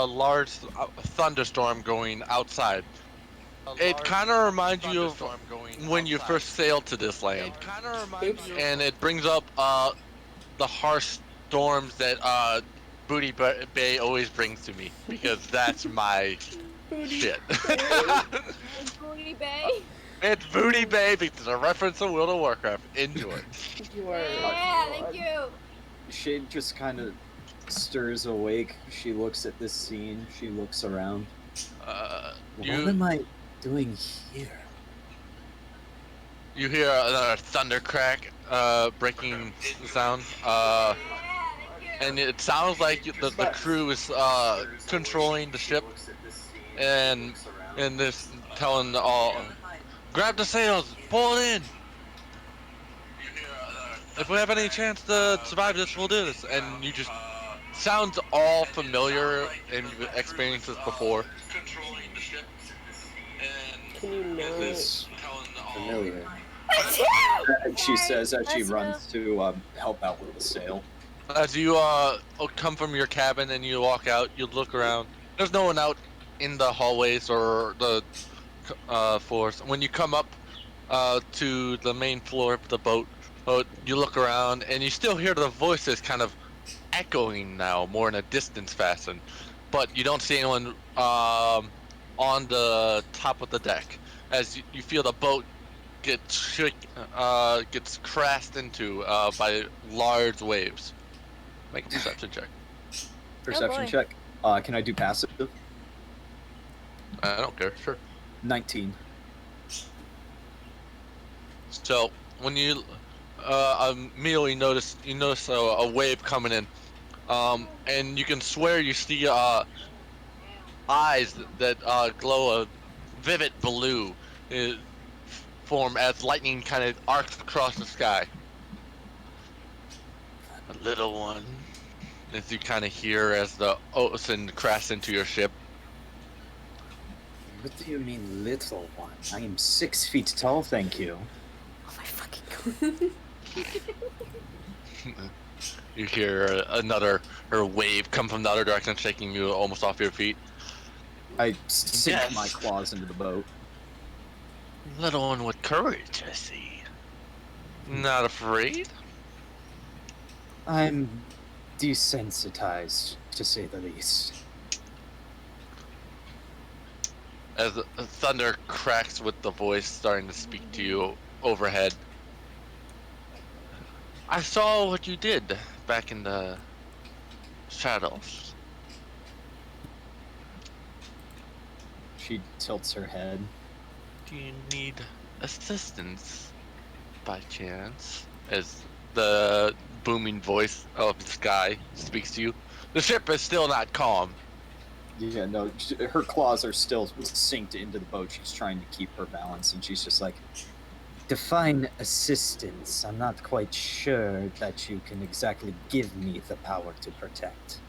a large thunderstorm going outside. It kind of reminds you of when you first sailed to this land. Oops. And it brings up the harsh storms that Booty Bay always brings to me because that's my shit. Booty Bay. It's Booty Bay because it's a reference to World of Warcraft. Enjoy. You are. Yeah, thank you. Shade just kind of stirs awake. She looks at this scene. She looks around. What am I doing here? You hear another thunder crack, breaking sound, and it sounds like the crew is controlling the ship, and this telling all, grab the sails, pull it in. If we have any chance to survive this, we'll do this. And you just sounds all familiar and you've experienced this before. Can you not? It is familiar. Achoo! She says as she Let's runs to help out with the sail. As you come from your cabin and you walk out, you look around. There's no one out in the hallways or the floors. When you come up to the main floor of the boat, you look around and you still hear the voices kind of echoing now, more in a distance fashion. But you don't see anyone on the top of the deck. As you feel the boat gets crashed into by large waves. Make a perception check. Perception boy. check. Can I do passive? I don't care. Sure. 19. So when you immediately notice a wave coming in, and you can swear you see eyes that glow a vivid blue form as lightning kind of arcs across the sky. A little one, as you kind of hear as the ocean crashes into your ship. What do you mean, little one? I am 6 feet tall, thank you. Oh my fucking god. You hear another wave come from the other direction, shaking you almost off your feet. I sink Yes. my claws into the boat. Little one with courage, I see. Not afraid? I'm desensitized, to say the least. As the thunder cracks with the voice starting to speak to you overhead. I saw what you did back in the shadows. She tilts her head. Do you need assistance by chance? As the booming voice of the sky speaks to you. The ship is still not calm. Yeah, no, her claws are still synced into the boat. She's trying to keep her balance, and she's just like, define assistance. I'm not quite sure that you can exactly give me the power to protect.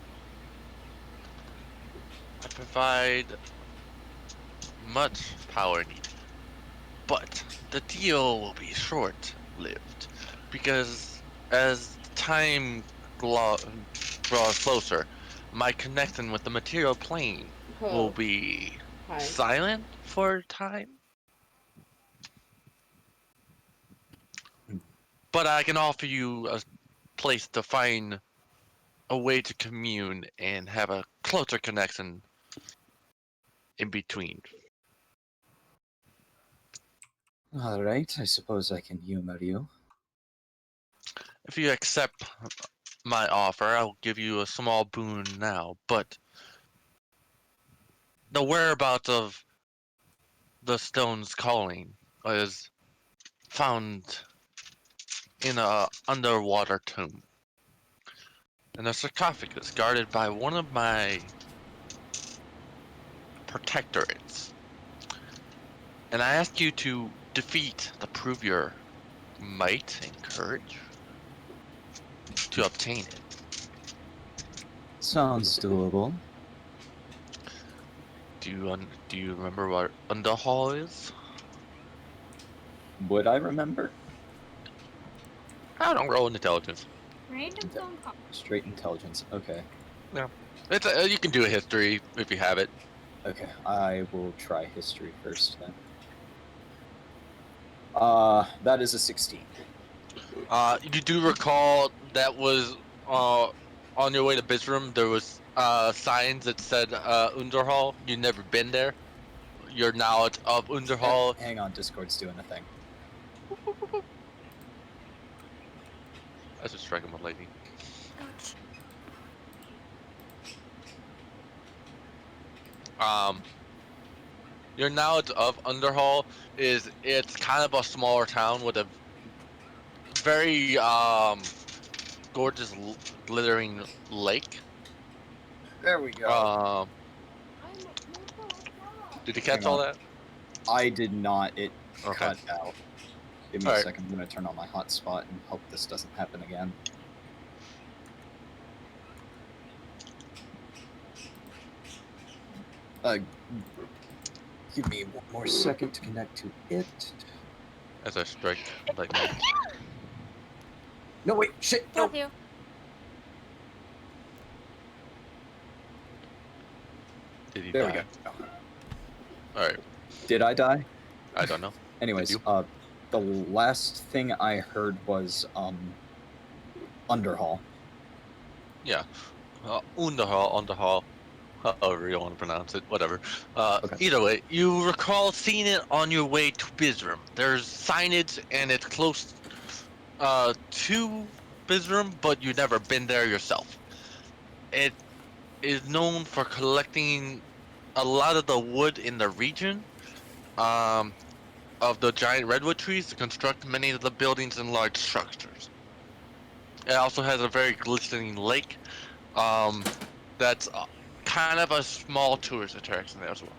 I provide much power needed. But the deal will be short-lived. Because as time draws closer, my connection with the material plane will be Hi. silent for a time. But I can offer you a place to find a way to commune and have a closer connection in between. All right, I suppose I can humor you. If you accept my offer, I'll give you a small boon now, but the whereabouts of the stone's calling is found in a underwater tomb. And a sarcophagus guarded by one of my protectorates. And I ask you to defeat to prove your might and courage to obtain it. Sounds doable. Do you remember what Underhall is? Would I remember? I don't roll in intelligence. Random phone call. Straight intelligence. Okay. Yeah. It's you can do a history if you have it. Okay, I will try history first then. That is a 16. You do recall that was on your way to Bisram. There was signs that said Underhall. You've never been there. Your knowledge of Underhall. Hang on, Discord's doing a thing. I should strike him with lightning. Ouch. Your knowledge of Underhall is it's kind of a smaller town with a very gorgeous glittering lake. There we go. Did you catch Hang all on. that? I did not. It Okay. cut out. Give me All a right. second. I'm going to turn on my hotspot and hope this doesn't happen again. Give me one more second to connect to it. As I strike lightning. No, wait, shit, no. Love you. Did he There die? we go. All right. Did I die? I don't know. Anyways, Did the last thing I heard was Underhall. Yeah. Underhall. However you want to pronounce it, whatever. Okay. Either way, you recall seeing it on your way to Bisram. There's signage, and it's close to Bisram, but you've never been there yourself. It is known for collecting a lot of the wood in the region of the giant redwood trees to construct many of the buildings and large structures. It also has a very glistening lake that's kind of a small tourist attraction there as well.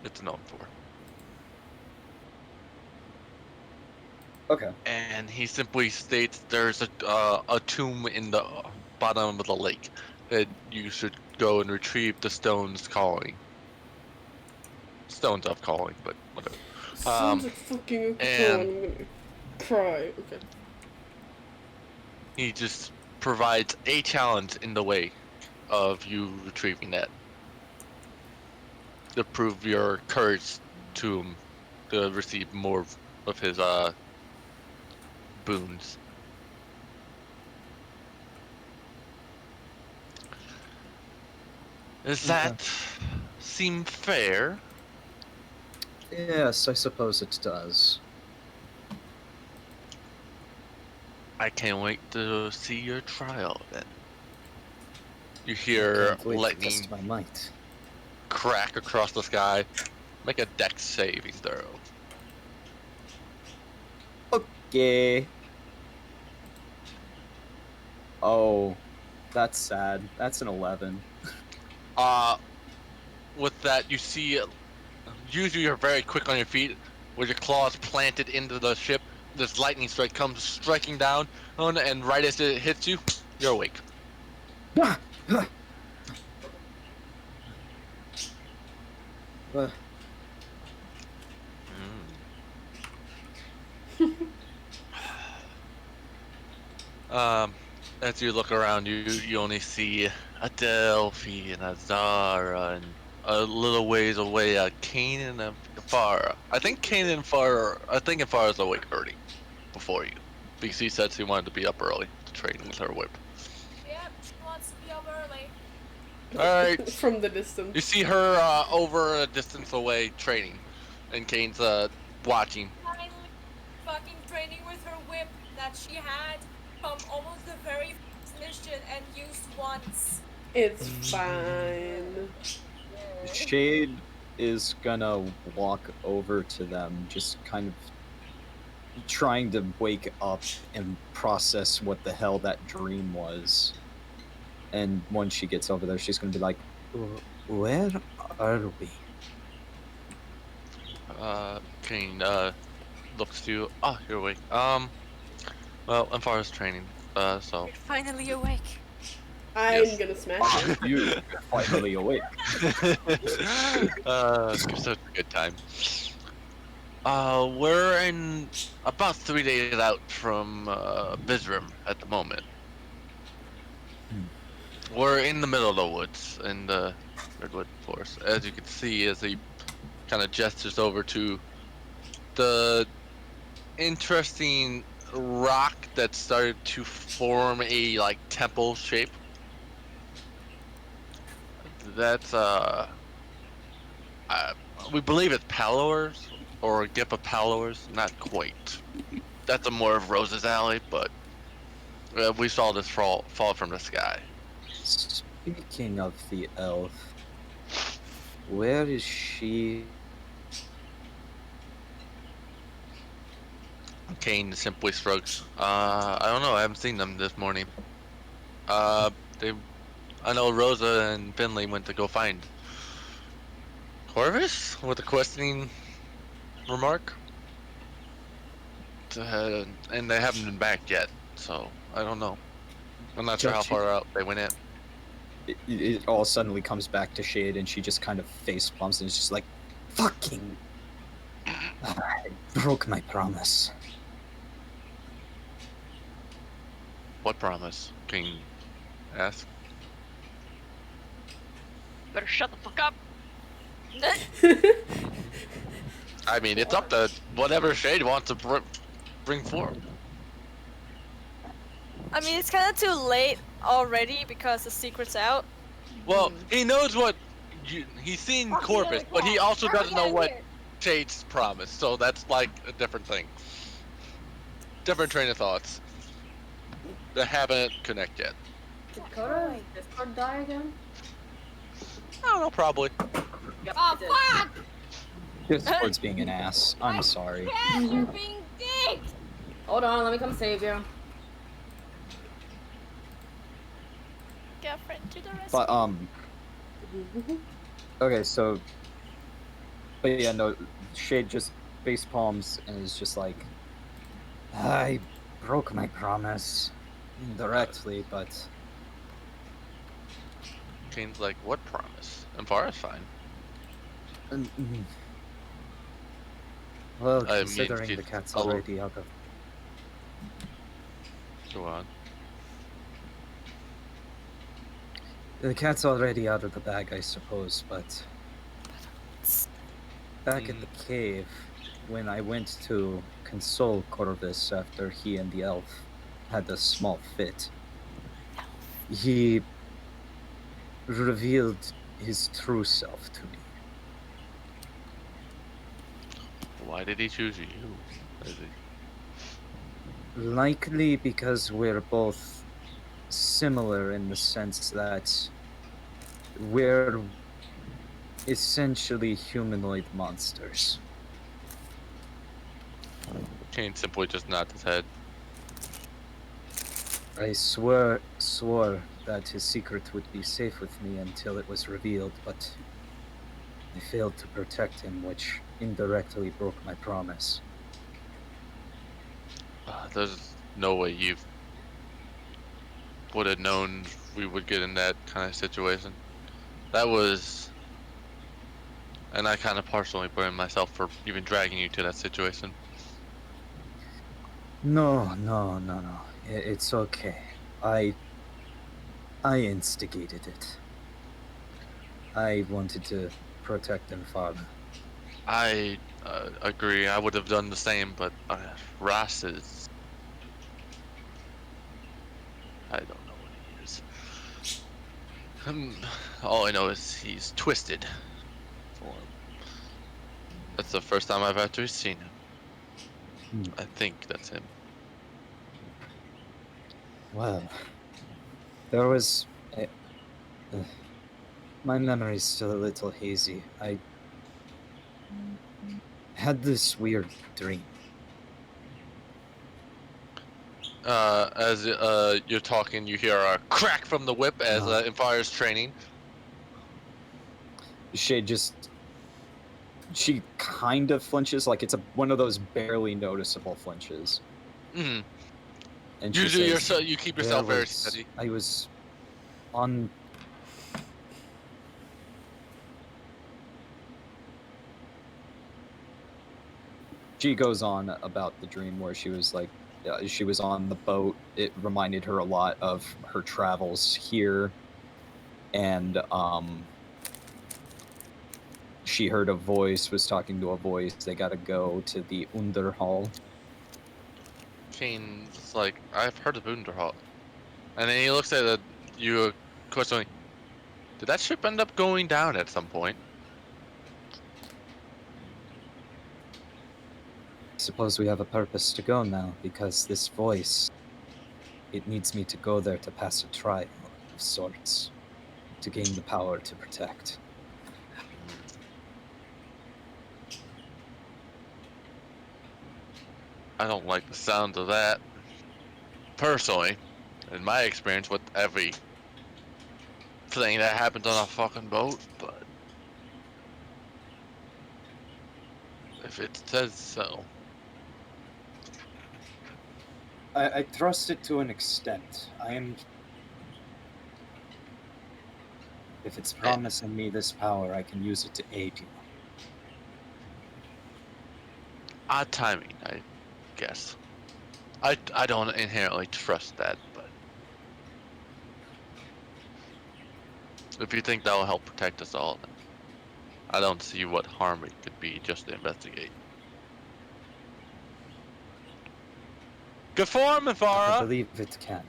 It's known for. Okay. And he simply states there's a tomb in the bottom of the lake that you should go and retrieve the stones calling. Stones of calling, but whatever. Sounds like fucking and- I'm gonna cry. Okay. He just provides a challenge in the way of you retrieving that. To prove your courage to him to receive more of his boons. Does that seem fair? Yes, I suppose it does. I can't wait to see your trial then. You I hear can't wait to lightning test my might. crack across the sky. Make a dex saving throw. Okay. Oh, that's sad. That's an 11. With that, you see, usually you're very quick on your feet, with your claws planted into the ship. This lightning strike comes striking down, and right as it hits you, you're awake. As you look around, you only see a Delphi and a Zara, and a little ways away, Kane and a Farah. I think Farah's awake early, before you, because he said she wanted to be up early to train with her whip. Yep, she wants to be up early. All right. From the distance. You see her over a distance away training, and Kane's watching. Finally, fucking training with her whip that she had from almost the very first mission and used once. It's fine. Shade is gonna walk over to them, just kind of trying to wake up and process what the hell that dream was. And once she gets over there, she's gonna be like, "Where are we?" Kane looks to you. Oh, you're awake. Well, as far as training, so. You're finally awake. I'm Yes. gonna smash it. You finally awake. Such a good time. We're in about 3 days out from Bisram at the moment. We're in the middle of the woods in the redwood forest, as you can see, as he kind of gestures over to the interesting rock that started to form a like temple shape. That's uh, we believe it's Palowers or Gippa Palowers, not quite. That's a more of Rose's alley, but we saw this fall from the sky. Speaking of the elf, where is she? Kane simply shrugs. I don't know. I haven't seen them this morning. Uh, they. I know Rosa and Finley went to go find Corvus with a questioning remark. And they haven't been back yet, so I don't know. I'm not sure how Judge, far out they went in. it all suddenly comes back to Shade, and she just kind of face plumps and is just like, "Fucking! I broke my promise." What promise? Kane asked. Better shut the fuck up. I mean, it's up to whatever Shade wants to bring forward. I mean, it's kind of too late already because the secret's out. Well, he knows what he's seen Corvus, but he also doesn't know what Shade's promise. So that's like a different thing. Different train of thoughts that haven't connected yet. Did Kota's Discord die again? I don't know, probably. Oh fuck! Discord's being an ass. I'm sorry. Cat, you're being dicked! Hold on, let me come save you. Girlfriend to the rescue. But okay, so, but yeah, no, Shade just face palms and is just like, "I broke my promise indirectly, but Kane's like, what promise? And Farah's fine. mm, well, I mean, considering she's the cat's all- already out of Go on. the cat's already out of the bag, I suppose, but back at the cave, when I went to console Corvus after he and the elf had a small fit, he revealed his true self to me. Why did he choose you? Is he- Likely because we're both similar in the sense that we're essentially humanoid monsters. Kane simply just nods his head. I swore that his secret would be safe with me until it was revealed, but I failed to protect him, which indirectly broke my promise. There's no way you would have known we would get in that kind of situation. That was, and I kind of partially blame myself for even dragging you to that situation. No. It's okay. I instigated it. I wanted to protect him, Father. I agree. I would have done the same, but Ross is. I don't know what he is. All I know is he's twisted. That's the first time I've actually seen him. I think that's him. Well, there was. My memory's still a little hazy. I had this weird dream. As you're talking, you hear a crack from the whip as Empire's training. Shade just. She kind of flinches, like it's one of those barely noticeable flinches. Mm. And You she do says, you keep yourself "There very was- steady. I was on. She goes on about the dream where she was like, she was on the boat. It reminded her a lot of her travels here and she heard a voice, was talking to a voice. They gotta go to the Underhall. Kane's like, I've heard of Underhall. And then he looks at you questioning, did that ship end up going down at some point? Suppose we have a purpose to go now, because this voice, it needs me to go there to pass a trial of sorts, to gain the power to protect. I don't like the sound of that. Personally, in my experience with every thing that happens on a fucking boat, but if it says so. I trust it to an extent. If it's promising me this power, I can use it to aid you. Odd timing, I guess. I don't inherently trust that, but if you think that will help protect us all, then I don't see what harm it could be just to investigate. Good form, I Ifara! believe it can.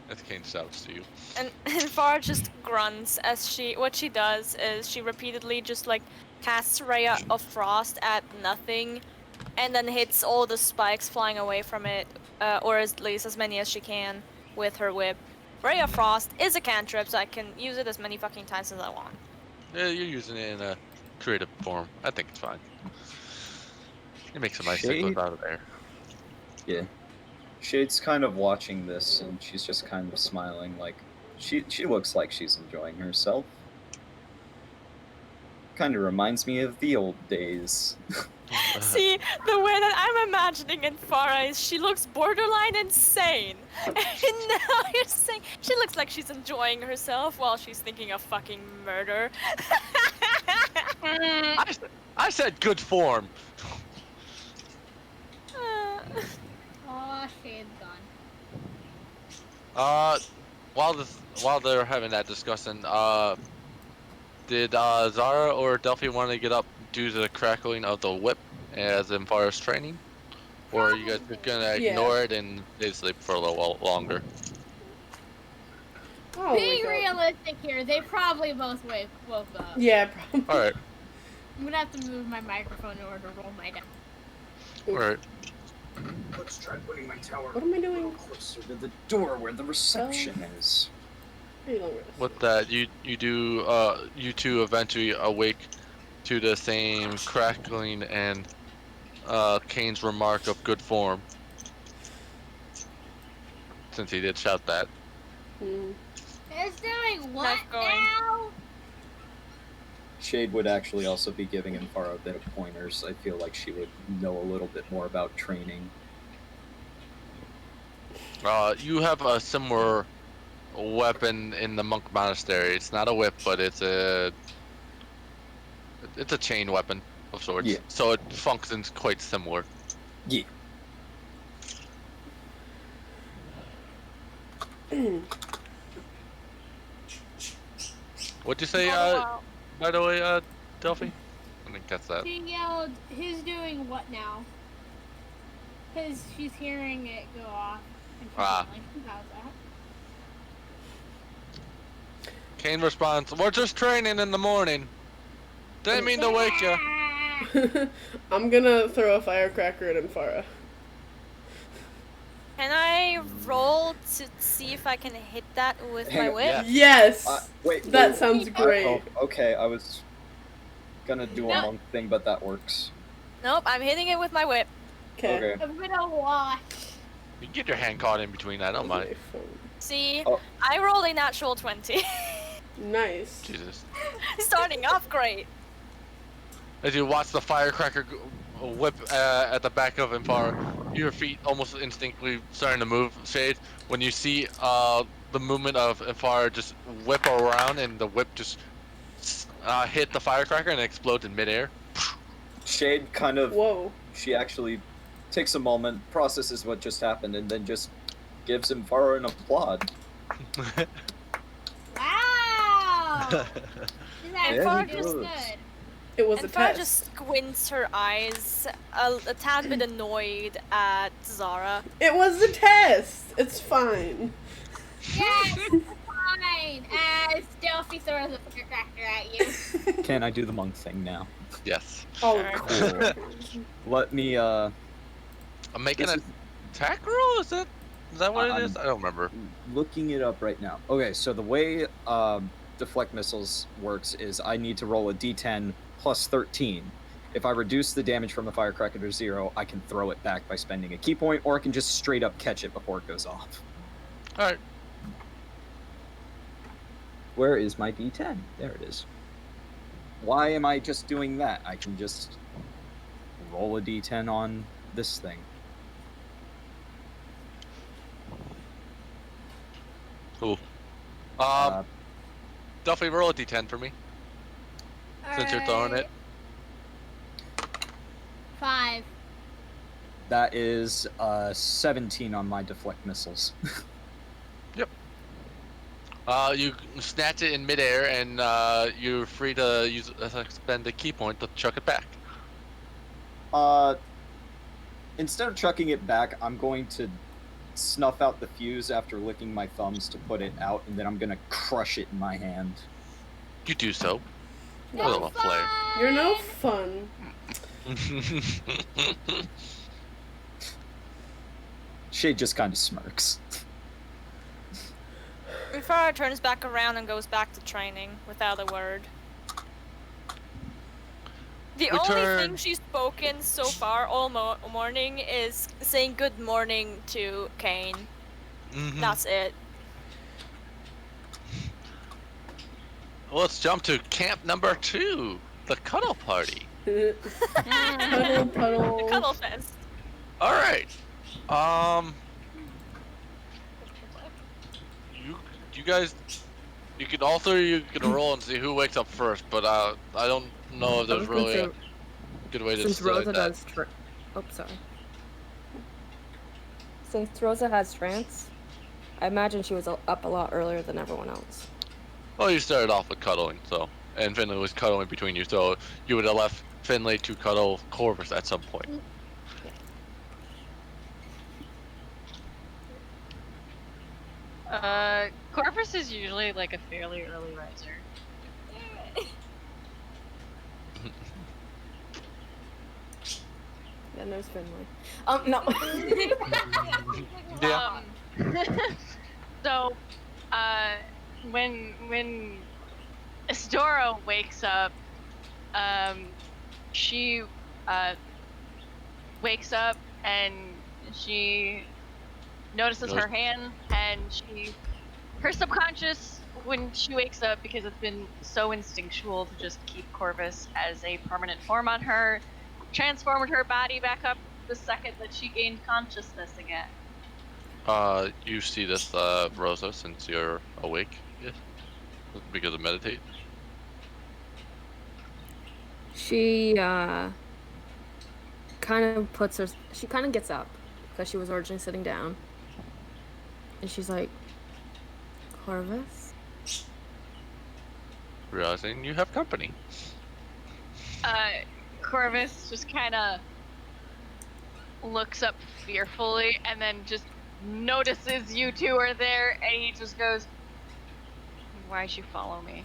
As Kane shouts to you. And Farah just grunts as what she does is she repeatedly just like casts Ray of Frost at nothing, and then hits all the spikes flying away from it, or at least as many as she can with her whip. Ray of Frost is a cantrip, so I can use it as many fucking times as I want. Yeah, you're using it in a creative form. I think it's fine. It makes some Shade? icicles out of there. Yeah. Shade's kind of watching this, and she's just kind of smiling, like, she looks like she's enjoying herself. Kind of reminds me of the old days. See, the way that I'm imagining in Farah is she looks borderline insane. And now you're saying she looks like she's enjoying herself while she's thinking of fucking murder. I said good form. Aw, Shade's gone. While they're having that discussion, did Zara or Delphi want to get up due to the crackling of the whip as in far as training? Or are you guys just gonna ignore it and stay asleep for a little while longer? Oh, Being realistic here, they probably both woke up. Yeah, probably. Alright, I'm gonna have to move my microphone in order to roll my down. alright. Let's try putting my tower What am I doing? closer to the door where the reception is. Pretty long rest. With that, you two eventually awake to the same crackling and Kane's remark of good form. Since he did shout that. It's doing what Nice going. now? Shade would actually also be giving Infara a bit of pointers. I feel like she would know a little bit more about training. You have a similar weapon in the monk monastery. It's not a whip, but it's a chain weapon of sorts. Yeah. So it functions quite similar. Yeah. What'd you say, wow. by the way, Delphi? I didn't catch that. She yelled, "Who's doing what now?" Because she's hearing it go off. And she's Ah. like, "How's that?" Kane responds, "We're just training in the morning. Didn't mean to wake you." I'm gonna throw a firecracker at Infara. Can I roll to see if I can hit that with Hang my on, whip? yeah. Yes! Wait. That sounds Oh, great. okay, I was gonna do a No. monk thing, but that works. Nope, I'm hitting it with my whip. Okay. I'm gonna watch. You get your hand caught in between that, I don't mind. See, Oh. I rolled a natural 20. Nice. Jesus. Starting off great. As you watch the firecracker whip at the back of Infar, your feet almost instinctively starting to move, Shade, when you see the movement of Infar just whip around and the whip just hit the firecracker and explodes in midair. Shade kind of, Whoa. she actually takes a moment, processes what just happened, and then just gives Infara an applaud. Wow! She's And actually Farah doing just- good. It was a And Farah test. just squints her eyes, a tad bit annoyed at Zara. It was a test. It's fine. Yes, fine. Still, she throws a firecracker at you. Can I do the monk thing now? Yes. Oh, Sure. cool. Let me. I'm making This an is- attack roll. Is that what it I'm- is? I don't remember. looking it up right now. Okay, so the way Deflect Missiles works is I need to roll a d10 plus 13. If I reduce the damage from a firecracker to 0, I can throw it back by spending a key point, or I can just straight up catch it before it goes off. All right. Where is my d10? There it is. Why am I just doing that? I can just roll a d10 on this thing. Cool. Uh, Duffy, roll a d10 for me since you're throwing it. 5. that is 17 on my Deflect Missiles. You snatch it in midair, and you're free to spend a key point to chuck it back. Instead of chucking it back, I'm going to snuff out the fuse after licking my thumbs to put it out, and then I'm gonna crush it in my hand. You do so. A No little flair. You're no fun. Shade just kind of smirks. Farah turns back around and goes back to training without a word. The only thing Return. she's spoken so far all morning is saying good morning to Kane. Mhm. That's it. Let's jump to camp number 2, the cuddle party. Puddle, puddle. Cuddle fest. All right. You guys, you can all three. You can roll and see who wakes up first, but I don't know if there's really a good way to Since decide Rosa that. does. Sorry. Since Rosa has trance, I imagine she was up a lot earlier than everyone else. Well, you started off with cuddling, so, and Finley was cuddling between you, so you would have left Finley to cuddle Corvus at some point. Corvus is usually like a fairly early riser. Yeah, there's Finley. No. Yeah. So, when Isdora wakes up, she wakes up and she notices her hand, and her subconscious, when she wakes up, because it's been so instinctual to just keep Corvus as a permanent form on her, transformed her body back up the second that she gained consciousness again. You see this, Rosa, since you're awake, yes? Because of meditate. She kind of puts her. She kind of gets up because she was originally sitting down, and she's like, "Corvus." Realizing you have company. Corvus just kind of looks up fearfully and then just notices you two are there, and he just goes, "Why'd you follow me?"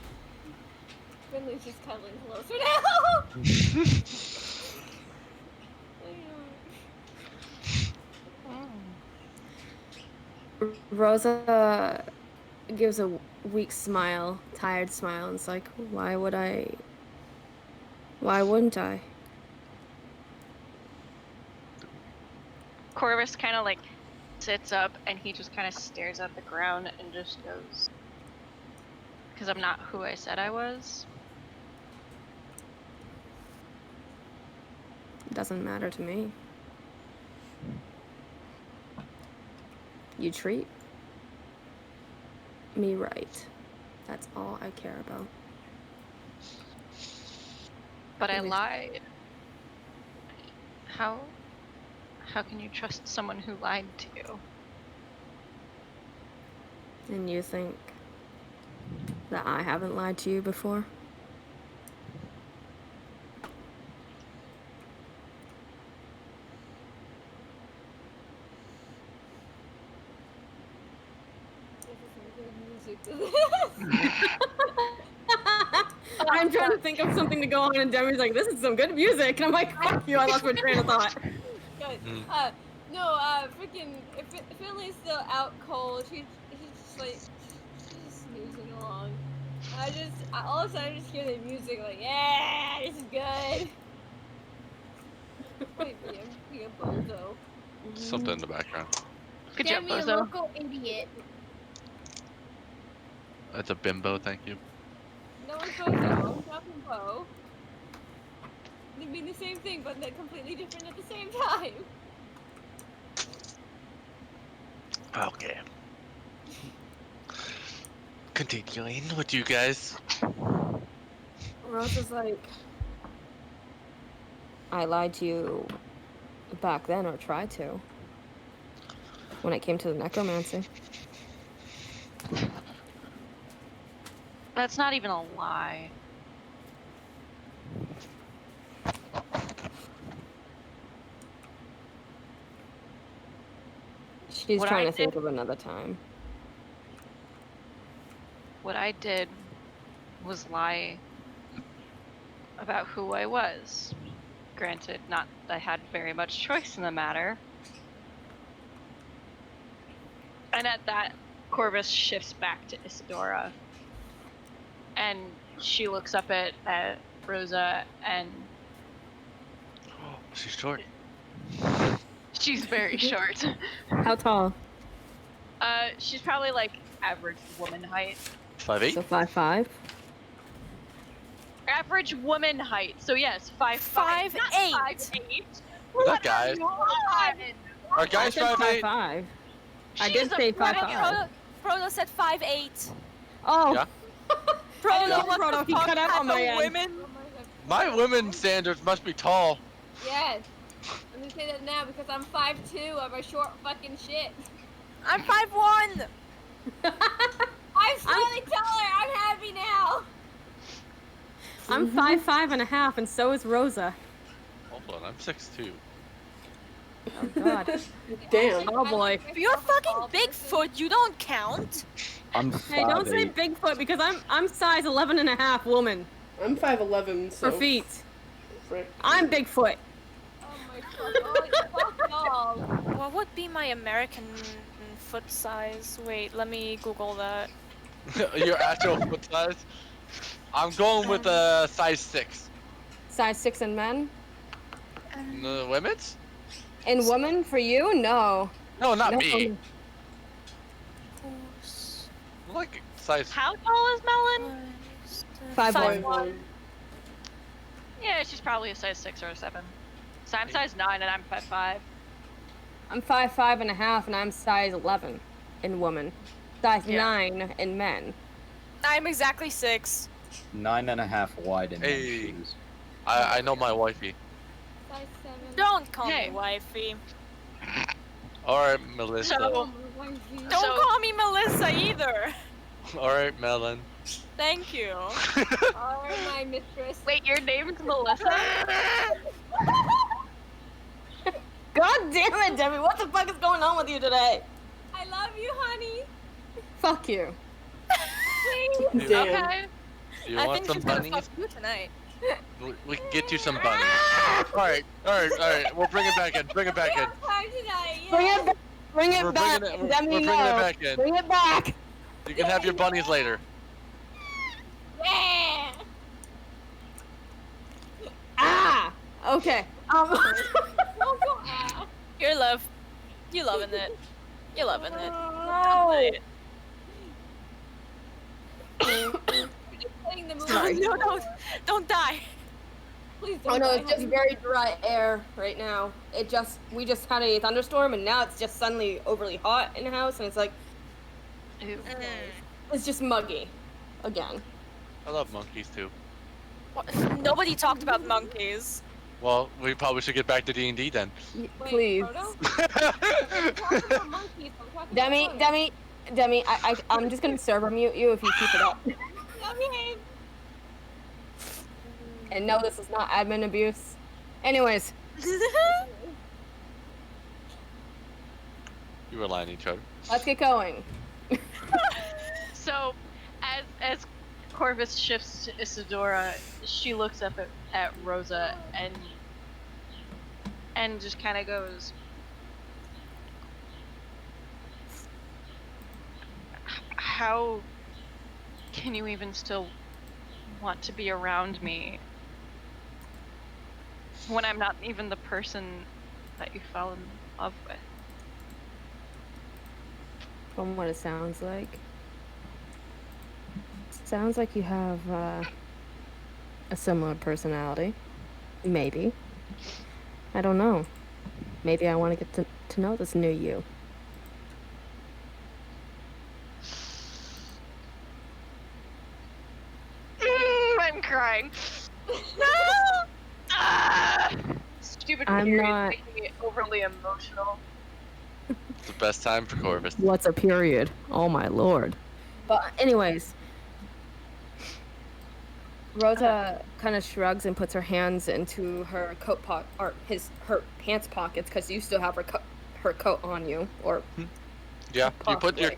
Finley's just cuddling closer now. Rosa gives a weak smile, tired smile, and it's like, "Why would I? Why wouldn't I?" Corvus kind of like sits up and he just kind of stares at the ground and just goes, "Because I'm not who I said I was." It doesn't matter to me. You treat me right. That's all I care about. But I Really? lied. How can you trust someone who lied to you? And you think that I haven't lied to you before? I'm trying to think of something to go on, and Demi's like, "This is some good music," and I'm like, "Fuck you!" I lost my train of thought. Good. Freaking Finley's still out cold. She's just like she's just snoozing along. All of a sudden I just hear the music like, yeah, this is good. Might be a bozo. Something in the background. Good job, Demi, a Bozo. local idiot. That's a bimbo, thank you. No one's bozo. I'm talking bo. They mean the same thing, but they're completely different at the same time. Okay. Continuing with you guys. Rose is like, I lied to you back then, or tried to, when it came to the necromancy. That's not even a lie. She's What trying I to think did- of another time. What I did was lie about who I was. Granted, not that I had very much choice in the matter. And at that, Corvus shifts back to Isadora. And she looks up at Rosa, and She's short. she's very short. How tall? She's probably like average woman height. 5'8"? So 5'5". Average woman height. So yes, 5'5". 5'8". 5'8". That guy. Are guys I said 5'8"? 5'5". I She's did a say pretty 5'5". Frodo said 5'8". Oh. Yeah. Frodo, Yeah. what Frodo, the he fuck cut out type on my of end. women? Oh my god. My women's standards must be tall. Yes. Let me say that now because I'm 5'2". I'm a short fucking shit. I'm 5'1". I'm slightly taller. I'm happy now. I'm 5'5" and a half, and so is Rosa. Hold on, I'm 6'2". Oh god. Damn. Oh boy. You're fucking Bigfoot. You don't count. I'm Hey, don't say 5'8". Bigfoot because I'm size 11 and a half woman I'm 5'11", so. for feet. Frick. I'm Bigfoot. Oh my god. Fuck y'all. What would be my American foot size? Wait, let me Google that. Your actual foot size? I'm going with a size 6. Size 6 in men. The women's? In women for you? No. No, not No. me. Like size. How tall is Melon? 5'1". 5'1". Yeah, she's probably a size 6 or a 7. So I'm size 9 and I'm 5'5". I'm 5'5" and a half, and I'm size 11 in woman. Size Yeah. 9 in men. I'm exactly 6. 9.5 wide in Hey. men's shoes. I know my wifey. Size 7. Don't call Hey. me wifey. Alright, Melissa. So- Don't So- call me Melissa either. Alright, Melon. Thank you. Alright, my mistress. Wait, your name's Melissa? God damn it, Debbie! What the fuck is going on with you today? I love you, honey. Fuck you. Please. Damn. Okay. You I want think some she's gonna bunnies? fuck you tonight. We can get you some bunnies. Alright. We'll bring it back in. Bring it back in. Time tonight, yeah. Bring it back. Bring it We're back. bringing it- Demi, we're bringing it no. back in. Bring it back. You can have your bunnies later. Yeah. Ah. Okay. Don't go ah. You're you loving it. You're loving it. No. Just playing the movie. Sorry. No, don't die. Please don't. Oh no, die, it's just honey. very dry air right now. We just had a thunderstorm, and now it's just suddenly overly hot in the house, and it's like Ew. it's just muggy again. I love monkeys too. Nobody talked about monkeys. Well, we probably should get back to D&D then. Wait, Please. Frodo? I'm talking about monkeys. I'm talking about bugs. Demi, I'm just gonna server mute you if you keep it up. behave. And no, this is not admin abuse. Anyways, You rely on each other. let's get going. So, as Corvus shifts to Isadora, she looks up at Rosa and just kind of goes, "How can you even still want to be around me when I'm not even the person that you fell in love with?" From what it sounds like. Sounds like you have a similar personality. Maybe. I don't know. Maybe I want to get to know this new you. I'm crying. Stupid I'm period not- making me overly emotional. It's the best time for Corvus. What's a period? Oh my lord. But anyways, Rosa kind of shrugs and puts her hands into her coat pocket or her pants pockets because you still have her coat on you, or Yeah, possibly.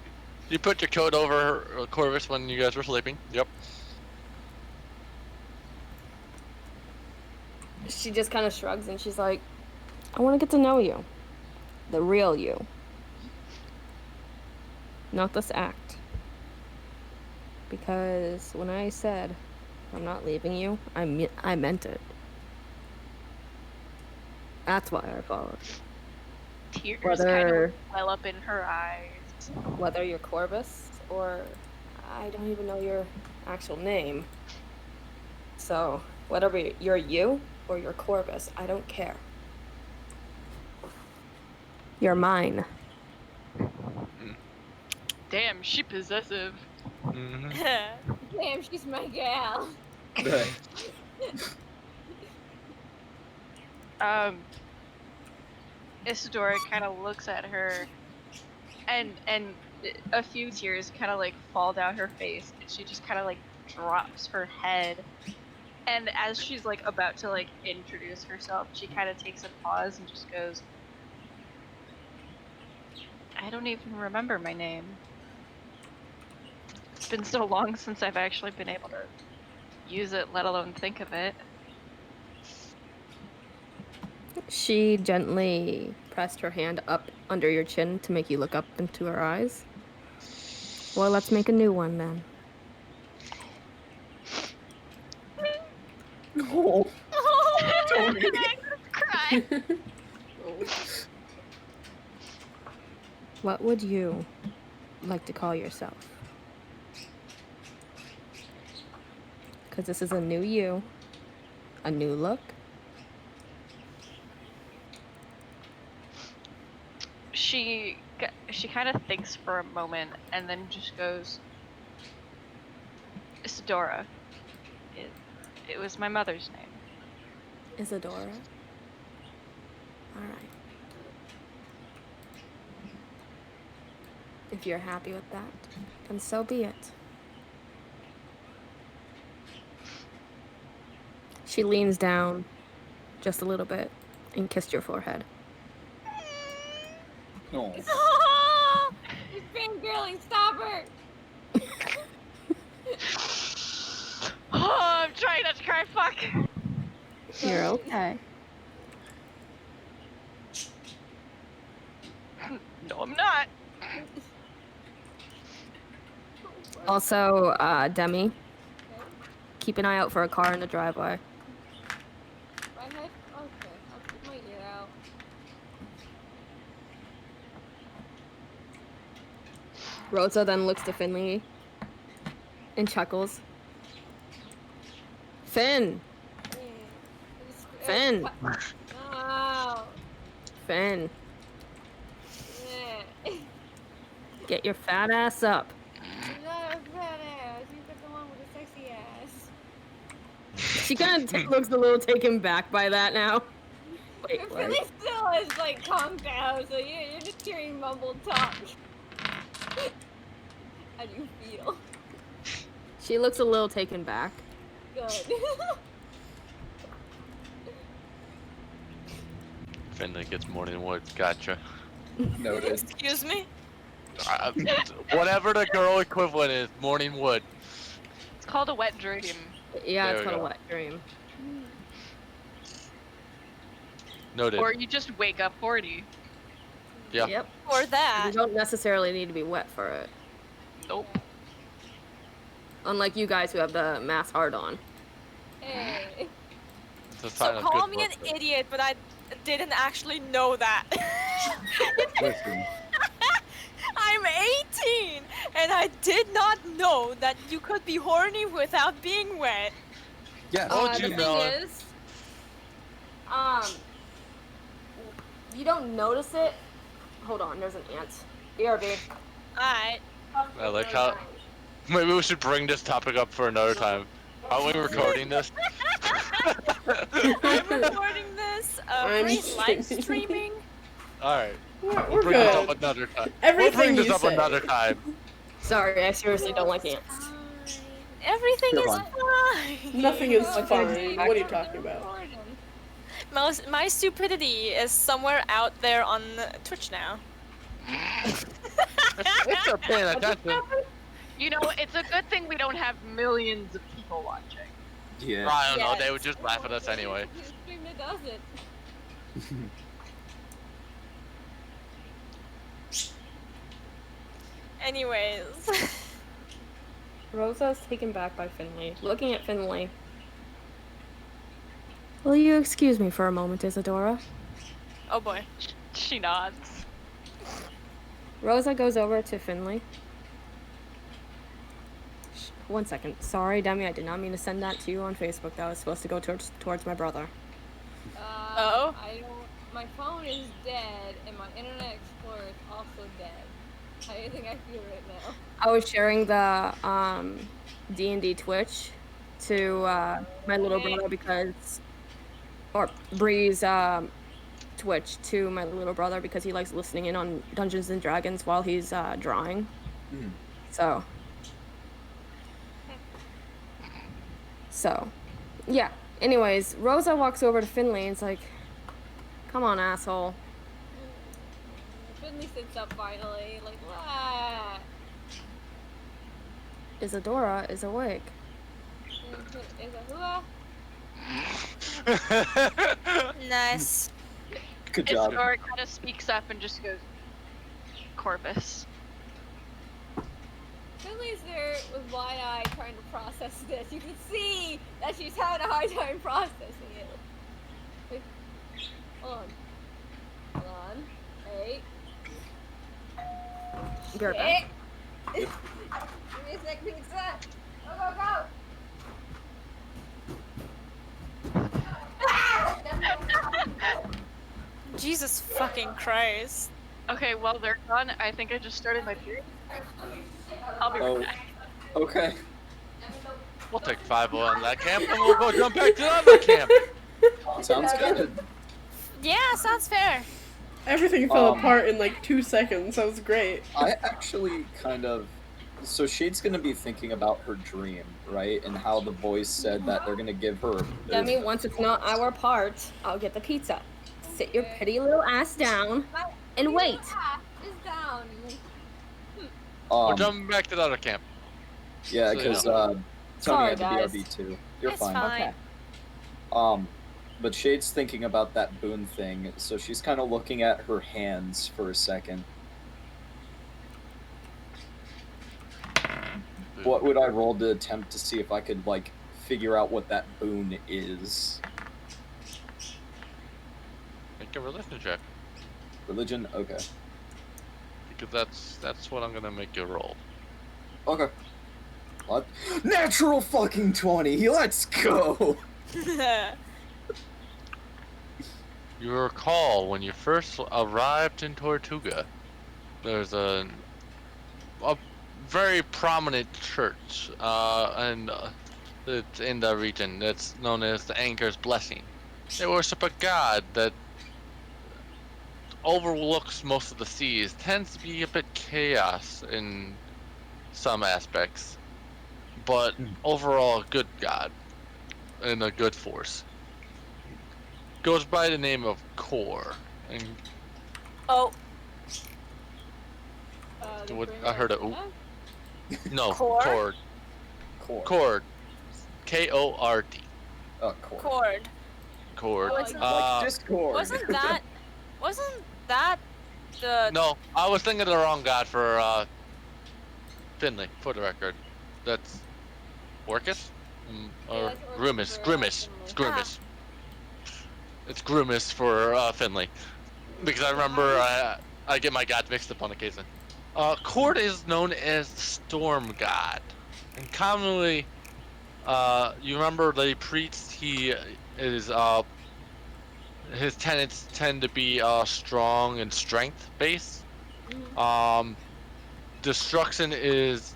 you put your coat over Corvus when you guys were sleeping. Yep. She just kind of shrugs and she's like, I want to get to know you. The real you. Not this act. Because when I said I'm not leaving you, I meant it. That's why I followed. Tears Whether- kind of well up in her eyes. Whether you're Corvus or I don't even know your actual name. So, whatever you're you or you're Corvus, I don't care. You're mine. Damn, she possessive. Mm-hmm. Damn, she's my gal. Isadora kind of looks at her, and a few tears kind of like fall down her face, and she just kind of like drops her head. And as she's like about to like introduce herself, she kind of takes a pause and just goes, "I don't even remember my name. It's been so long since I've actually been able to use it, let alone think of it." She gently pressed her hand up under your chin to make you look up into her eyes. Well, let's make a new one then. Oh. Don't cry. What would you like to call yourself? Because this is a new you, a new look. She kind of thinks for a moment and then just goes, "Isadora. It was my mother's name." Isadora. Alright. If you're happy with that, then so be it. She leans down just a little bit and kissed your forehead. No. She's fangirling, stop her! Oh, I'm trying not to cry, fuck! You're okay. No, I'm not. Also, Demi, keep an eye out for a car in the driveway. My head? Okay, I'll keep my ear out. Rosa then looks to Finley and chuckles. Finn! Finn! Oh. Finn, Yeah. get your fat ass up. She's not a fat ass. She's got the one with the sexy ass. She kind of looks a little taken back by that now. Wait, But what? Philly still is like calmed down, so you're just hearing mumbled talk. How do you feel? She looks a little taken back. Good. Finley gets morning wood. Gotcha. Noted. Excuse me? Whatever the girl equivalent is, morning wood. It's called a wet dream. Yeah, There it's we called a go. wet dream. Noted. Or you just wake up horny. Yeah. Yep. Or You that. don't necessarily need to be wet for it. Nope. Unlike you guys who have the mass hard on. Hey. It's a So sign of call good me an luck, though. idiot, but I didn't actually know that. Listen, I'm 18, and I did not know that you could be horny without being wet. yes. Oh, The you thing know it. is, you don't notice it. Hold on, there's an ant. BRB. Alright. I like how. Maybe we should bring this topic up for another time. Are we recording this? I'm recording this. I'm Bree's live streaming. streaming. Alright. We're Bring this up good. another time. Everything We'll bring this you up say. another time. Sorry, I seriously don't like ants. Fine. Everything You're is fine. fine. Nothing is Okay. fine. What are you talking about? My stupidity is somewhere out there on Twitch now. If they're paying attention. You know, it's a good thing we don't have millions of people watching. Yeah. I don't know, Yes. they would just laugh at us anyway. His stream that does it. Anyways. Rosa's taken back by Finley. Looking at Finley. Will you excuse me for a moment, Isadora? Oh boy. She nods. Rosa goes over to Finley. 1 second. Sorry, Demi, I did not mean to send that to you on Facebook. That was supposed to go towards my brother. Oh? I don't. My phone is dead, and my Internet Explorer is also dead. How do you think I feel right now? I was sharing the D&D Twitch to my little brother because, or Bree's Twitch to my little brother because he likes listening in on Dungeons and Dragons while he's drawing. Mm. So, yeah. Anyways, Rosa walks over to Finley and it's like, "Come on, asshole." Finley sits up finally, like, ah. Isadora is awake. Is a hua? Nice. Good job. Isidore kind of speaks up and just goes, Corvus. Finley's there with wide eye trying to process this. You can see that she's having a hard time processing it. Like, hold on. Hold on. Hey. Be right back. Give me a sec, pizza. Go, go, go. Jesus fucking Christ. Okay, well, they're gone. I think I just started my period. I'll be right Oh, back. okay. We'll take 5 on that camp and we'll go jump back to the other camp. Sounds good. Yeah, sounds fair. Everything fell Um, apart in like 2 seconds. That was great. I actually kind of. So Shade's gonna be thinking about her dream, right? And how the boys said that they're gonna give her. Demi, once it's not our part, I'll get the pizza. Sit your pretty little ass down and wait. It's down. We're jumping back to the other camp. Yeah, So, because yeah. Tony Sorry, had the guys. BRB too. You're It's fine. fine. Okay. But Shade's thinking about that boon thing, so she's kind of looking at her hands for a second. What would I roll to attempt to see if I could, like, figure out what that boon is? Make a religion check. Religion? Okay. Because that's what I'm gonna make you roll. Okay. What? Natural fucking 20! Let's go! You recall when you first arrived in Tortuga, there's a very prominent church, and it's in the region that's known as the Anchor's Blessing. They worship a god that overlooks most of the seas, tends to be a bit chaos in some aspects, but Hmm. overall a good god and a good force. Goes by the name of Core. And Oh, The what bringer I heard of it. Luna? No, core, Cord. Cord. Cord. Kord. Oh, cord. cord. Cord. Wasn't Like Discord. wasn't that the No, I was thinking of the wrong god for Finley, for the record. That's Orcus? Or that's Orcus Grimace. for, Grimace. Finley. It's Grimace. It's Grimace for Finley. Because I remember I get my gods mixed up on occasion. Cord is known as the storm god. And commonly, you remember the priest, he is, his tenets tend to be strong and strength based. Destruction is,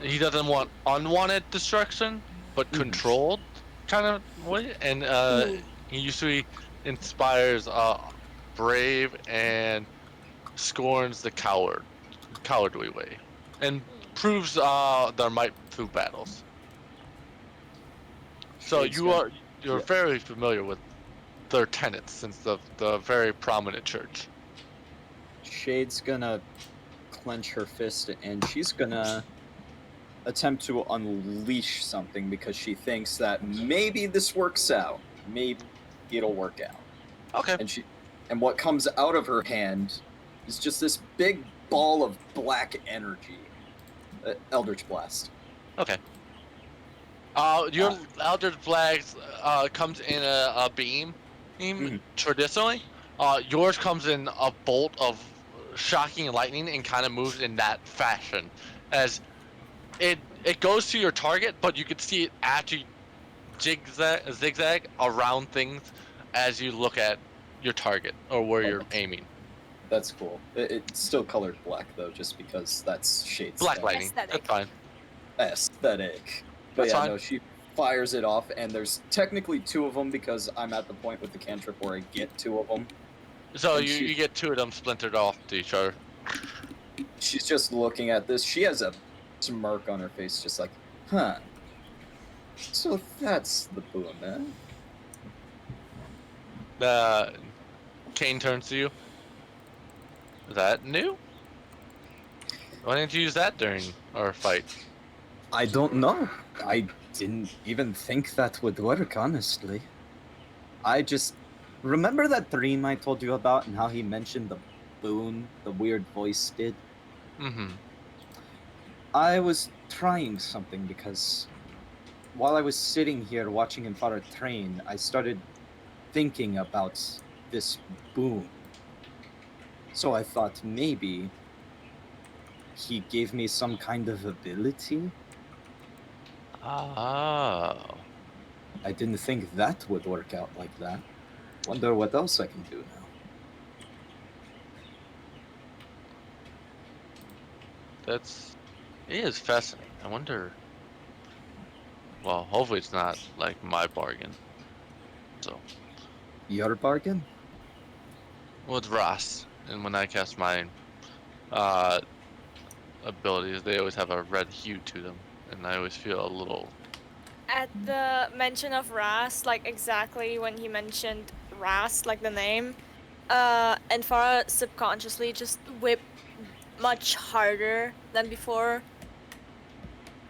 he doesn't want unwanted destruction, but controlled kind of way. And he usually inspires brave and scorns the cowardly way, and proves their might through battles. So Shade's you're yeah. very familiar with their tenets since the very prominent church. Shade's gonna clench her fist and she's gonna attempt to unleash something because she thinks that maybe this works out. Maybe it'll work out. Okay. And what comes out of her hand is just this big ball of black energy. Eldritch Blast. Okay. Your Eldritch Blast comes in a beam. Traditionally, yours comes in a bolt of shocking lightning and kind of moves in that fashion, as it goes to your target, but you can see it actually zigzag around things as you look at your target or where you're aiming. That's cool. It's still colored black though, just because that's Shade's Black style. lightning. That's fine. Aesthetic. But That's yeah, fine. no, she fires it off, and there's technically two of them because I'm at the point with the cantrip where I get two of them. So And you get two of them splintered off to each other. She's just looking at this. She has a smirk on her face, just like, huh. So that's the boon, eh? Kane turns to you. Is that new? Why didn't you use that during our fight? I don't know. I didn't even think that would work, honestly. I just remember that dream I told you about and how he mentioned the boon the weird voice did? Mm-hmm. I was trying something because while I was sitting here watching him fire a train, I started thinking about this boon. So I thought maybe he gave me some kind of ability. Oh. I didn't think that would work out like that. Wonder what else I can do now. It is fascinating. I wonder. Well, hopefully it's not like my bargain. So. Your bargain? Well, it's Ross, and when I cast my abilities, they always have a red hue to them, and I always feel a little. At the mention of Ras, like exactly when he mentioned Ras, like the name, and Farah subconsciously just whipped much harder than before.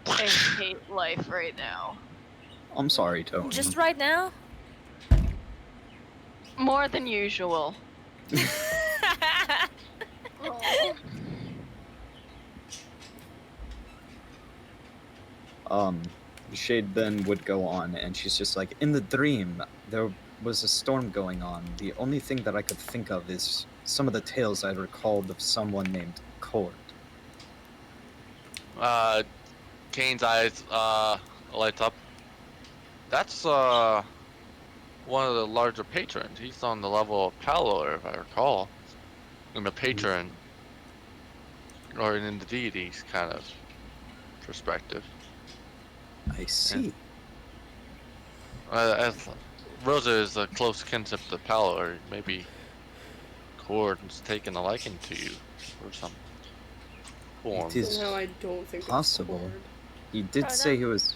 I hate life right now. I'm sorry, Tony. Just right now? More than usual. Shade then would go on, and she's just like, in the dream, there was a storm going on. The only thing that I could think of is some of the tales I recalled of someone named Cord. Kane's eyes lights up. That's one of the larger patrons. He's on the level of Paolo, if I recall, in the patron or in the deity's kind of perspective. I see. As Rosa is a close kinship to Paolo, or maybe Cord's taken a liking to you or something. form. It is Somehow I don't think possible. it's cord. He did say he was.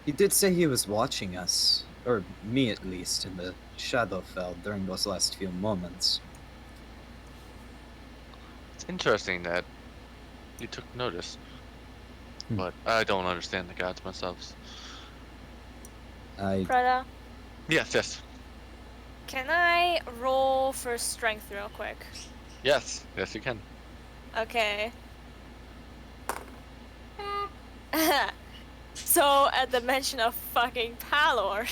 He did say he was watching us, or me at least, in the Shadowfell during those last few moments. It's interesting that you took notice. Hmm. But I don't understand the gods myself. Prada, Yes. can I roll for strength real quick? Yes, you can. Okay. So, at the mention of fucking Palor,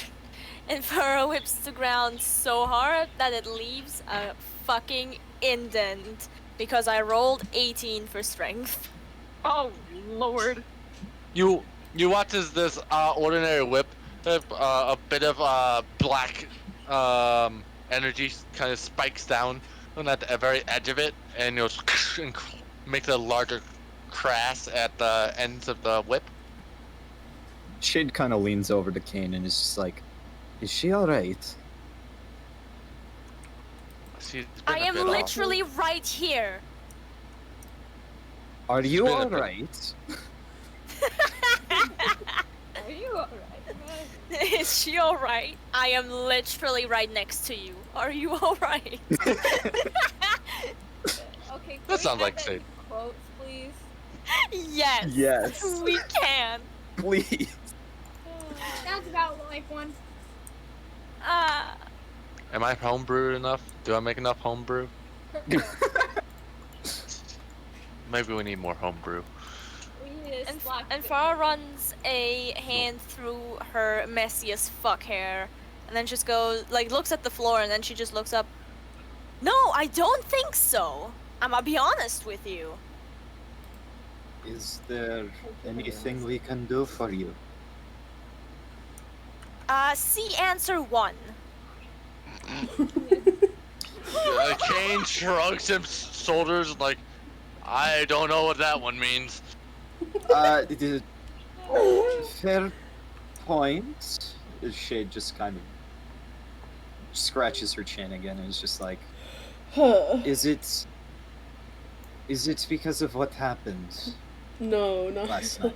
Infura whips the ground so hard that it leaves a fucking indent because I rolled 18 for strength. Oh lord. You watch as this ordinary whip, a bit of black energy kind of spikes down on at the very edge of it, and you'll make a larger crash at the ends of the whip. Shade kind of leans over to Kane and is just like, "Is she all right?" She's been I a am bit off. literally right here. Are you been a all bit- right? Are you alright? Is she alright? I am literally right next to you. Are you alright? Okay. That can we sounds have like that Shade. in quotes, please. Yes. Yes. We can. Please. Sounds about like one. Am I homebrewed enough? Do I make enough homebrew? Maybe we need more homebrew. We need a And slot and to- Farah runs a hand through her messy as fuck hair, and then just goes looks at the floor, and then she just looks up. No, I don't think so. I'ma be honest with you. Is there anything we can do for you? See answer 1. Kane shrugs his shoulders like, I don't know what that one means. Fair point. Shade just kind of scratches her chin again and is just like, Is it because of what happened No, not last night?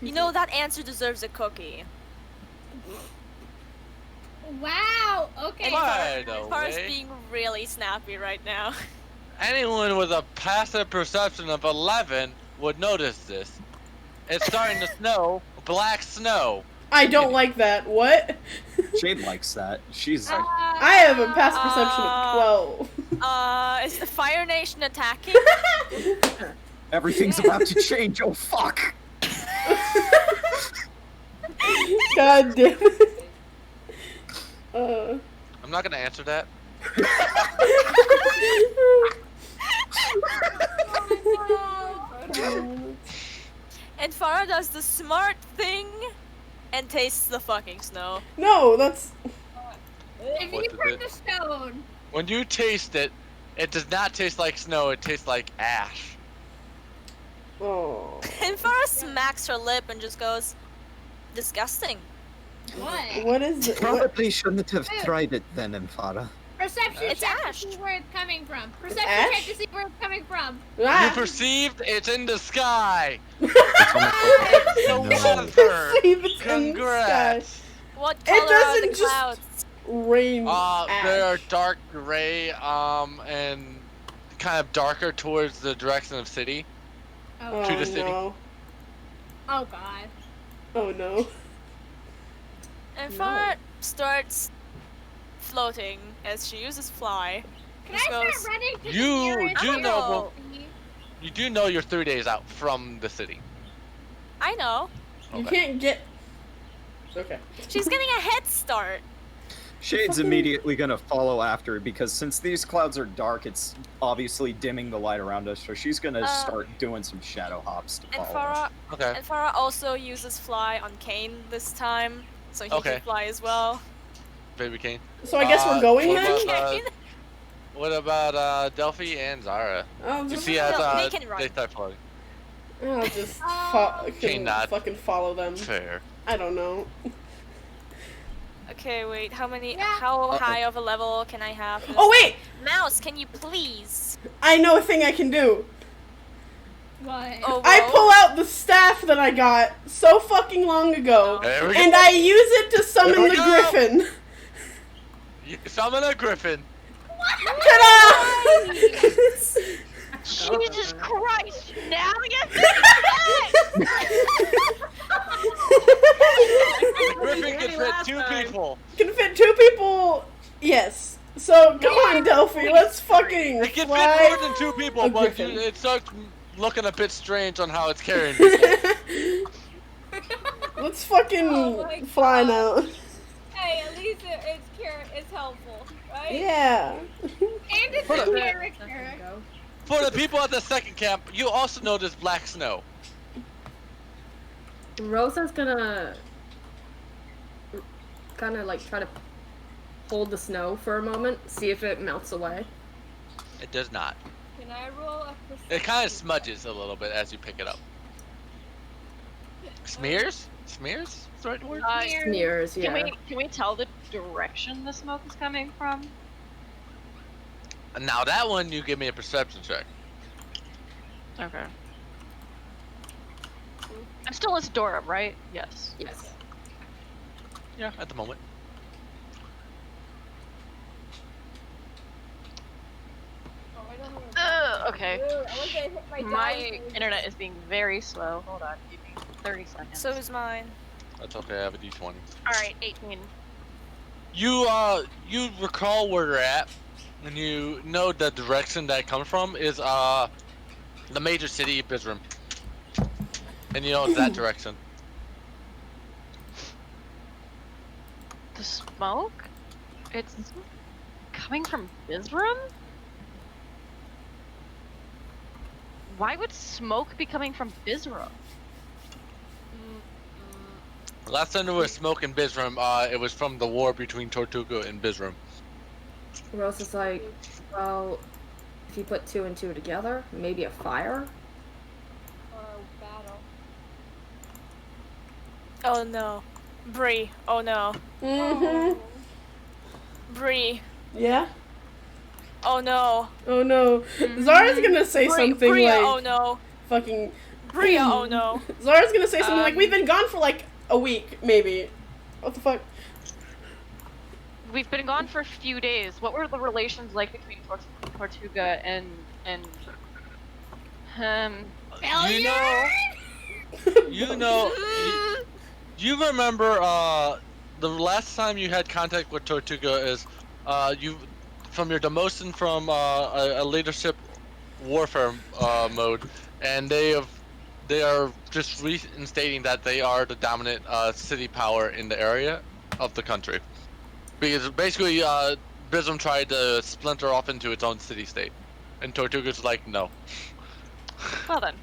You know that answer deserves a cookie. Wow. Okay. By the Farah's way, being really snappy right now. anyone with a passive perception of 11 would notice this. It's starting to snow, black snow. I don't like that. What? Shade likes that. She's I have a past perception of 12. Is the Fire Nation attacking? everything's about to change. Oh fuck! God damn it. I'm not gonna answer that. And Farah does the smart thing and tastes the fucking snow. No, that's. If What you is burn it? the stone. When you taste it, it does not taste like snow, it tastes like ash. Oh. And Farah smacks her lip and just goes, disgusting. What? What is it? What? Probably shouldn't have tried it then, Emphara. Perception It's check ash. to see where it's coming from. Perception ash? check to see where it's coming from. You Ah. perceived it's in the sky. No. Weather. Perceive it's in the sky. Congrats. What It color are the doesn't just- clouds? Rain. They are ash. dark gray, and kind of darker towards the direction of city. Oh, to the city. No. oh god. Oh no. And No. Farah starts floating as she uses fly. Can I Just start goes, running to You the nearest do know- city? You do know you're 3 days out from the city. I know. You Okay. can't get. Okay. She's getting a head start. Shade's Fucking- immediately gonna follow after because since these clouds are dark, it's obviously dimming the light around us. So she's gonna start doing some shadow hops to And follow. Farah Okay. and Farah also uses fly on Kane this time, so he Okay. can fly as well. Baby Kane. So I guess we're going what then? about, what about Delphi and Zara? I'll You just, see as No, they can run. they start floating. I'll just Okay, fucking not. follow them. Fair. I don't know. Okay, wait. How many? Yeah. How high of a level can I have? This? Oh wait! Mouse, can you please? I know a thing I can do. What? Oh, I whoa. pull out the staff that I got so fucking long ago, There we and go. I use it to summon There we the go. griffin. You summon a griffin. Ta-da! Jesus Christ! Now you The griffin can fit two people. Can fit 2 people. Yes. So come on, Delphi. Let's fucking It can fit fly. more than 2 people, a but griffin. it starts looking a bit strange on how it's carrying people. Let's fucking Oh my fly God. now. Hey, at least it's helpful, right? Yeah. And it's Hold a up. character. For the people at the second camp, you also notice black snow. Rosa's gonna kind of like try to hold the snow for a moment, see if it melts away. It does not. Can I roll a perception? It kind of smudges a little bit as you pick it up. Smears? Smears? Is the right word? Smears, yeah. Can we tell the direction the smoke is coming from? Now that one, you give me a perception check. Okay. I'm still as Dora, right? Yes. Yes. Yeah, at the moment. Oh, I don't know. Okay. Dude, I want to hit my My dice. internet is being very slow. Hold on, give me 30 seconds. So is mine. That's okay, I have a d20. Alright, 18. You recall where you're at, and you know the direction that comes from is the major city of Bizram. And you know it's that direction. The smoke? It's coming from Bizram? Why would smoke be coming from Bizram? Last time there was smoke in Bizram, it was from the war between Tortuga and Bizram. Rosa's like, well, if you put 2 and 2 together, maybe a fire? Or a battle. Oh no. Bree. Oh no. Mm-hmm. Bree. Yeah. Oh no. Oh no. Zara's gonna say something Bria, like oh no. fucking. Bria, oh no. Zara's gonna say something like, "We've been gone for like a week, maybe." What the fuck? We've been gone for a few days. What were the relations like between Tortuga and You remember the last time you had contact with Tortuga is you from your demotion from a leadership warfare mode, and they are just reinstating that they are the dominant city power in the area of the country, because basically Bizram tried to splinter off into its own city state, and Tortuga's like no. Well then.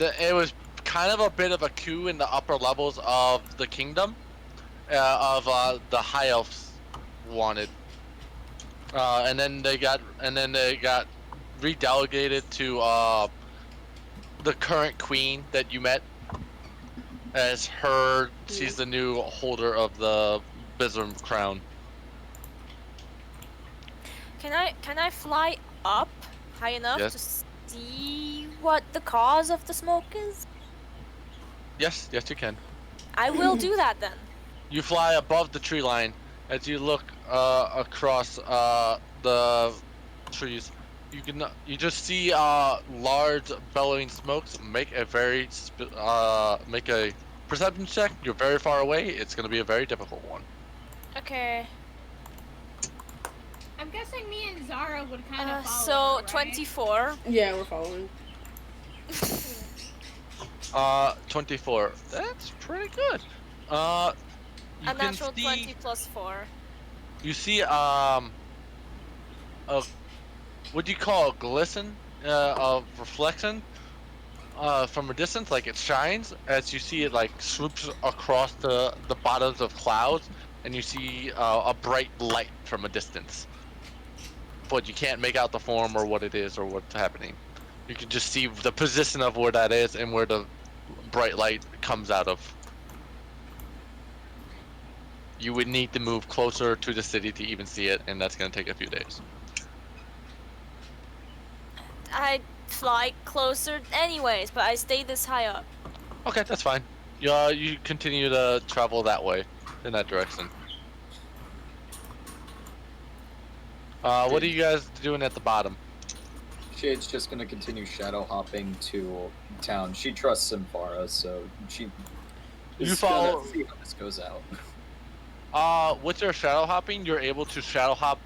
It was kind of a bit of a coup in the upper levels of the kingdom, of the high elves wanted, and then they got redelegated to the current queen that you met, as she's the new holder of the Bizram crown. Can I fly up high enough Yes. to see what the cause of the smoke is? Yes, you can. I will do that then. You fly above the tree line. As you look across the trees, you just see large bellowing smokes. Make a perception check. You're very far away. It's gonna be a very difficult one. Okay. I'm guessing me and Zara would kind of follow. So her, right? 24. Yeah, we're following. 24. That's pretty good. You A can natural see, 20 plus 4. You see a what do you call a glisten of reflection from a distance, like it shines as you see it like swoops across the bottoms of clouds, and you see a bright light from a distance, but you can't make out the form or what it is or what's happening. You can just see the position of where that is and where the bright light comes out of. you would need to move closer to the city to even see it, and that's going to take a few days. I fly closer anyways, but I stay this high up. Okay, that's fine. You continue to travel that way, in that direction. What are you guys doing at the bottom? Shade's just gonna continue shadow hopping to town. She trusts Symphara, so she is follow- gonna see how this goes out. With your shadow hopping, you're able to shadow hop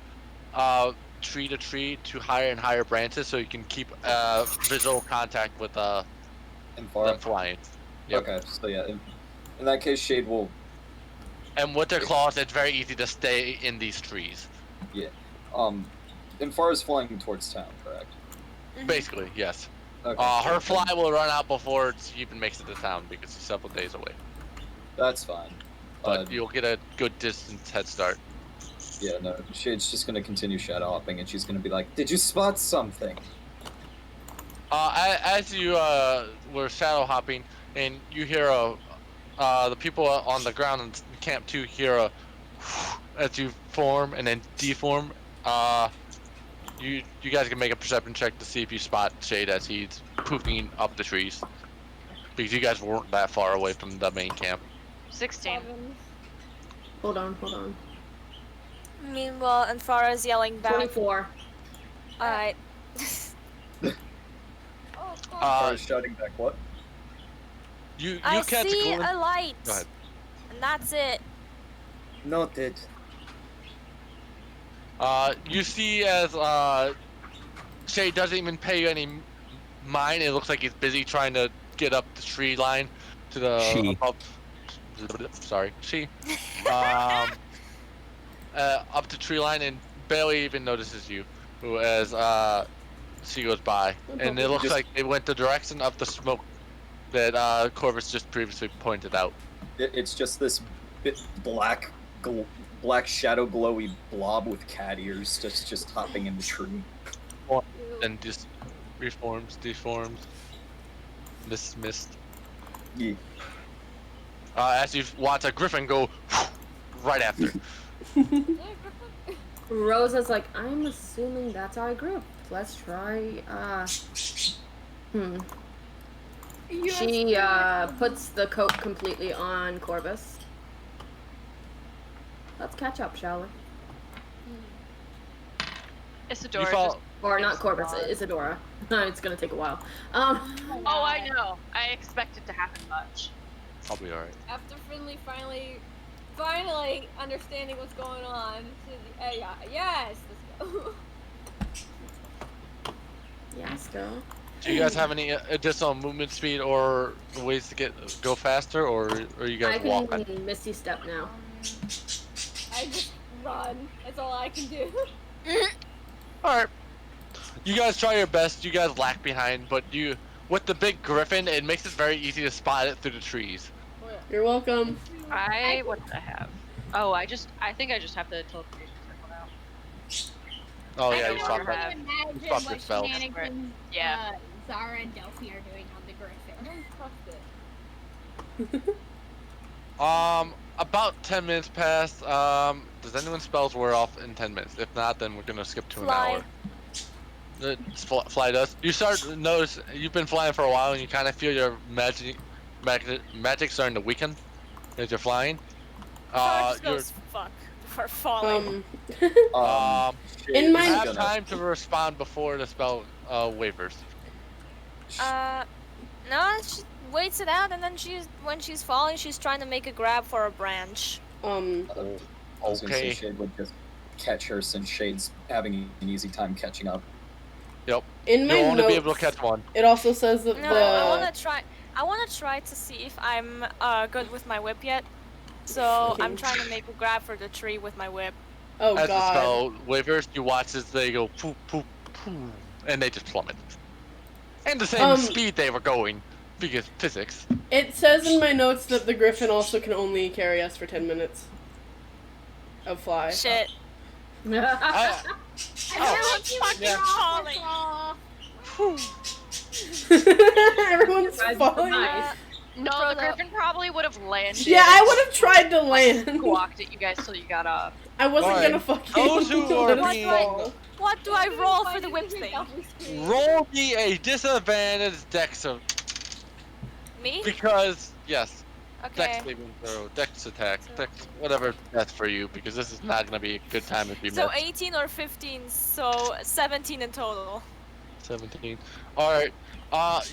tree to tree to higher and higher branches, so you can keep visual contact with them Symphara. flying. Yep. Okay, so yeah, in that case, Shade will. And with their claws, it's very easy to stay in these trees. Yeah. Symphara's flying towards town, correct? Basically, yes. Okay. Her fly will run out before she even makes it to town because she's several days away. That's fine. But you'll get a good distance head start. Yeah, no, Shade's just gonna continue shadow hopping, and she's gonna be like, "Did you spot something?" As you were shadow hopping, and you hear the people on the ground in camp 2 hear a as you form and then deform. You guys can make a perception check to see if you spot Shade as he's poofing up the trees, because you guys weren't that far away from the main camp. 16. Hold on. Meanwhile, Anfara's yelling back. 24. Alright. Symphara's shouting back, "What?" You I catch see a glimpse. a light. Go ahead. And that's it. Noted. You see as Shay doesn't even pay you any mind. It looks like he's busy trying to get up the tree line to the above. Sorry, up the tree line, and barely even notices you as she goes by. And it looks like they went the direction of the smoke that Corvus just previously pointed out. It's just this bit black shadow glowy blob with cat ears just hopping in the tree. And just reforms, deforms, mist. Yeah. As you watch a griffin go right after. Rosa's like, I'm assuming that's our group. Let's try, She, puts the coat completely on Corvus. Let's catch up, shall we? Isadora fall- just... Or not Corvus, Isadora. It's gonna take a while. Oh, I know. I expect it to happen much. I'll be alright. After Finley finally understanding what's going on, yes, let's go. Yes, girl. Do you guys have any additional movement speed or ways to go faster, or are you guys I walking? can Misty Step now. I just run. That's all I can do. Alright. You guys try your best. You guys lag behind, but with the big griffin, it makes it very easy to spot it through the trees. You're welcome. What did I have? Oh, I think I just have the teleportation circle now. Oh I yeah, don't you know talked where about I it. Imagine You fucked what with spells. shenanigans Yeah. Zara and Delphi are doing on the Griffin. About 10 minutes passed. Does anyone's spells wear off in 10 minutes? If not, then we're gonna skip to Fly. an hour. Fly does. You start to notice you've been flying for a while, and you kind of feel your magic starting to weaken as you're flying. Just goes fuck for falling. In my- you have time to respond before the spell wavers. No, she waits it out, and then when she's falling, she's trying to make a grab for a branch. I was gonna say Okay. Shade would just catch her since Shade's having an easy time catching up. Yep. In my You'll only notes, be able to catch one. it also says that No, I wanna try to see if I'm good with my whip yet. So I'm trying to make a grab for the tree with my whip. Oh As the god. spell wavers, you watch as they go poof, poof, poof, and they just plummet. And the same speed they were going, because physics. It says in my notes that the Griffin also can only carry us for 10 minutes of fly. Shit. I- Everyone's fucking yeah. falling. Everyone's Guys, falling. nice. No, the Frodo. griffin probably would have landed. Yeah, I would have tried to land. Squawked at you guys till you got off. I wasn't Alright, gonna fucking those who are let us being- fall. What do I roll for the whip thing? Roll me a disadvantage dex of Me? because yes, Okay. dex saving throw, dex attack, dex whatever that's for you because this is not gonna be a good time if you So miss. 18 or 15, so 17 in total. 17. All right.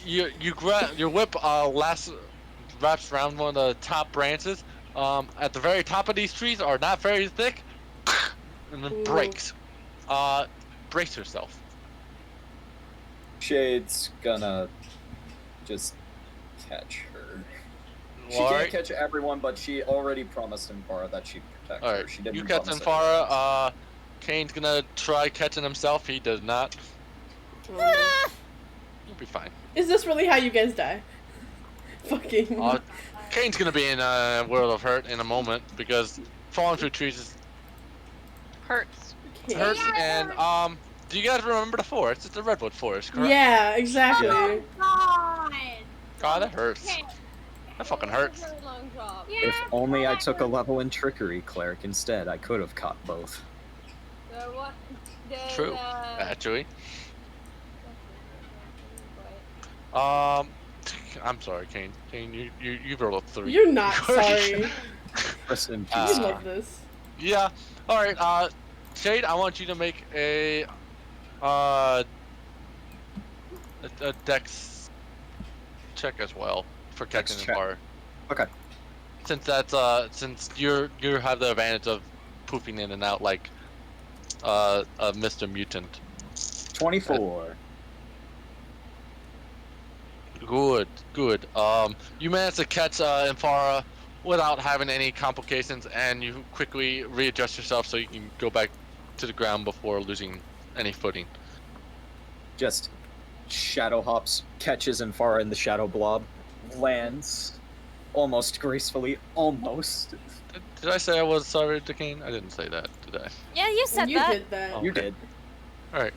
You grab your whip. Wraps around one of the top branches. At the very top of these trees are not very thick, and then Ooh. breaks. Brace yourself. Shade's gonna just catch her. She All can't right. catch everyone, but she already promised Imfara that she'd protect All her. right. She didn't You catch promise it. Amphara. Kane's gonna try catching himself. He does not. You'll be fine. Is this really how you guys die? Fucking. Kane's gonna be in a world of hurt in a moment because falling through trees is Hurts. hurts. And do you guys remember the forest? It's the redwood forest, correct? Yeah, exactly. Oh God. God, that hurts. Okay. That fucking hurts. Very long drop. Yeah. If only I took a level in trickery cleric instead, I could have caught both. What? True. Actually. I'm sorry, Kane. Kane, you rolled a 3. You're not sorry. Rest in peace. I love this. Yeah. All right. Shade, I want you to make a dex check as well for catching the check. bar. Okay. Since that's since you have the advantage of poofing in and out like Mr. Mutant. 24. Good. You managed to catch Amphara without having any complications, and you quickly readjust yourself so you can go back to the ground before losing any footing. Just shadow hops, catches Imfara in the shadow blob, lands almost gracefully, almost. Did I say I was sorry to Kane? I didn't say that, did I? Yeah, you said You that. did that. Oh. You Okay. did. Alright.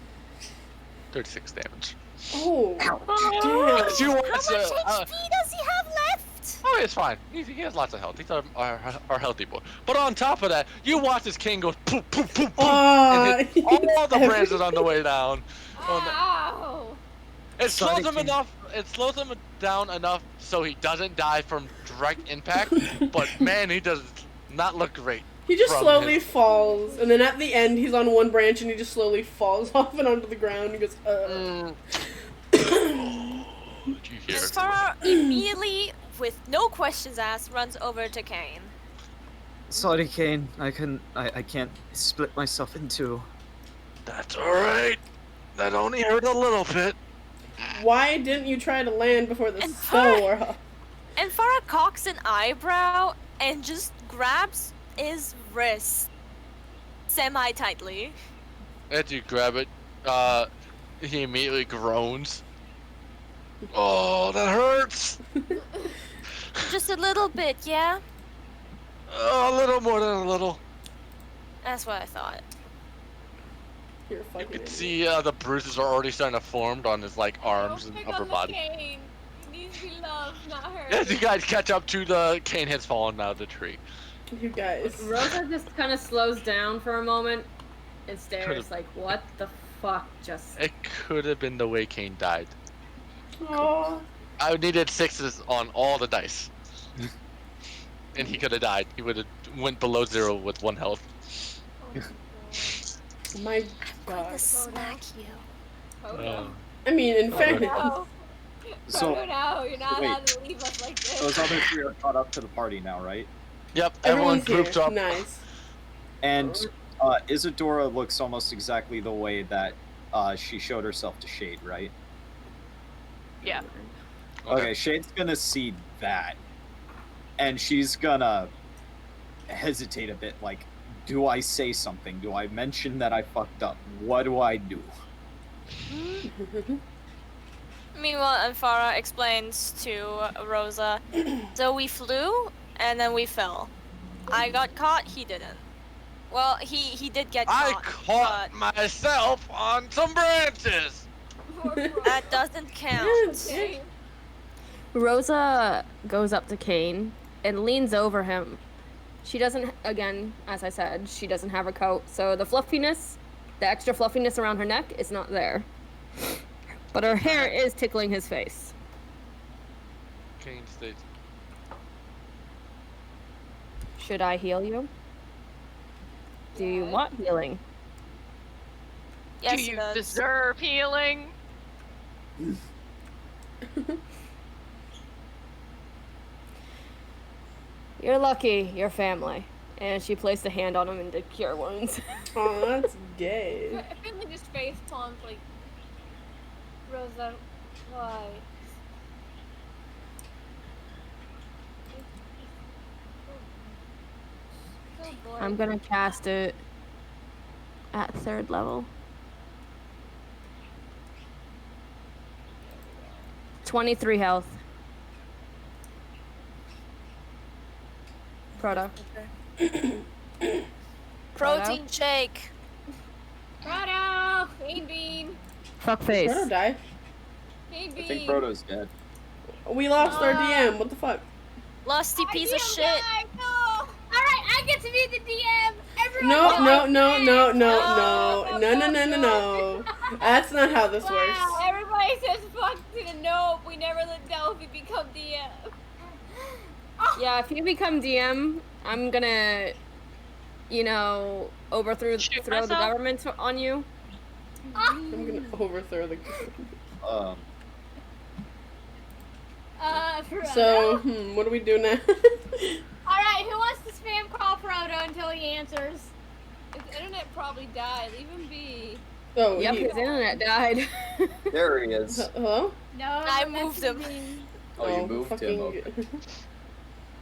36 damage. Oh, As you damn. watch, How much HP does he have left? oh, it's fine. He has lots of health. He's our healthy boy. But on top of that, you watch as King goes poof, poof, poof, poof, and hit all the branches on the way down. Ow! It Sorry, slows him King. enough. It slows him down enough so he doesn't die from direct impact. But man, he does not look great. He just from slowly his- falls, and then at the end, he's on one branch and he just slowly falls off and onto the ground. He goes, Did you hear? And Farah immediately, with no questions asked, runs over to Kane. Sorry, Kane. I can't split myself in two. That's alright. That only hurt a little bit. Why didn't you try to land before the And spell wore off? And Farah cocks an eyebrow and just grabs his wrist semi-tightly. As you grab it, he immediately groans. Oh, that hurts! Just a little bit, yeah? Oh, a little more than a little. That's what I thought. You're a You fucking can idiot. see the bruises are already starting to form on his like arms Don't and pick upper on the body. cane. He needs to be loved, not hurt. As you guys catch up to the cane has fallen out of the tree. You guys. Rosa just kind of slows down for a moment and stares Could've- like, what the fuck just... It could have been the way Kane died. Aw. I needed 6s on all the dice. And he could have died. He would have went below 0 with 1 health. My I'm gonna god. smack you. Photo. I mean, in Oh, fairness. No. So, Photo, no, you're not wait. allowed to leave us like this. those other three are caught up to the party now, right? Yep, everyone Everyone's here. grouped up. Nice. And Isadora looks almost exactly the way that she showed herself to Shade, right? Yeah. Okay, Shade's gonna see that, and she's gonna hesitate a bit, like, do I say something? Do I mention that I fucked up? What do I do? Meanwhile, Anfara explains to Rosa, so we flew, and then we fell. I got caught, he didn't. Well, he did get I caught, caught myself on some branches! but that doesn't count. Okay. Rosa goes up to Kane and leans over him. She doesn't, again, as I said, she doesn't have a coat, so the fluffiness, the extra fluffiness around her neck is not there. But her hair is tickling his face. Kane states. Should I heal you? Do you want healing? Yes, Do he you does. deserve healing? You're lucky, your family. And she placed a hand on him to cure wounds. Oh, that's gay. Finley just face palms like, Rosa, why? So boring. I'm gonna cast it at 3rd level. 23 health. Proto. Protein shake. Proto! Cane Bean! Fuck face. Proto died. Cane I Bean! think Proto's dead. We lost our DM. What the fuck? Lusty piece of shit. No! Alright, I get to be the DM! Everyone No, else no, no, is. no, no, no, no, no, no, no, no. That's not how this Wow, works. everybody says fuck to the nope. We never let Delphi become DM. Yeah, if you become DM, I'm gonna, you know, overthrow Shoot the myself? government on you. I'm gonna overthrow the. Proto. So, what do we do now? Alright, who wants to spam call Proto until he answers? His internet probably died. Leave him be. Oh, Yep, he- his internet died. There he is. Hello? No, I that's moved him. me. Oh, you moved him. fucking- Okay.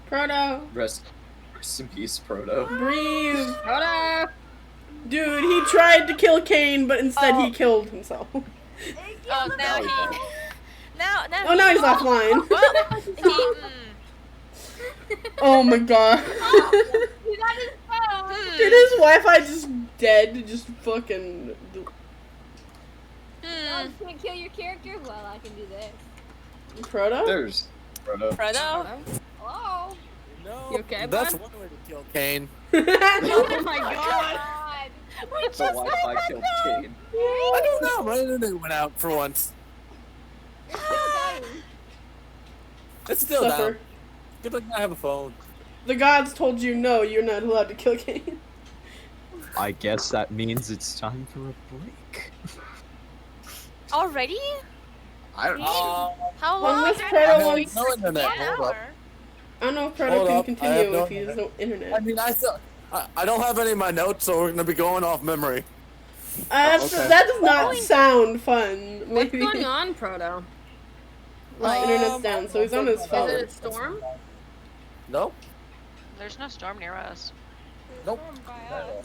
Proto, Rest in peace, Proto. breathe. Proto! Dude, he tried to kill Kane, but instead he killed himself. Oh, now Now he's he. dead. Now Oh, now he's offline. Well, he. Oh my god. He's on his phone. Dude, his Wi-Fi just dead. Just fucking. Oh, you can't kill your character? Well, I can do this. Proto? There's Proto. Proto? Hello? No, You okay, that's bud? one way to kill Kane. Oh my god! God. The Wi-Fi killed Kane. I don't know. My internet went out for once. You're still dying. It's still Suffer. down. Good thing I have a phone. The gods told you no, you're not allowed to kill Kane. I guess that means it's time for a break. Already? I don't know. How long? Unless is Proto it? wants. No internet. An Hold up. hour. I don't know if Proto Hold can up, I continue have no if he has no I internet. mean, I don't have any of my notes, so we're gonna be going off memory. Okay. That does not sound fun. What's Maybe going on, Proto? Like, internet's down, so he's on his Is phone. it a storm? Nope. There's no storm near us. Nope. By us.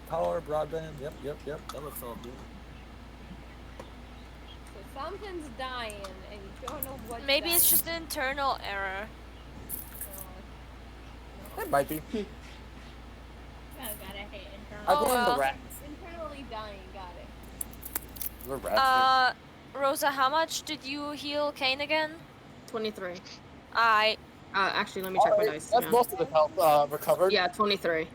Power, broadband. Yep. That looks all good. So something's dying, and you don't know what. Maybe it's just an internal error. It might be. Oh, gotta hate internal. I Oh, blame well. the rats. Internally dying, got it. The rats. Rosa, how much did you heal Kane again? 23. I. Actually, let me check my Alright, dice. That's Yeah. most of the health recovered. Yeah, 23.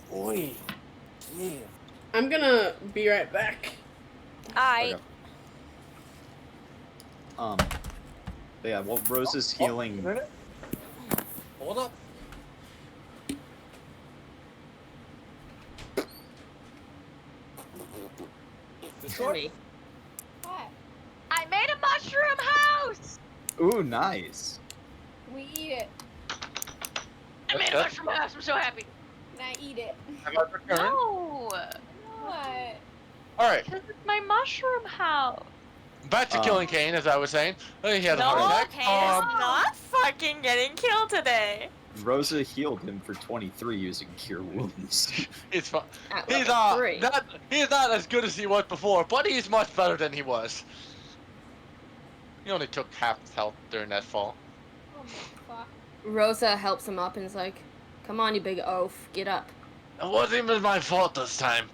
Boy. Yeah. I'm gonna be right back. I. Okay. But yeah, well, Rosa's healing. Internet? Hold up. Discord? Me. What? I made a mushroom house! Ooh, nice. Can we eat it? I made a mushroom house, I'm so happy. Can I eat it? Have I returned? No! What? Alright, Because it's my mushroom house. back to killing Kane, as I was saying. He had a No, heart attack. Kane is not fucking getting killed today. Rosa healed him for 23 using Cure Wounds. It's fine. At He's level 3. he's not as good as he was before, but he's much better than he was. He only took half his health during that fall. Oh my fuck. Rosa helps him up and is like, "Come on, you big oaf, get up." It wasn't even my fault this time.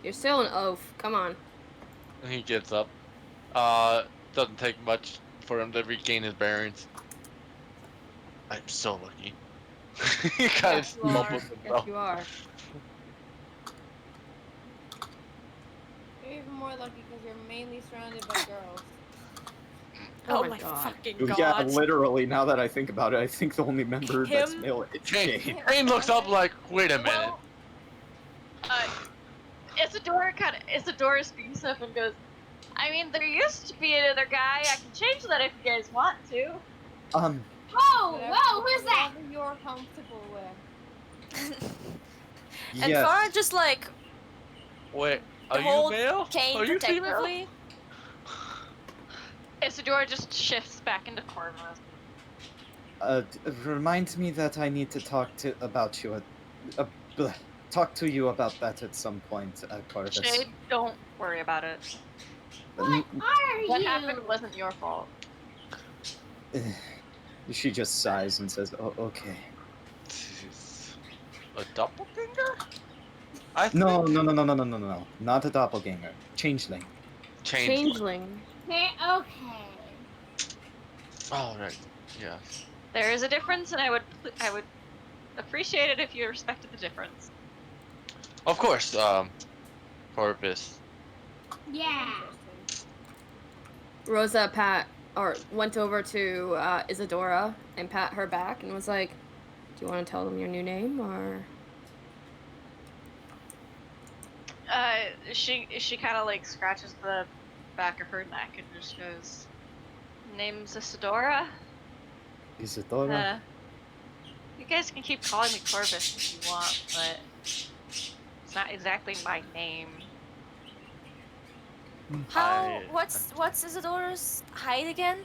You're still an oaf. Come on. And he gets up. Doesn't take much for him to regain his bearings. I'm so lucky. He kind of Yes, you are. mumbles Yes, himself. you are. You're even more lucky because you're mainly surrounded by girls. Oh, Oh my god. fucking Yeah, god. literally, now that I think about it, I think the only member that's Him? male is Kane, Shade. Kane looks up like, wait a minute. Well, Isadora speaks up and goes, I mean, there used to be another guy. I can change that if you guys want to. Whoa, who's that? Whatever you're comfortable with. And Yes. Farah just like Wait, are you hold male? Kane Are you female? protectively. Isadora just shifts back into Corvus. Remind me that I need to talk to you about that at some point, Corvus. Shade, don't worry about it. What are What you? happened wasn't your fault. She just sighs and says, "Oh, okay." Jeez. A doppelganger? No, not a doppelganger. Changeling. Changeling. Okay. Oh, right. Yeah. There is a difference, and I would appreciate it if you respected the difference. Of course, Corvus. Yeah. Rosa went over to Isadora and pat her back and was like, do you want to tell them your new name, or? She kind of like scratches the back of her neck and just goes, "Name's Isadora. Isadora? You guys can keep calling me Corvus if you want, but it's not exactly my name." How? What's Isadora's height again?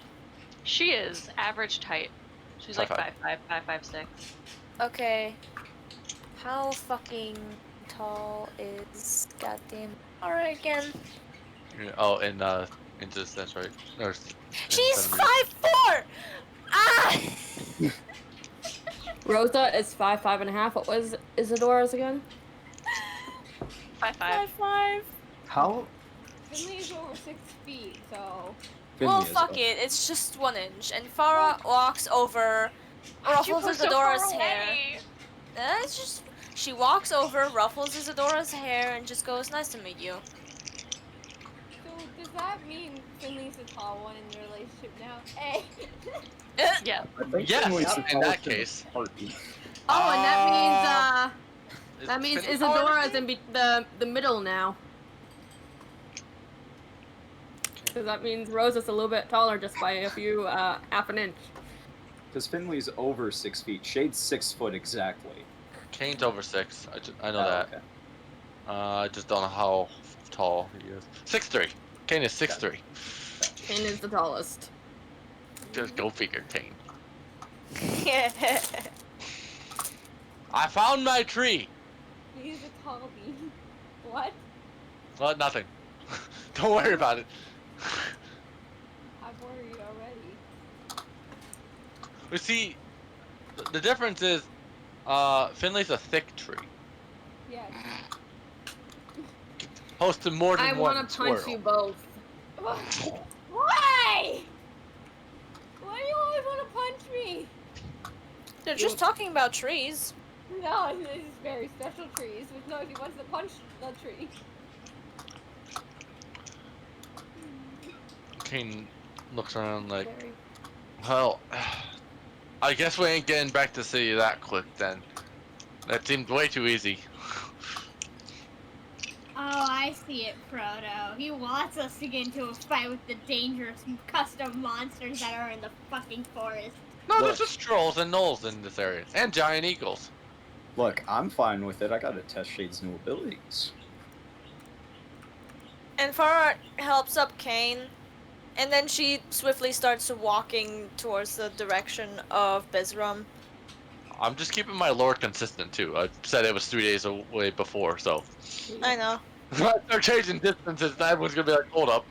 She is average height. She's like 5'5". 5'6". Okay. How fucking tall is goddamn Farah again? Oh, in distance, right? Or She's centimeters. 5'4". Ah! Rosa is 5'5.5". What was Isadora's again? 5'5". 5'5". How? Finley's over 6 feet, so. Well, Finley is fuck up. it. It's just 1 inch. And Farah walks over, Why'd you ruffles go so Isadora's far hair. away? It's just she walks over, ruffles Isadora's hair, and just goes, "Nice to meet you." So does that mean Finley's the tall one in the relationship now? Hey. Yeah. I think Yes, Finley's the in that tallest in the case. party. Oh, and that Is means Finley Isadora's taller in the middle now. Because that means Rosa's a little bit taller just by a few half an inch. Because Finley's over 6 feet. Shade's 6 foot exactly. Kane's over 6. I know Oh, that. okay. I just don't know how tall he is. 6'3". Kane is 6'3". Kane is the tallest. Just go figure, Kane. Yeah. I found my tree. He's a tall bee. What? Well, nothing. Don't worry about it. I've worried already. You see, the difference is, Finley's a thick tree. Yes. Host to more than I one want to punch squirrel. you both. Why? Why do you always want to punch me? They're just talking about trees. No, this is very special trees. With no, he wants to punch the tree. Kane looks around like, well, I guess we ain't getting back to city that quick then. That seemed way too easy. Oh, I see it, Proto. He wants us to get into a fight with the dangerous custom monsters that are in the fucking forest. No, Look. there's just trolls and gnolls in this area, and giant eagles. Look, I'm fine with it. I gotta test Shade's new abilities. And Farah helps up Kane, and then she swiftly starts walking towards the direction of Bezram. I'm just keeping my lore consistent too. I said it was 3 days away before, so. I know. They're changing distances, and everyone's gonna be like, hold up.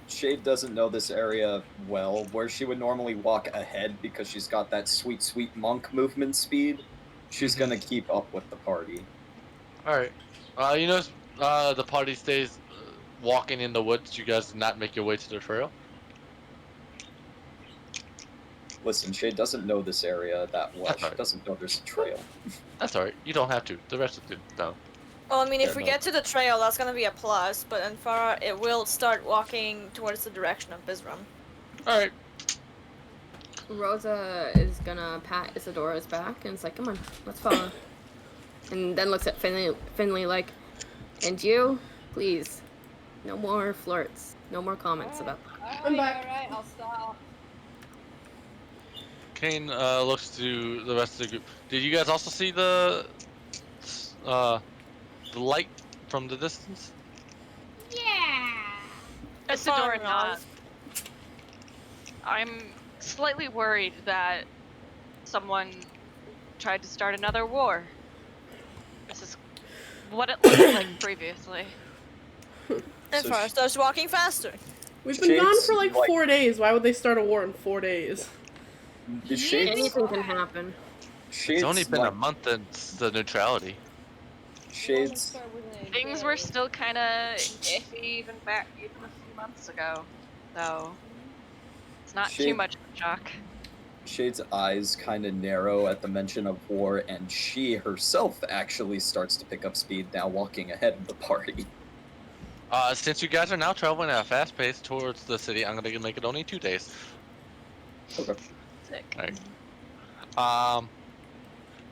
Shade doesn't know this area well, where she would normally walk ahead because she's got that sweet, sweet monk movement speed. She's gonna keep up with the party. Alright. You notice the party stays walking in the woods. You guys did not make your way to the trail. Listen, Shade doesn't know this area that well. That's She alright. doesn't know there's a trail. That's alright. You don't have to. The rest of them don't. Well, I mean, if Yeah, we no. get to the trail, that's gonna be a plus, but in Farah, it will start walking towards the direction of Bizram. Alright. Rosa is gonna pat Isadora's back and it's like, come on, let's follow. And then looks at Finley like, and you, please, no more flirts, no more comments about that. I'm back. Alright, I'll stop. Kane looks to the rest of the group. Did you guys also see the light from the distance? Yeah. Isadora Farah nods. I'm slightly worried that someone tried to start another war. This is what it looked like previously. And So Farah starts walking faster. We've been gone Shades, for like like- 4 days. Why would they start a war in 4 days? The Shades, Anything can happen. It's only been a like, month since the neutrality. Shades. Things were still kind of iffy even a few months ago, so it's not too Shade- much of a shock. Shade's eyes kind of narrow at the mention of war, and she herself actually starts to pick up speed now, walking ahead of the party. Since you guys are now traveling at a fast pace towards the city, I'm gonna make it only 2 days. Okay. Sick. Alright.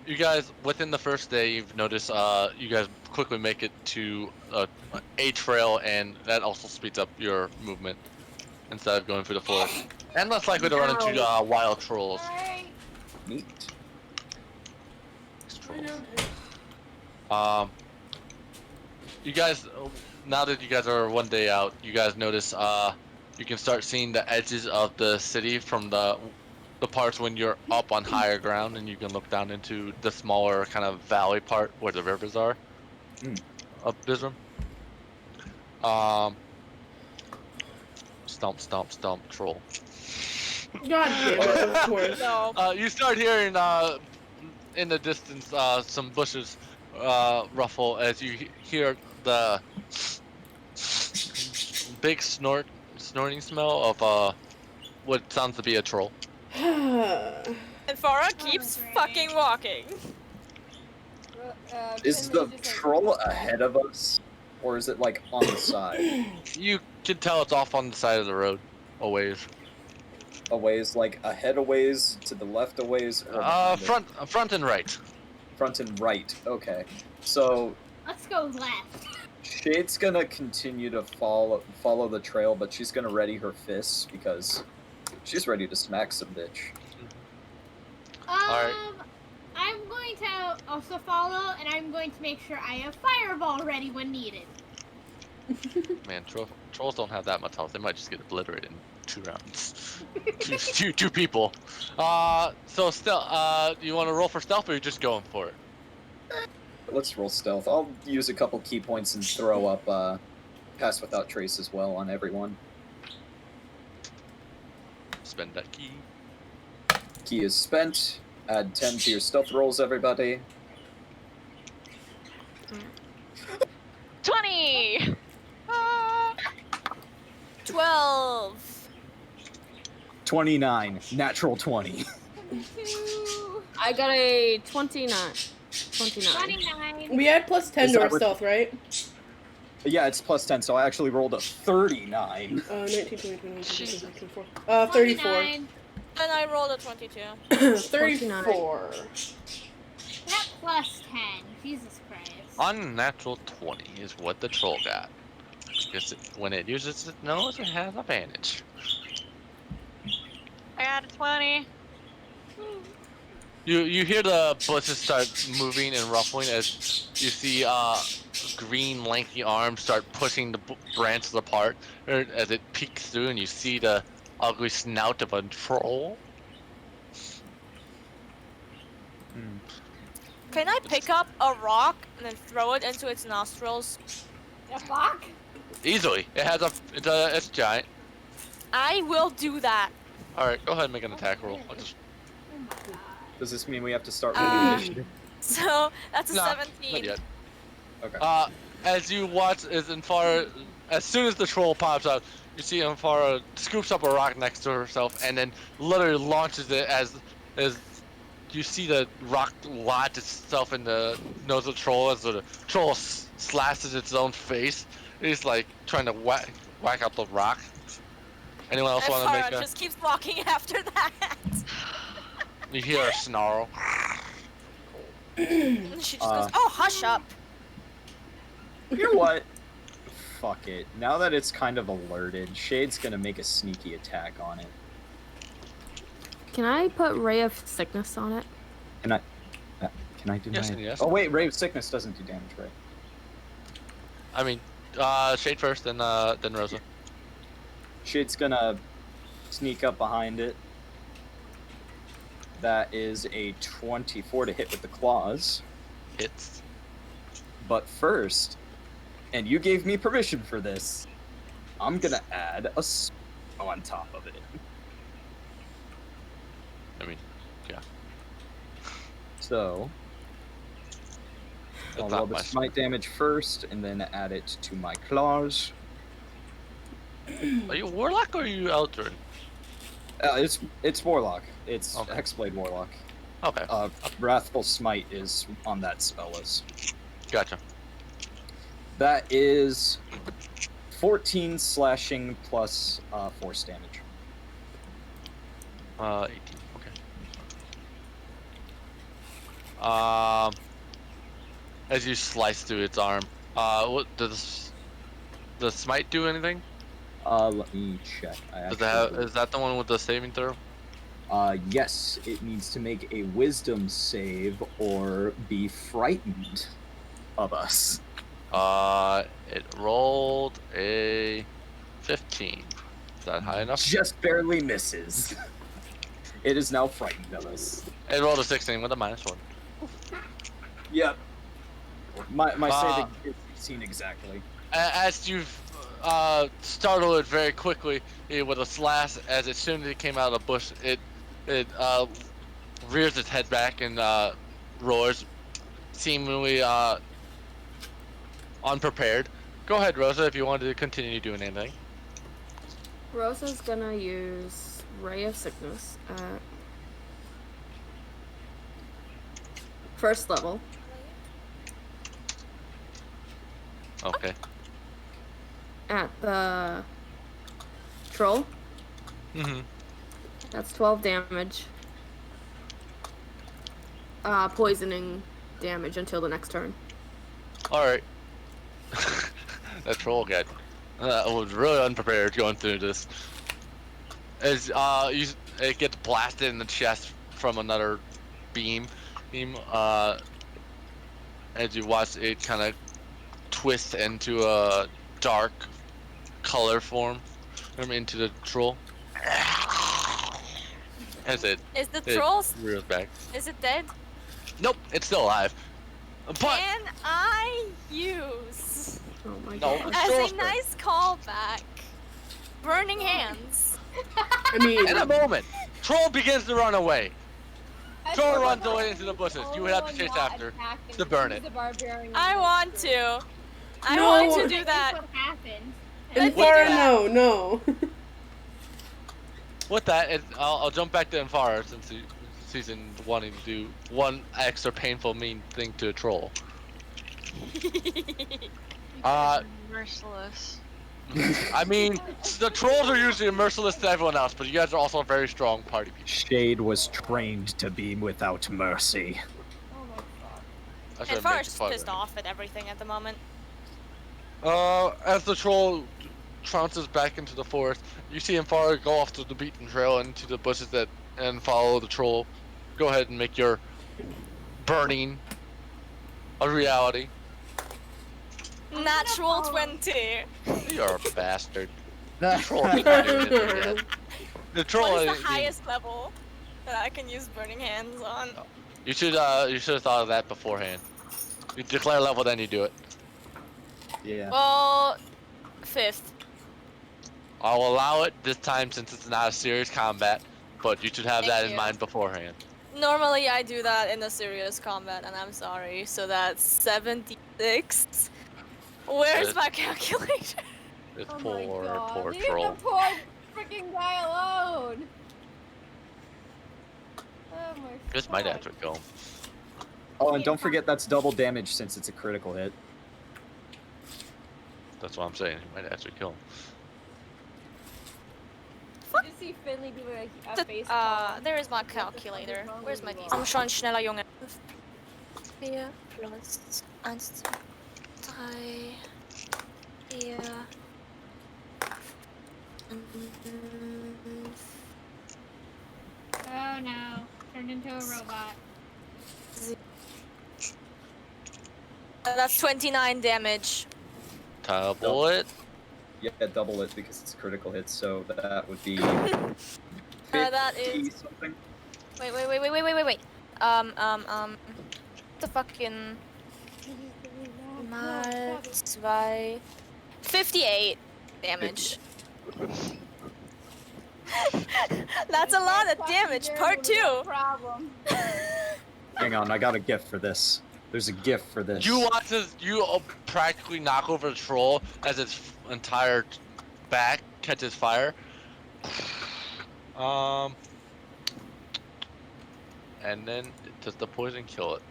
You guys, within the first day, you've noticed, you guys quickly make it to a trail, and that also speeds up your movement instead of going through the forest. And less likely to run into wild trolls. Neat. You guys, now that you guys are 1 day out, you guys notice, you can start seeing the edges of the city from the parts when you're up on higher ground, and you can look down into the smaller kind of valley part where the rivers are of Bizram. Stomp, stomp, stomp, troll. God damn it, of course. No. You start hearing in the distance some bushes ruffle as you hear the big snorting smell of what sounds to be a troll. And Farah keeps fucking walking. Is the troll ahead of us, or is it like on the side? You can tell it's off on the side of the road, a ways. A ways, like ahead a ways, to the left a ways, or behind it? Front and right. Front and right. Okay. So Let's go left. Shade's gonna continue to follow the trail, but she's gonna ready her fists because she's ready to smack some bitch. Alright. I'm going to also follow, and I'm going to make sure I have fireball ready when needed. Man, trolls don't have that much health. They might just get obliterated in 2 rounds. two people. So still, do you want to roll for stealth, or are you just going for it? Let's roll stealth. I'll use a couple key points and throw up pass without trace as well on everyone. Spend that key. Key is spent. Add 10 to your stealth rolls, everybody. 20! 12. 29. Natural 20. I got a 29. 29. 29. We had plus 10 Is to that our with- stealth, right? Yeah, it's plus 10, so I actually rolled a 39. 19, 20, 21, 22, Jesus. 24. 34. 29. And I rolled a 22. 34. That plus 10. Jesus Christ. Unnatural 20 is what the troll got. Because when it uses its nose, it has advantage. I got a 20. You hear the bushes start moving and ruffling as you see green lanky arms start pushing the branches apart as it peeks through, and you see the ugly snout of a troll. Can I pick up a rock and then throw it into its nostrils? The fuck? Easily. It's giant. I will do that. Alright, go ahead and make an attack roll. I'll just... Oh my god. Hmm. Does this mean we have to start with Uh, initiative? So that's a Nah, 17. not yet. Okay. As you watch, as soon as the troll pops out, you see Amphara scoops up a rock next to herself and then literally launches it as you see the rock lodge itself in the nose of the troll as the troll slashes its own face. He's like trying to whack out the rock. Anyone else want to make Farah a? just keeps walking after that. You hear a snarl. And she just goes, "Oh, hush up." You know what? Fuck it. Now that it's kind of alerted, Shade's gonna make a sneaky attack on it. Can I put Ray of Sickness on it? Can I do Yes my... and yes. Oh wait, Ray of Sickness doesn't do damage, right? I mean, Shade first, then Rosa. Shade's gonna sneak up behind it. That is a 24 to hit with the claws. Hits. But first, and you gave me permission for this, I'm gonna add a on top of it. I mean, yeah. So, I'll roll the smite damage first, and then add it to my claws. Are you Warlock or are you Eldrin? It's Warlock. It's Okay. Hexblade Warlock. Okay. Wrathful Smite is on that spell list. Gotcha. That is 14 slashing plus force damage. 18. Okay. As you slice through its arm, what does the smite do anything? Let me check. Is that the one with the saving throw? Yes, it needs to make a wisdom save or be frightened of us. It rolled a 15. Is that high enough? Just barely misses. It is now frightened of us. It rolled a 16 with a -1. Yep. My saving is 16 exactly. As you've startled it very quickly with a slash, as soon as it came out of the bush, it rears its head back and roars, seemingly unprepared. Go ahead, Rosa, if you wanted to continue doing anything. Rosa's gonna use Ray of Sickness at first level. Okay. At the troll. Mm-hmm. That's 12 damage. Poisoning damage until the next turn. Alright. That troll guy was really unprepared going through this. As it gets blasted in the chest from another beam. As you watch it kind of twist into a dark color form into the troll. As it Is the troll? rears back. Is it dead? Nope, it's still alive. But Can I use Oh my No. god. as Sure. a nice callback? Burning hands. I mean, in a moment, troll begins to run away. I Troll think runs the away into the bushes. You would have to only chase one after not attacking to burn is it. the barbarian. I want to. I No. want to do That's that. what happened. Let's do Infara, that. no. With that, I'll jump back to Infara since she's wanting to do one extra painful, mean thing to a troll. Merciless. I mean, the trolls are usually merciless to everyone else, but you guys are also a very strong party people. Shade was trained to be without mercy. Oh my god. I should And make Far's it just fun. pissed off at everything at the moment. As the troll trounces back into the forest, you see Infara go off to the beaten trail into the bushes and follow the troll. Go ahead and make your burning a reality. Natural 20. You're a bastard. The troll didn't do anything yet. The troll. What is the highest level that I can use burning hands on? You should have thought of that beforehand. You declare level, then you do it. Yeah. Well, 5th. I'll allow it this time since it's not a serious combat, but you should have Thank that in you. mind beforehand. Normally I do that in a serious combat, and I'm sorry. So that's 17 6. Where's It's- my calculator? It's Oh my poor god. Leave troll. the poor freaking guy alone. Oh my This might fuck. actually kill him. Oh, and don't forget that's double damage since it's a critical hit. That's what I'm saying. He might actually kill him. Did you see Finley do a face palm? There is my What the fuck is calculator. wrong Where's with my you D? all? Komm schon, schneller, Junge. 4 plus 1, 2, 3, 4. Oh no. Turned into a robot. That's 29 damage. Double it. Yeah, double it because it's a critical hit, so that would be That 50 is. something. Wait. The fucking. Mal 2. 58 damage. That's a lot of damage. Part 2. Problem. Hang on, I got a gift for this. There's a gift for this. You watch this. You practically knock over the troll as its entire back catches fire. And then does the poison kill it?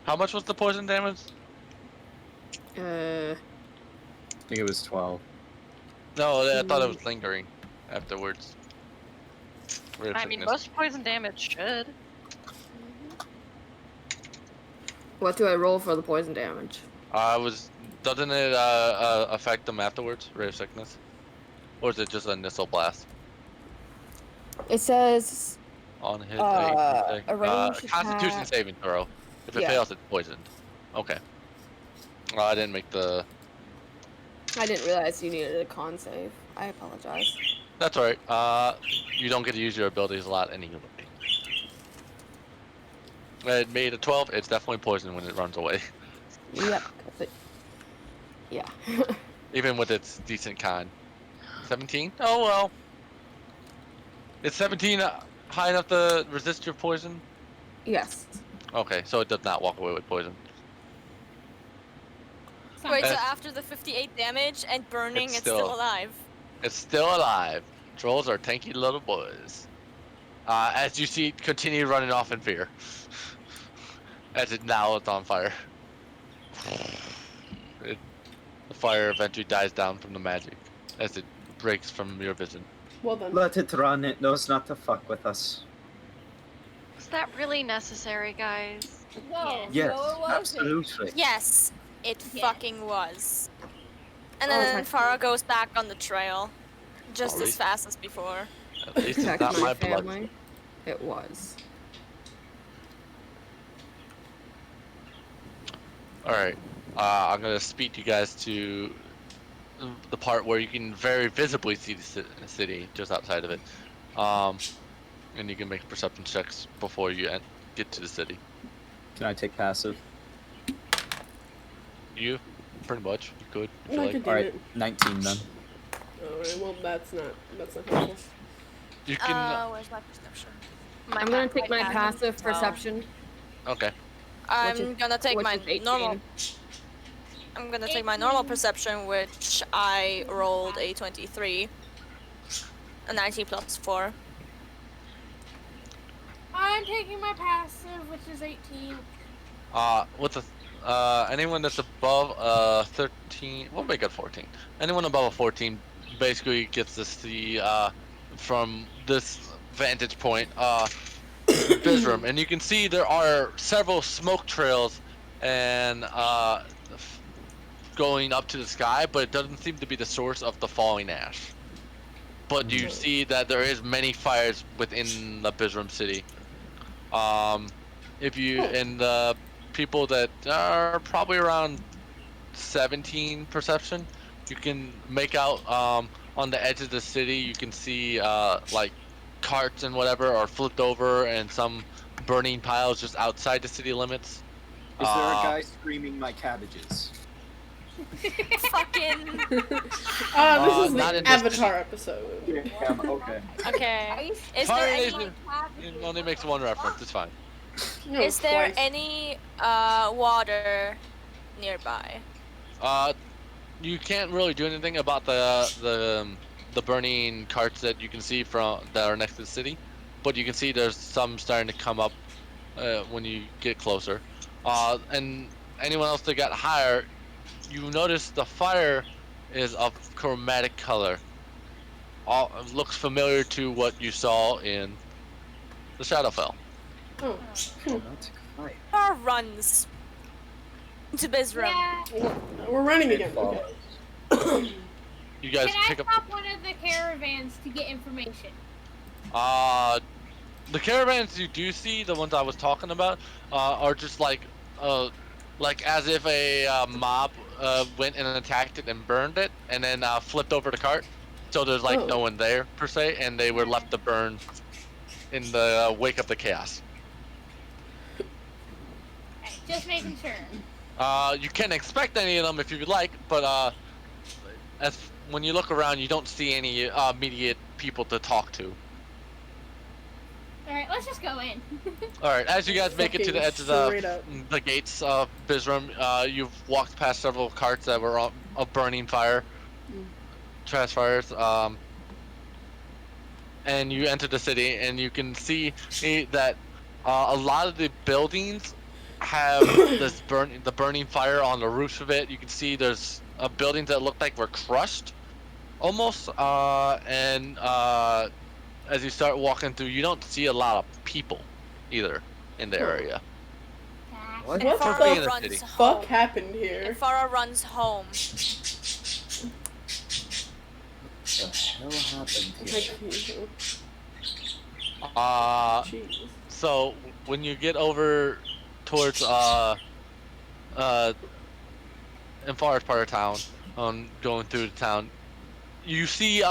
How much was the poison damage? I think it was 12. No, I thought it was lingering afterwards. Weird I mean, sickness. most poison damage should. What do I roll for the poison damage? Doesn't it affect them afterwards? Ray of sickness, or is it just a missile blast It says on hit? a ranged Constitution attack. saving throw. If it Yeah. fails, it's poisoned. Okay. I didn't make the. I didn't realize you needed a con save. I apologize. That's alright. You don't get to use your abilities a lot anyway. It made a 12. It's definitely poisoned when it runs away, Yep. 'Cause it... Yeah. even with its decent con. 17? Oh well. Is 17 high enough to resist your poison? Yes. Okay, so it does not walk away with poison. Wait, so Uh, after the 58 damage and burning, it's it's still still- alive. It's still alive. Trolls are tanky little boys. As you see, it continue running off in fear. As it now is on fire. The fire eventually dies down from the magic as it breaks from your vision. Well done. Let it run, it knows not to fuck with us. Is that really necessary, guys? No, Yes, no, it wasn't. absolutely. Yes, it Yeah. fucking was. And Oh, then technically. Farah goes back on the trail, just Alright. as fast as before. At least it's Protect not my my blood. family. It was. Alright. I'm gonna speak you guys to the part where you can very visibly see the city just outside of it. And you can make perception checks before you get to the city. Can I take passive? You, pretty much, you could. If you I like. could do Alright, it. 19 then. Alright, well that's not helpful. You can. Where's my perception? I'm gonna take my passive well. perception. Okay. I'm is- gonna take which my is 18. normal. I'm gonna take my normal 18. perception, which I rolled a 23. A 19 plus 4. I'm taking my passive, which is 18. With the anyone that's above 13, we'll make it 14. Anyone above a 14 basically gets to see from this vantage point Bizram, and you can see there are several smoke trails and going up to the sky, but it doesn't seem to be the source of the falling ash. But you see that there is many fires within the Bizram city. If you and the people that are probably around 17 perception, you can make out on the edge of the city. You can see like carts and whatever are flipped over, and some burning piles just outside the city limits. Is there a guy screaming my cabbages? Fucking. This is not the in this Avatar episode. Yeah, okay. Okay. Is there Fire any? Nation, it only makes one reference. It's fine. No, Is there twice. any water nearby? You can't really do anything about the burning carts that you can see from that are next to the city, but you can see there's some starting to come up when you get closer. And anyone else that got higher, you notice the fire is of chromatic color. Looks familiar to what you saw in the Shadowfell. Oh. Chromatic fire. Or runs into Biz room. Yeah. We're running It again. follows. Okay. You guys Can I pick up. stop one of the caravans to get information? The caravans you do see, the ones I was talking about, are just like as if a mob went and attacked it and burned it, and then flipped over the cart. So there's like no one there per se, and they were left to burn in the wake of the chaos. Okay, just making sure. You can expect any of them if you would like, but as when you look around, you don't see any immediate people to talk to. Alright, let's just go in. Alright, as you guys make it to the edge of Straight up. the gates of Bizrum, you've walked past several carts that were of burning fire, trash fires, and you enter the city, and you can see that a lot of the buildings have the burning fire on the roof of it. You can see there's buildings that look like were crushed, almost, and as you start walking through, you don't see a lot of people either in the area. What? And What Farah the city? runs fuck home. happened here? And Farah runs home. What the hell happened here? Jeez. So when you get over towards in Farah's part of town, going through the town, you see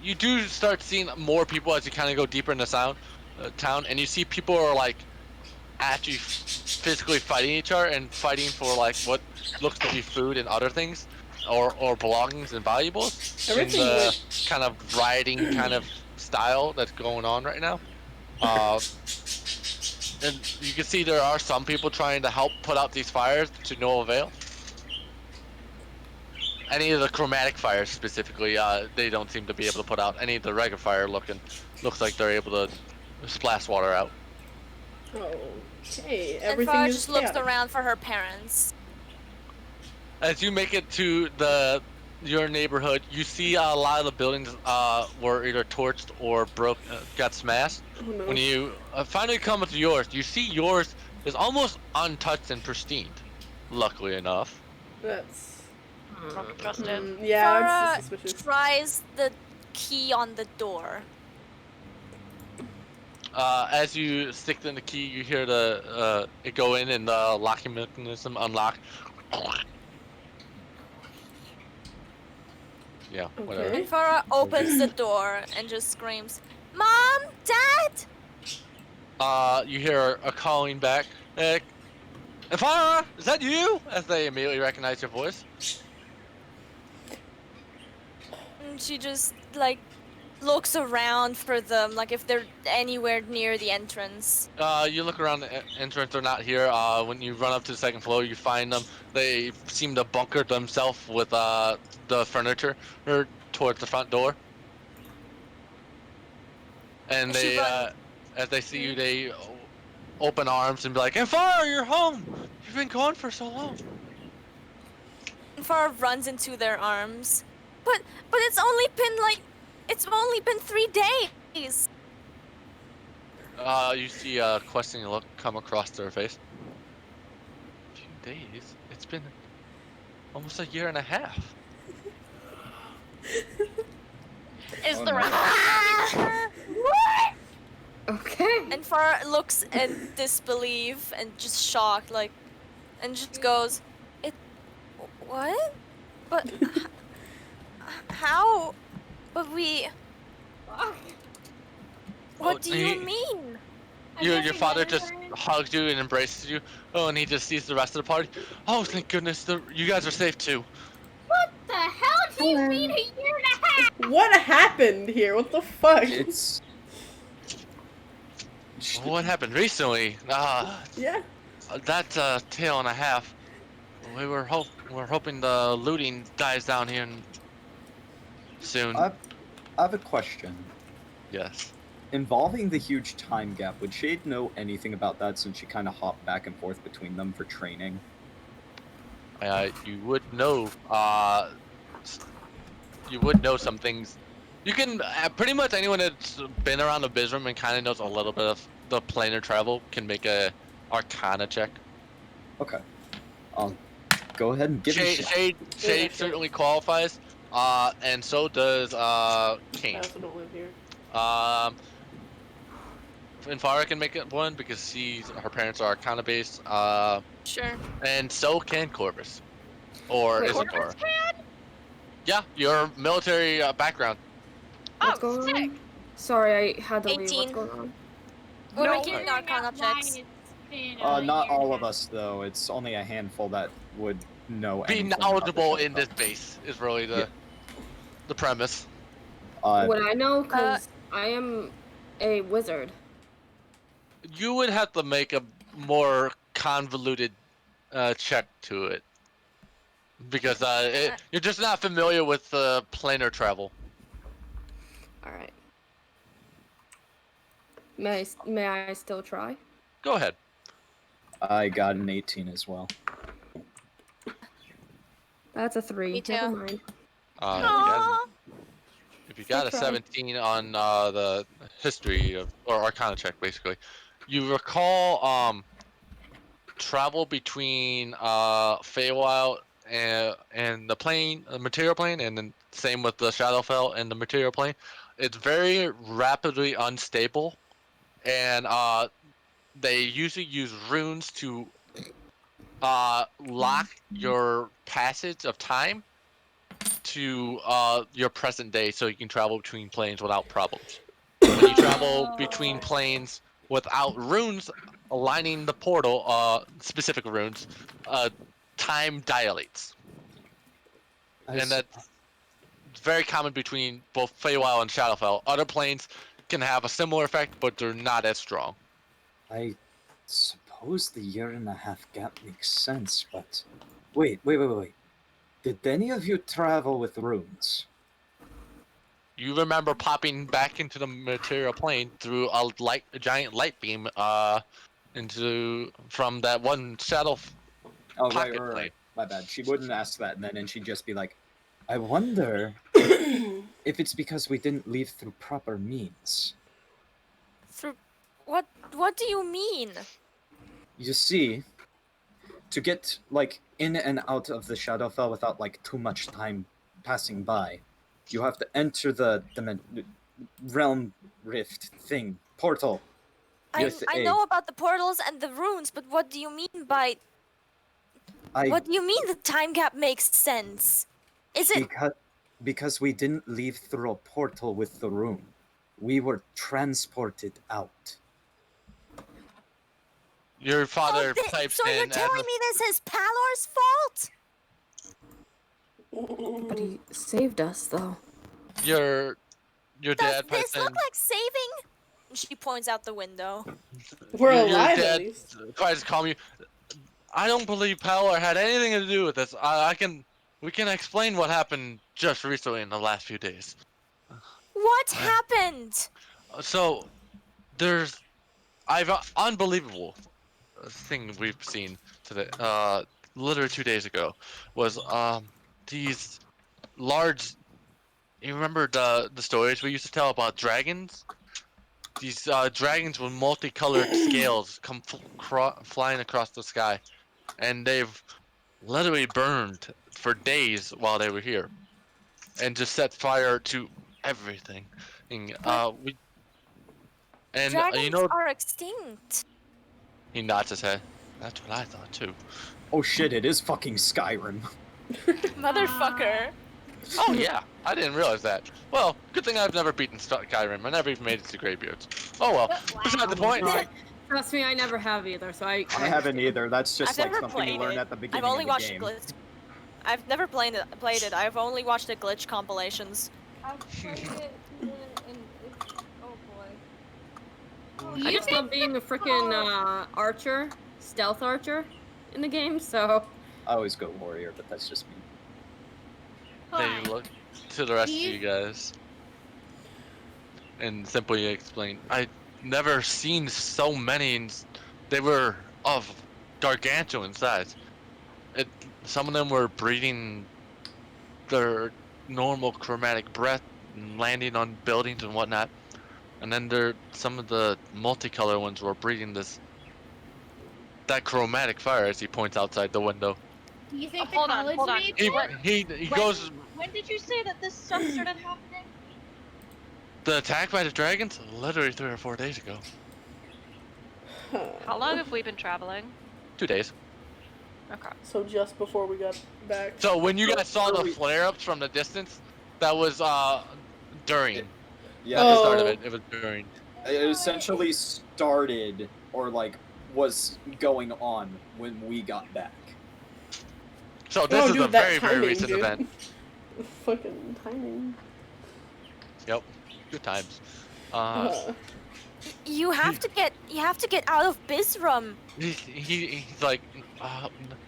you do start seeing more people as you kind of go deeper in the town, and you see people are like actually physically fighting each other and fighting for like what looks to be food and other things, or belongings and valuables. Everything in the went- kind of rioting kind of style that's going on right now. And you can see there are some people trying to help put out these fires to no avail. Any of the chromatic fires specifically, they don't seem to be able to put out. Any of the regular fire looks like they're able to splash water out. Okay, And everything Farah is just looks chaotic. around for her parents. As you make it to your neighborhood, you see a lot of the buildings were either torched or got smashed. Oh, no. When you finally come to yours, you see yours is almost untouched and pristine. Luckily enough. That's... Don't trust it. yeah, it's Farah suspicious. tries the key on the door. As you stick in the key, you hear it go in and the locking mechanism unlock. Yeah, whatever. Okay. And Farah opens the door and just screams, "Mom! Dad!" You hear a calling back. Farah, is that you? As they immediately recognize your voice. And she just, like, looks around for them, like if they're anywhere near the entrance. You look around the entrance, they're not here. When you run up to the second floor, you find them. They seem to bunker themselves with the furniture towards the front door. And She they, runs- as they see you, they open arms and be like, "Hey, Farah, you're home! You've been gone for so long." And Farah runs into their arms. But it's only been 3 days. You see a questioning look come across their face. 2 days? It's been almost a year and a half. Is Oh, the no. rest Okay. And Farah looks in disbelief and just shocked, like, and just goes, what? But, how? But we... What do you mean? Your father just hugs you and embraces you. Oh, and he just sees the rest of the party. Oh, thank goodness, you guys are safe too. What the hell do you mean a year and a half? What happened here? What the fuck? It's What happened recently? Yeah. That's a tale and a half. We're hoping the looting dies down here soon. I have a question. Yes. Involving the huge time gap, would Shade know anything about that since she kind of hopped back and forth between them for training? You would know. You would know some things. You can pretty much anyone that's been around the biz room and kind of knows a little bit of the planar travel can make a Arcana check. Okay. Go ahead and give it a shot. Shade certainly qualifies. And so does Kane. I also don't live here. And Farah can make it one because her parents are Arcana based. Sure. And so can Corvus. Or Wait, Isadora. Corvus can? Yeah, your military background. What's Oh, going sick. on? Sorry, I had to leave. 18. What's going on? We're No. making Figuring Arcana out why checks. it's been, Not year all and of us, though. It's only a handful that would know Be anything about knowledgeable the in this base is really the premise. Would I know? Because I am a wizard. You would have to make a more convoluted check to it. Because you're just not familiar with planar travel. Alright. May I still try? Go ahead. I got an 18 as well. That's a 3. Me too. Never mind. If you got a Still try. 17 on the history or Arcana check, basically, you recall travel between Feywild and the plane, the material plane, and then same with the Shadowfell and the material plane. It's very rapidly unstable, and they usually use runes to lock your passage of time to your present day, so you can travel between planes without problems. When you travel between planes without runes aligning the portal, specific runes, time dilates. And that's very common between both Feywild and Shadowfell. Other planes can have a similar effect, but they're not as strong. I suppose the year-and-a-half gap makes sense, but... Wait. Did any of you travel with runes? You remember popping back into the material plane through a giant light beam from that one shadow pocket plane. Right. My bad. She wouldn't ask that then, and she'd just be like, I wonder if it's because we didn't leave through proper means. Through what do you mean? You see, to get, like, in and out of the Shadowfell without, like, too much time passing by, you have to enter the realm rift thing, portal. I know about the portals and the runes, but what do you mean by... What do you mean the time gap makes sense? Is it... Because we didn't leave through a portal with the rune. We were transported out. Your father pipes so in. you're telling me this is Palor's fault? But he saved us, though. Your dad Does pipes this in. look like saving? And she points out the window. We're Your alive, at dad least. tries to calm you. I don't believe Palor had anything to do with this. We can explain what happened just recently in the last few days. What happened? So, unbelievable thing we've seen today, literally 2 days ago, was these large. You remember the stories we used to tell about dragons? These dragons with multicolored scales come flying across the sky, and they've literally burned for days while they were here, and just set fire to everything. Dragons are extinct. He nods his head. That's what I thought too. Oh shit, it is fucking Skyrim. Motherfucker. Oh yeah, I didn't realize that. Well, good thing I've never beaten Skyrim. I never even made it to Greybeards. Oh well, that's not the point. Trust me, I never have either, so I haven't either. That's just I've like never something you played learn it. at the beginning I've only of the watched game. glitch. I've never played it. I've only watched the glitch compilations. I've played it and it's, oh boy. I just love being a freaking archer, stealth archer, in the game. So I always go warrior, but that's just me. They look to the rest of Do you guys and simply explain. I never seen so many, and they were of gargantuan size. Some of them were breathing their normal chromatic breath and landing on buildings and whatnot. And then some of the multicolor ones were breathing that chromatic fire, as he points outside the window. Do you think the Hold on, college hold on. made He, it? he goes, When did you say that this stuff started happening? the attack by the dragons? Literally 3 or 4 days ago. How long have we been traveling? 2 days. Okay. So just before we got back. So when you guys saw the flare-ups from the distance, that was during. Yeah, At the start of Oh. it, it was during. it essentially started, or like was going on when we got back. So this Oh, is dude, a that very, very timing, recent dude. event. Fucking timing. Yep. Good times. You have to get out of Bizrum. He's like,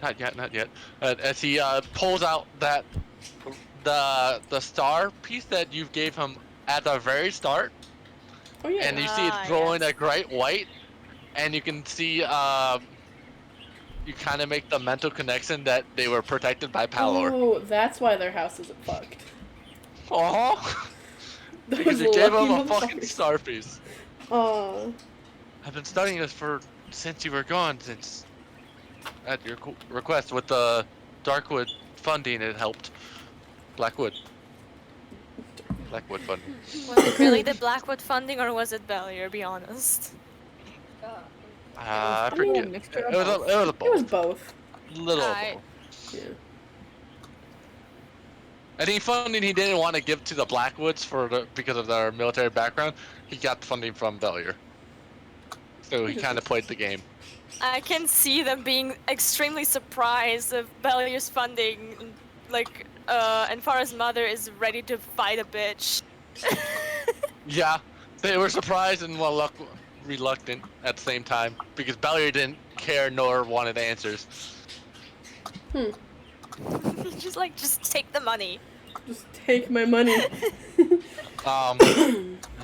not yet, not yet. As he pulls out the star piece that you gave him at the very start, Oh yeah. and you see it glowing yes. a bright white, and you can see you kind of make the mental connection that they were protected by Palor. Oh, that's why their house isn't fucked. Oh, Those because you gave lucky him a fucking motherfuckers. star piece. Aw. I've been studying this since you were gone, since at your request with the Darkwood funding. It helped. Blackwood funding. Was it really the Blackwood funding or was it Bellier? Be honest. I a forget. mixture It of was both. a It was both. both. Little of Alright. both. Yeah. Any funding he didn't want to give to the Blackwoods because of their military background, he got funding from Bellier. So he kind of played the game. I can see them being extremely surprised of Bellier's funding, like, and Farah's mother is ready to fight a bitch. Yeah, they were surprised and reluctant at the same time because Bellier didn't care nor wanted answers. just take the money. Just take my money.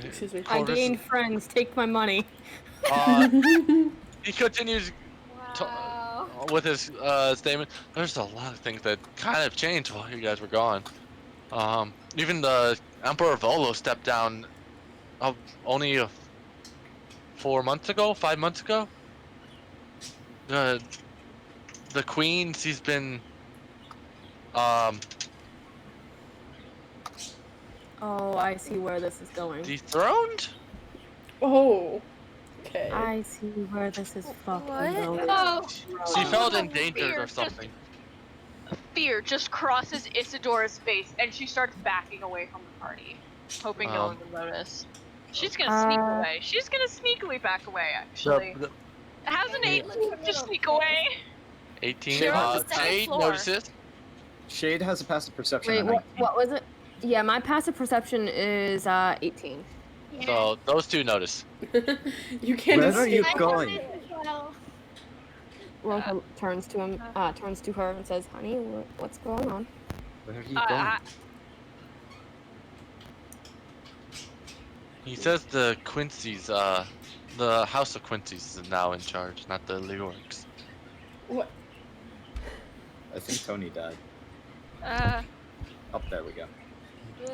Excuse me. I gained friends. Take my money. He continues Wow. with his statement. There's a lot of things that kind of changed while you guys were gone. Even the Emperor Volo stepped down only 4 months ago, 5 months ago. The Queen, she's been Oh, I see where this is going. dethroned. Oh. Okay. I see where this is fucking What? going. Oh, She felt Oh, endangered fear, or something. Fear just crosses Isidora's face, and she starts backing away from the party, hoping no one will notice. She's gonna sneak away. She's gonna sneakily back away, actually. How's an 8 just sneak away? 18. They're on the second Jade floor. notices. Shade has a passive perception. Wait, of what 19. was it? Yeah, my passive perception is 18. yeah. So those two notice. You can't Where are escape. you I going? noticed as well. Rosa turns to him, turns to her and says, "Honey, what's going on?" Where are you going? He says the Quincy's, the House of Quincy's is now in charge, not the Leorics. What? I think Tony died. Oh, there we go.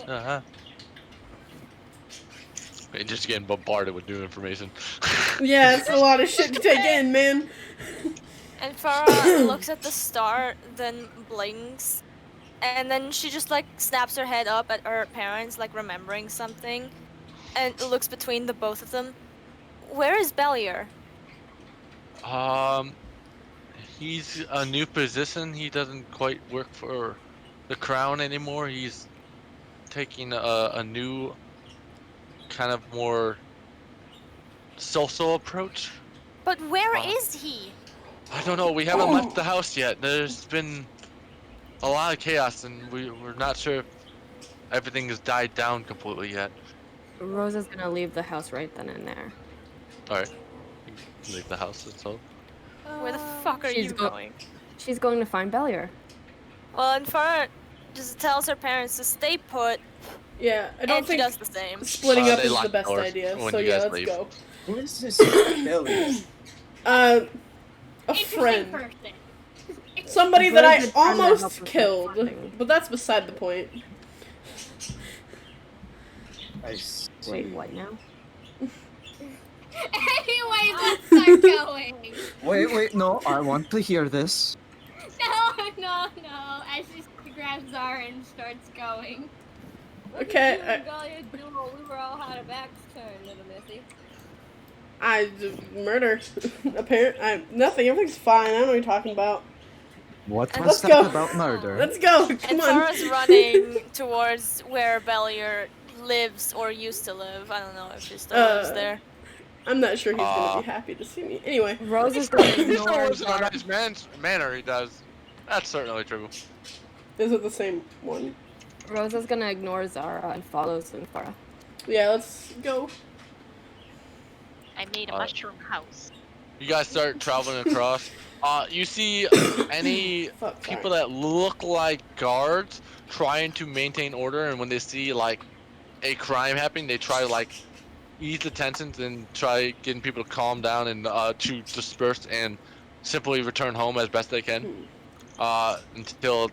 Uh-huh. You're just getting bombarded with new information. Yeah, it's a lot of shit to take in, man. And Farah looks at the star, then blinks, and then she just like snaps her head up at her parents, like remembering something, and looks between the both of them. Where is Bellier? He's a new position. He doesn't quite work for the crown anymore. He's taking a new, kind of more social approach. But where is he? I don't know. We haven't left the house yet. There's been a lot of chaos, and we're not sure if everything has died down completely yet. Rosa's gonna leave the house right then and there. All right. Leave the house itself. Where the fuck are She's you go- going? She's going to find Bellier. Well, Infara just tells her parents to stay put, Yeah, I don't and she think does the same. splitting up They is lock the the best doors idea. when So you yeah, guys let's leave. go. Who is this Billy? A Interesting friend. person. Somebody A that very I good friend that helps almost with killed. funding. But that's beside the point. I see. Wait, what now? Anyway, let's start going. Wait, no, I want to hear this. No. As she grabs Zara and starts going. What Okay, did you and Galia do while we were all had our backs turned, little missy? Murder. Nothing. Everything's fine. I don't know what you're talking about. What And was let's that go. about murder? Let's go. And Come on. Farah's running towards where Bellier lives or used to live. I don't know if she still lives there. I'm not sure he's gonna be happy to see me. Anyway. Rose is going to He still ignore lives in a Zara. nice manner, he does. That's certainly true. Is it the same one? Rose is going to ignore Zara and follow Sinfara. Yeah, let's go. I made a mushroom house. You guys start traveling across. You see any people that look like guards trying to maintain order, and when they see like a crime happening, they try to like ease the tensions and try getting people to calm down and to disperse and simply return home as best they can until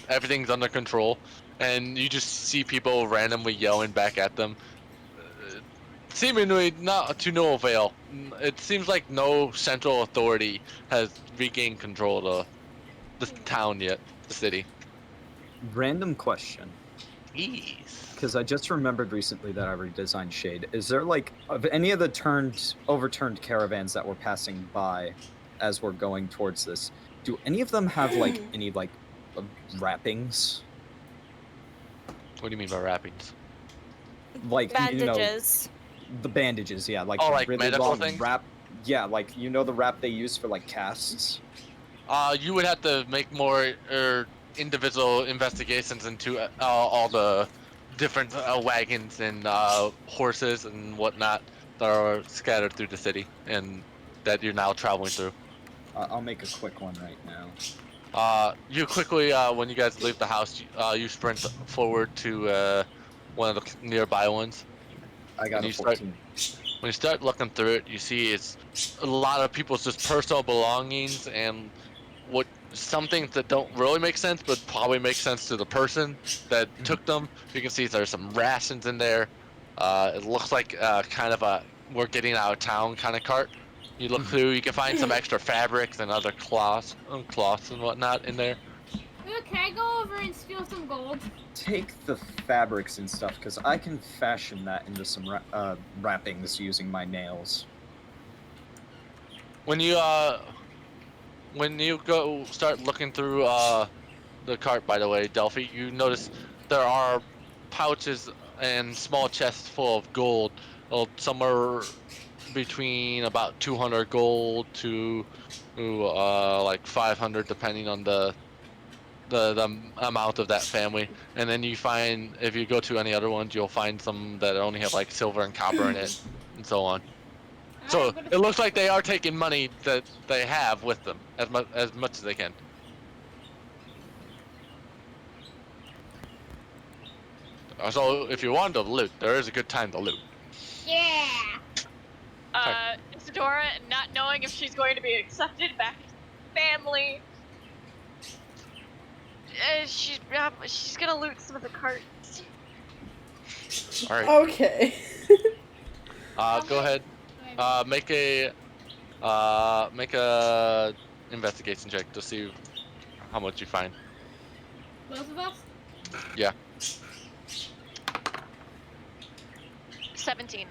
everything's under control. And you just see people randomly yelling back at them, seemingly not to no avail. It seems like no central authority has regained control of the town yet, the city. Random question. Yes. Because I just remembered recently that I redesigned Shade. Is there like of any of the overturned caravans that we're passing by as we're going towards this? Do any of them have like any like wrappings? What do you mean by wrappings? Like Bandages. The bandages, yeah, like like really medical long things? wrap. Yeah, like the wrap they use for like casts. You would have to make more individual investigations into all the different wagons and horses and whatnot that are scattered through the city and that you're now traveling through. I'll make a quick one right now. You quickly, when you guys leave the house, you sprint forward to one of the nearby ones. I got a 14. When you start looking through it, you see it's a lot of people's just personal belongings and some things that don't really make sense, but probably make sense to the person that took them. You can see there's some rations in there. It looks like kind of a we're getting out of town kind of cart. You look through, you can find some extra fabrics and other cloths and whatnot in there. Can I go over and steal some gold? Take the fabrics and stuff, because I can fashion that into some wrappings using my nails. When you go start looking through the cart, by the way, Delphi, you notice there are pouches and small chests full of gold. Somewhere between about 200 gold to like 500, depending on the amount of that family. And then you find, if you go to any other ones, you'll find some that only have like silver and copper in it, and so on. So it looks like they are taking money that they have with them as much as they can. So if you want to loot, there is a good time to loot. Yeah. Isadora, not knowing if she's going to be accepted back to family, she's gonna loot some of the carts. All right. Okay. Go ahead. Make a investigation check to see how much you find. Both of us? Yeah. 17.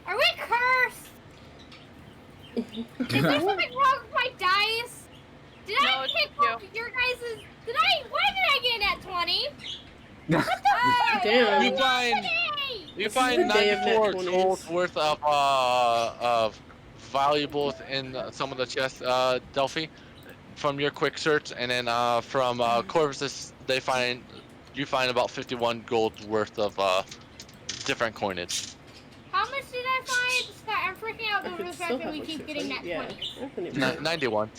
Are we cursed? Is there something wrong with my dice? Did I pick up your guys's? Why did I get an at 20? What the Damn. You find the day of 94 net gold 20s. worth of valuables in some of the chests, Delphi, from your quick search, and then from Corvus's, you find about 51 gold worth of different coinage. How much did I find? Scott, I'm freaking out I over could the still fact that have we like keep getting 600. that Yeah. 20s. I couldn't even. 91.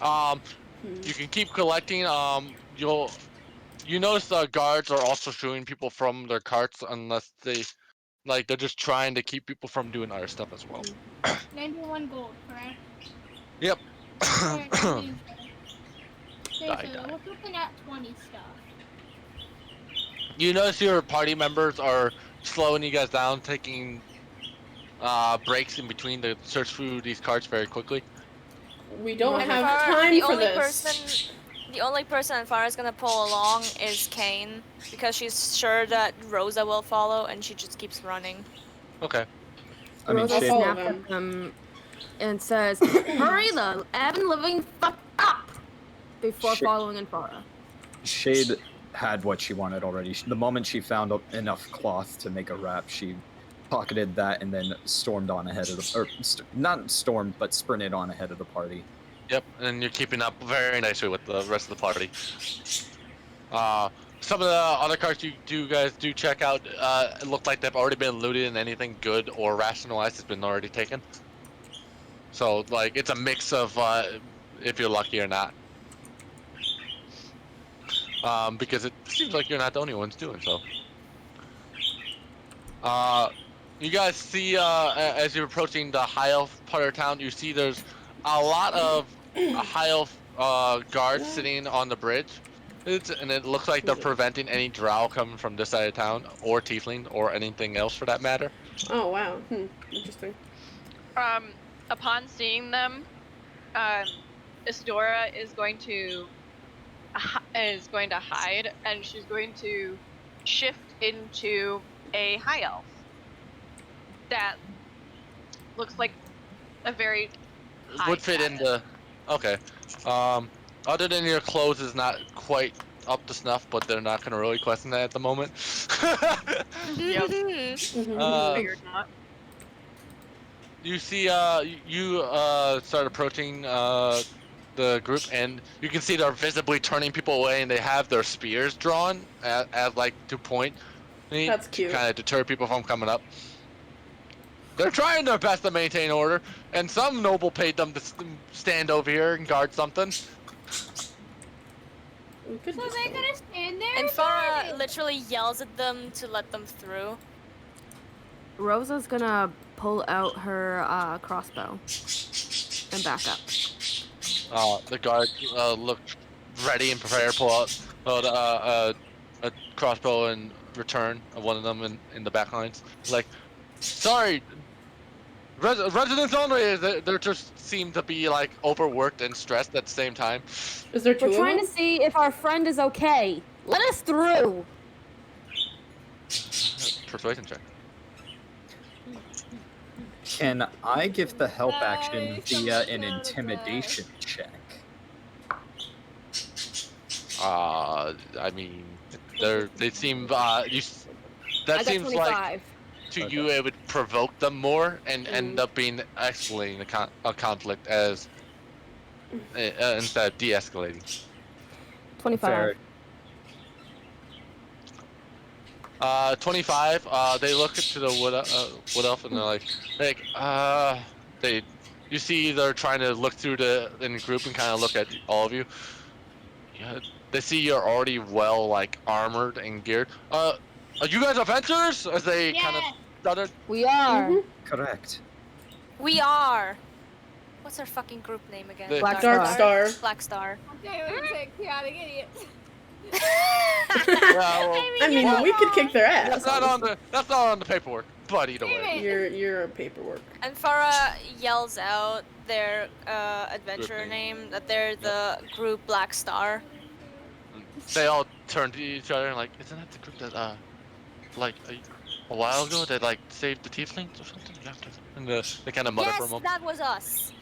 Alright. You can keep collecting. You notice the guards are also shooting people from their carts unless they're just trying to keep people from doing other stuff as well. 91 gold, correct? Yep. Alright, I'm getting started. Die, Okay, so die. what's with the nat 20 stuff? You notice your party members are slowing you guys down, taking breaks in between to search through these carts very quickly. We don't And have Farah, time the for only this. the only person Farah's gonna pull along is Kane because she's sure that Rosa will follow, and she just keeps running. Okay. I mean, Rosa I'll Shade, follow snaps them. at them and says, "Hurry the Evan living fuck up!" before Shit. following in Farah. Shade had what she wanted already. The moment she found enough cloth to make a wrap, she pocketed that and then stormed on ahead of not stormed, but sprinted on ahead of the party. Yep, and you're keeping up very nicely with the rest of the party. Some of the other carts you guys do check out it look like they've already been looted, and anything good or rationalized has been already taken. So like it's a mix of if you're lucky or not. Because it seems like you're not the only ones doing so. You guys see as you're approaching the high elf part of town, you see there's a lot of high elf guards sitting on the bridge. And it looks like they're preventing any drow coming from this side of town, or tiefling, or anything else for that matter. Oh wow. Interesting. Upon seeing them, Isadora is going to hide, and she's going to shift into a high elf that looks like a very high Would fit status. into. Okay. Other than your clothes is not quite up to snuff, but they're not gonna really question that at the moment. Yep. Figured not. You see, you start approaching the group, and you can see they're visibly turning people away, and they have their spears drawn as like to point. That's cute. To kind of deter people from coming up. They're trying their best to maintain order, and some noble paid them to stand over here and guard something. So they're gonna stand there And and Farah guard it? literally yells at them to let them through. Rosa's gonna pull out her crossbow and back up. The guards look ready and prepared to pull out a crossbow and return of one of them in the back lines. Like, sorry, residents only. They just seem to be like overworked and stressed at the same time. Is there 2 We're of trying them? to see if our friend is okay. Let us through. Persuasion check. Can I give the help action Nice, via I'm an proud of intimidation check? I mean, they seem I that got seems 25. like to Okay. you it would provoke them more and end up being escalating a conflict as instead of de-escalating. 25. Fair. 25. They look to the wood elf and they're like, you see they're trying to look through in the group and kind of look at all of you. Yeah, they see you're already well like armored and geared. Are you guys adventurers? As they kind of Yes. stuttered. We are. Correct. We are. What's our fucking group name again? The- Black Dark Star. Star. Black Star. Okay, we say chaotic idiots. Yeah, well, I mean, we could kick their ass. that's not on the paperwork. But either way. You're paperwork. And Farah yells out their adventurer Group name, that they're the group Black Star. They all turn to each other and like, isn't that the group that like a while ago that like saved the tieflings or something? And they kind of mutter for a Yes, moment. that was us.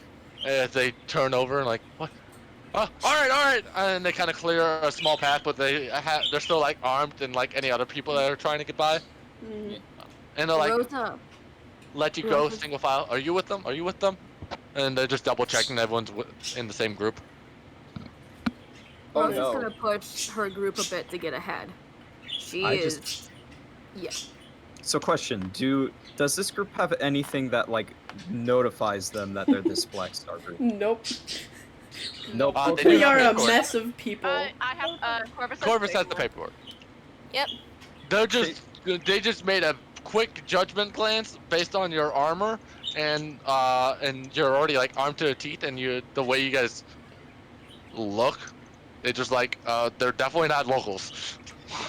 As they turn over and like, what? Oh, all right, and they kind of clear a small path, but they're still like armed and like any other people that are trying to get by, and they're like, Rosa. let you go single file. Are you with them? Are you with them? And they're just double checking everyone's in the same group. Oh Rosa's no. gonna push her group a bit to get ahead. She I is. just- Yeah. So question, does this group have anything that like notifies them that they're this Black Star group? Nope. Nope. They Okay. do We have are a paperwork. mess of people. I have Corvus has the paperwork. Yep. They just made a quick judgment glance based on your armor and you're already like armed to the teeth, and the way you guys look, they just like they're definitely not locals.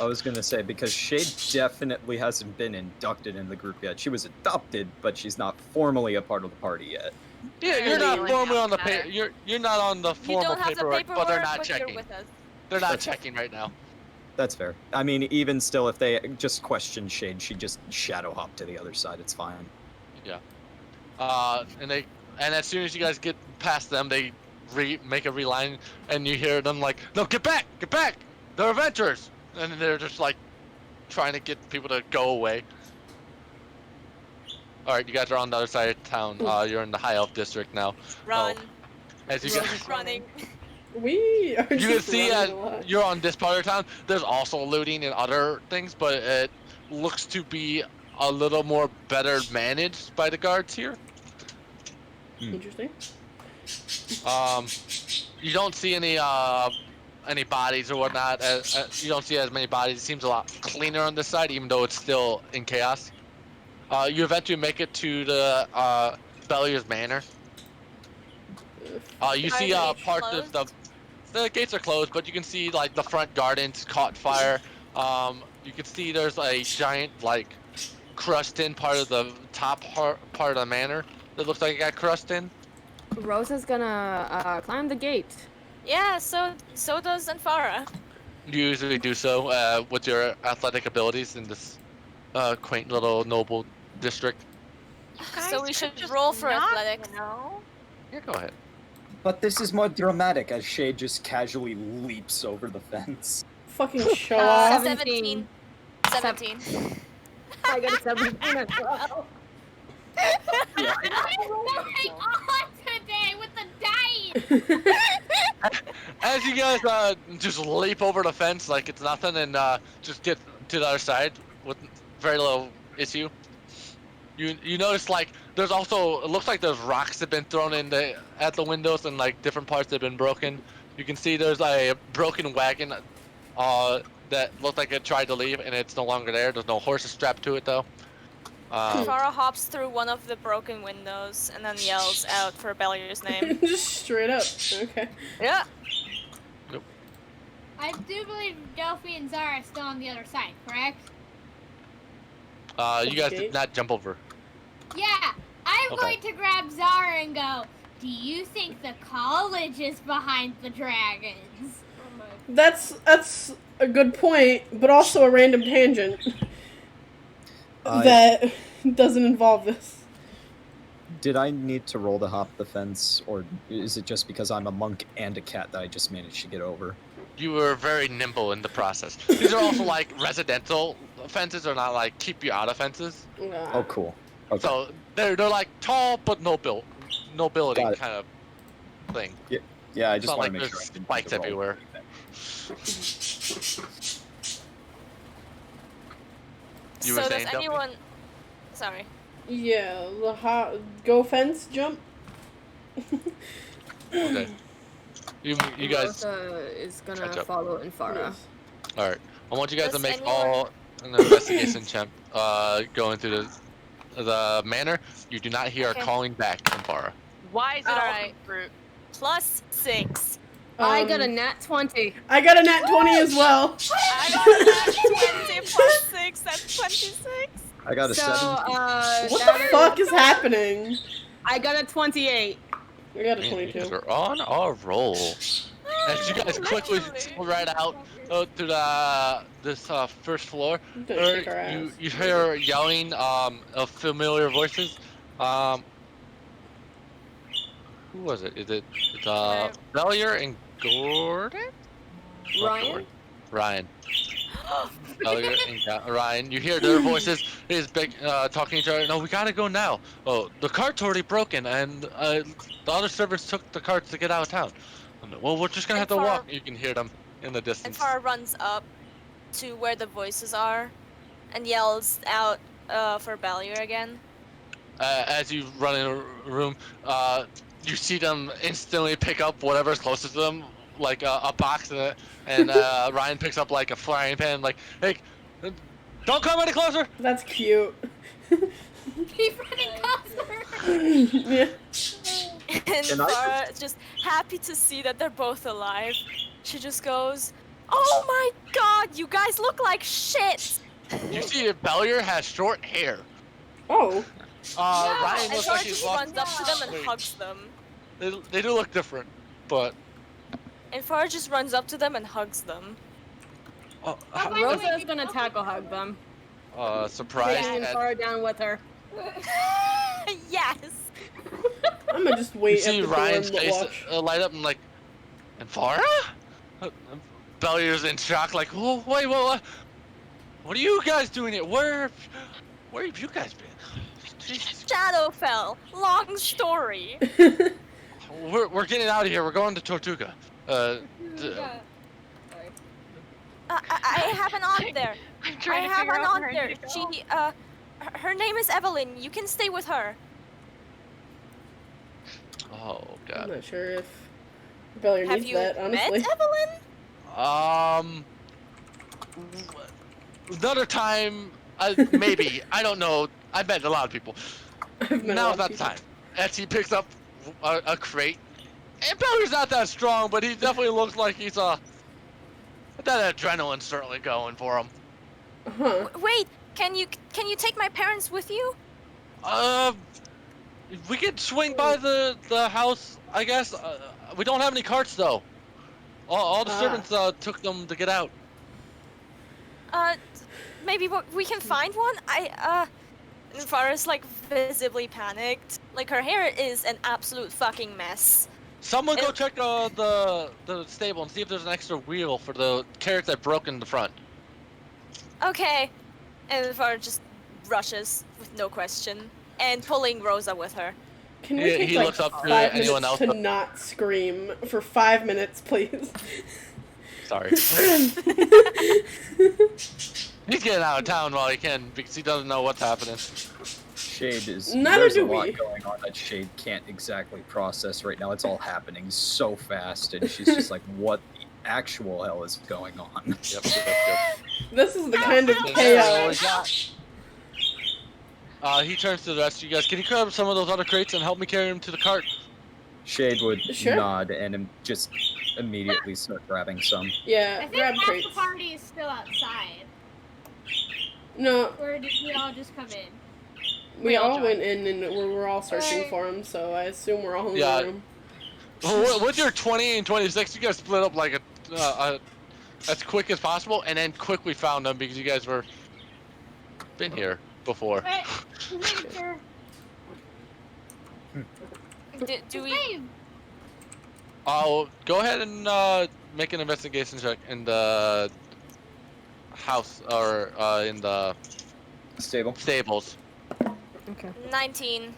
I was gonna say, because Shade definitely hasn't been inducted in the group yet. She was adopted, but she's not formally a part of the party yet. Yeah, you're Really not wouldn't formally on the matter. you're not on the You formal don't have the paperwork, but they're not but you're checking. with us. They're not checking right now. That's fair. I mean, even still, if they just question Shade, she just shadow hop to the other side. It's fine. Yeah. And as soon as you guys get past them, they make a reline, and you hear them like, "No, get back! Get back! They're adventurers!" And they're just like trying to get people to go away. All right, you guys are on the other side of town. You're in the High Elf district now. Run. As you We're guys, just running. We are you can just see running a lot. you're on this part of town. There's also looting and other things, but it looks to be a little more better managed by the guards here. Interesting. You don't see any bodies or whatnot. You don't see as many bodies. It seems a lot cleaner on this side, even though it's still in chaos. You eventually make it to the Bellier's Manor. You see Are they parts of the gates are closed, but you can see like the front gardens caught fire. You can see there's a giant like crushed in part of the top part of the manor that looks like it got crushed in. Rosa's gonna climb the gate. Yeah, so does Anfara. You usually do so with your athletic abilities in this quaint little noble district. So we should roll for athletics. Yeah, go ahead. But this is more dramatic as Shade just casually leaps over the fence. Fucking show off. 17. 17. I got a 17 as well. I'm going on today with the dice. As you guys just leap over the fence like it's nothing and just get to the other side with very little issue. You notice like there's also, it looks like there's rocks that have been thrown at the windows and like different parts that have been broken. You can see there's a broken wagon that looked like it tried to leave and it's no longer there. There's no horses strapped to it though. Anfara hops through one of the broken windows and then yells out for Bellier's name. Just straight up. Okay. Yeah. I do believe Delphi and Zara are still on the other side, correct? You guys Okay. did not jump over. Yeah, I'm Okay. going to grab Zara and go, do you think the college is behind the dragons? That's a good point, but also a random tangent that doesn't involve this. Did I need to roll to hop the fence, or is it just because I'm a monk and a cat that I just managed to get over? You were very nimble in the process. These are also like residential fences, or not like keep you out of fences. Oh, cool. Okay. So they're like tall but nobility Got it. kind of thing. Yeah, I It's just not want like to make there's sure I didn't spikes roll everywhere. anything. You were So saying, does Delphi? anyone... Sorry. Yeah, go fence jump. Okay. You guys. Rosa is catch gonna up. follow Anfara. Yes. All right. I want you guys to Does make anyone- all an investigation check. Going through the manor. You do not hear Okay. a calling back from Farah. Why is it all Alright. fruit? Plus 6. I got a Um, nat 20. I got a nat 20 as well. I got that 20 plus 6, that's 26. I got a So, 7. What that the is- fuck is happening? I got a 28. I got a Man, you guys 22. are on a roll. As you guys quickly right out to this first floor, I'm gonna kick our you ass. you hear yelling of familiar voices. Who was it? It's Bellier and Gordon? Not Ryan? Gordon. Ryan. Bellier and Ryan. You hear their voices. Is big talking to each other. No, we gotta go now. Oh, the cart's already broken, and the other servants took the carts to get out of town. Well, we're just gonna have to And walk. You can hear them in the distance. Anfara runs up to where the voices are and yells out, for Ballier again? As you run in a room, you see them instantly pick up whatever's closest to them, like a box, and Ryan picks up like a frying pan, like, hey, don't come any closer. That's cute. Keep running closer. Yeah. And Farah is just happy to see that they're both alive. She just goes, "Oh my god, you guys look like shit!" You see that Bellier has short hair. Oh. Ryan And looks Farah like he's just lost. runs up to them and Wait. hugs them. They do look different, but. And Farah just runs up to them and hugs them. Rosa's gonna tackle hug them. Surprised Taking at. Farah down with her. Yes! I'm gonna just wait You see at the Ryan's door and face watch. light up and like, and Farah? Bellier's in shock, like, oh, wait, what are you guys doing here? Where have you guys been? Jesus. Shadowfell! Long story! We're getting out of here. We're going to Tortuga. Yeah. Sorry. I have an aunt there. I'm I trying to have figure an out aunt where I there. need to go. She, her name is Evelyn. You can stay with her. Oh I'm god. not sure if Bellier Have needs you that, honestly. met Evelyn? Another time, maybe. I don't know. I met a lot of people. I've met a Now's lot not of the time. As he picks up a crate, and Bellier's not that strong, but he definitely looks like he's that adrenaline's certainly going for him. Huh. Wait, can you take my parents with you? We could swing by the house, I guess. We don't have any carts though. All the servants took them to get out. Maybe we can find one? Farah's like visibly panicked. Like her hair is an absolute fucking mess. Someone go check the stable and see if there's an extra wheel for the carrots that broke in the front. Okay. And Farah just rushes with no question. And pulling Rosa with her. Can we He take like looks up to 5 anyone minutes else. to not scream for 5 minutes, please? Sorry. He's getting out of town while he can because he doesn't know what's happening. Shade is. Neither There's do a lot we. going on that Shade can't exactly process right now. It's all happening so fast, and she's just like, "What the actual hell is going on?" Yep. This is the kind of And chaos. that's all we got. He turns to the rest of you guys. Can you grab some of those other crates and help me carry him to the cart? Shade would Sure. nod and just immediately start grabbing some. Yeah, I think grab half crates. the party is still outside. No, Or did we all just come in? we all went in and we're all searching Right. for him, so I assume we're all in Yeah. the room. Well, with your 20 and 26, you guys split up like as quick as possible, and then quickly found them because you guys were been here before. But sure. Do we? Hey, I'll go ahead and make an investigation check in the house or in the Stable. stables. Okay. 19.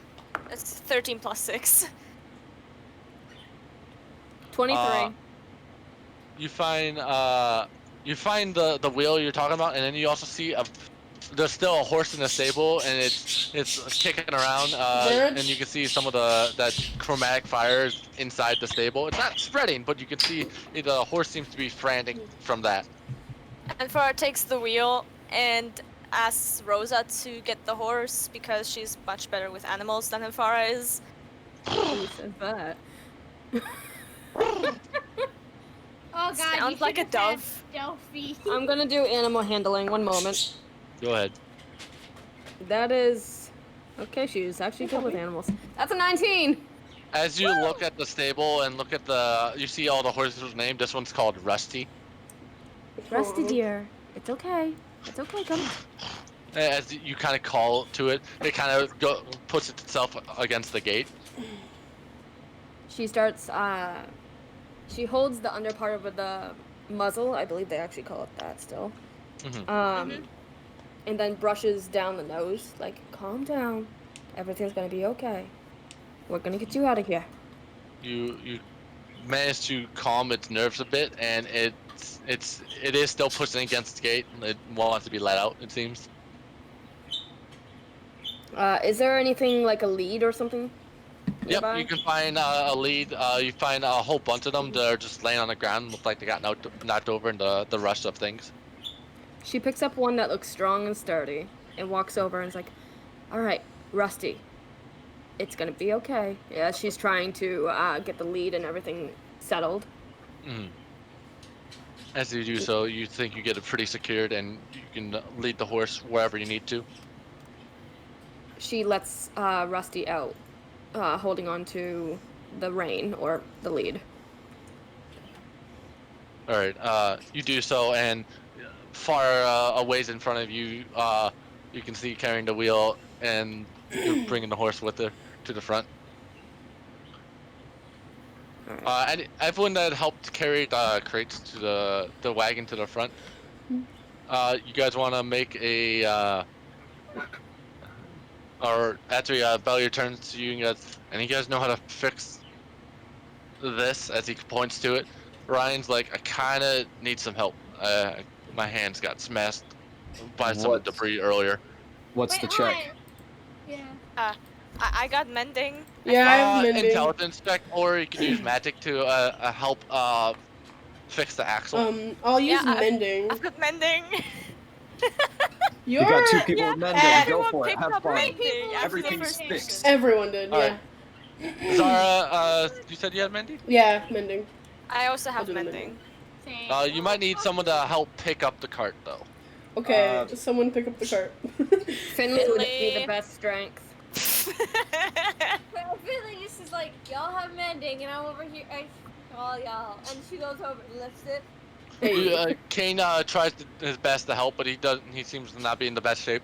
It's 13 plus 6. 23. You find the wheel you're talking about, and then you also see there's still a horse in the stable, and it's kicking around, and you can see some of that chromatic fires inside the stable. It's not spreading, but you can see the horse seems to be frantic from that. And Farah takes the wheel and asks Rosa to get the horse because she's much better with animals than Farah is. Who said that? oh god, Sounds you like a should've said dove. Delphi. I'm gonna do animal handling. One moment. Go ahead. That is... Okay, she's actually good with animals. That's a 19! As you look at the stable and look at you see all the horses' named. This one's called Rusty. Rusty dear. It's okay. It's okay, come. As you kind of call to it, it kind of puts itself against the gate. She starts, she holds the under part of the muzzle. I believe they actually call it that still. Mhm. And then brushes down the nose, like, calm down. Everything's gonna be okay. We're gonna get you out of here. You manage to calm its nerves a bit, and it is still pushing against the gate. It wants to be let out, it seems. Is there anything like a lead or something nearby? Yep, you can find a lead. You find a whole bunch of them that are just laying on the ground, look like they got knocked over in the rush of things. She picks up one that looks strong and sturdy and walks over and is like, all right, Rusty, it's gonna be okay. Yeah, she's trying to get the lead and everything settled. Mm. As you do so, you think you get it pretty secured and you can lead the horse wherever you need to. She lets Rusty out, holding on to the rein or the lead. All right, you do so, and far a ways in front of you, you can see carrying the wheel, and you're bringing the horse with her to the front. And everyone that helped carry the crates to the wagon to the front, you guys want to make a, or after Bellier turns to you guys, and you guys know how to fix this, as he points to it. Ryan's like, I kind of need some help. My hands got smashed by some debris earlier. What's the check? Yeah. I got mending. Yeah, I have mending. Intelligence check, or you can use magic to help fix the axle. I'll use mending. I've got mending. You got two people with mending. Go for it. Picked Have up fun. mending after the Everything's first fixed. mission. Everyone did, yeah. Right. Zara, you said you had mending? Yeah, mending. I also I'll have do the mending. You might need someone to help pick up the cart, though. Okay, someone pick up the cart. Finley would be the best strength. Well, Finley just is like, y'all have mending, and I'm over here. Oh, y'all. And she goes over and lifts it. Kane tries his best to help, but he doesn't. He seems to not be in the best shape.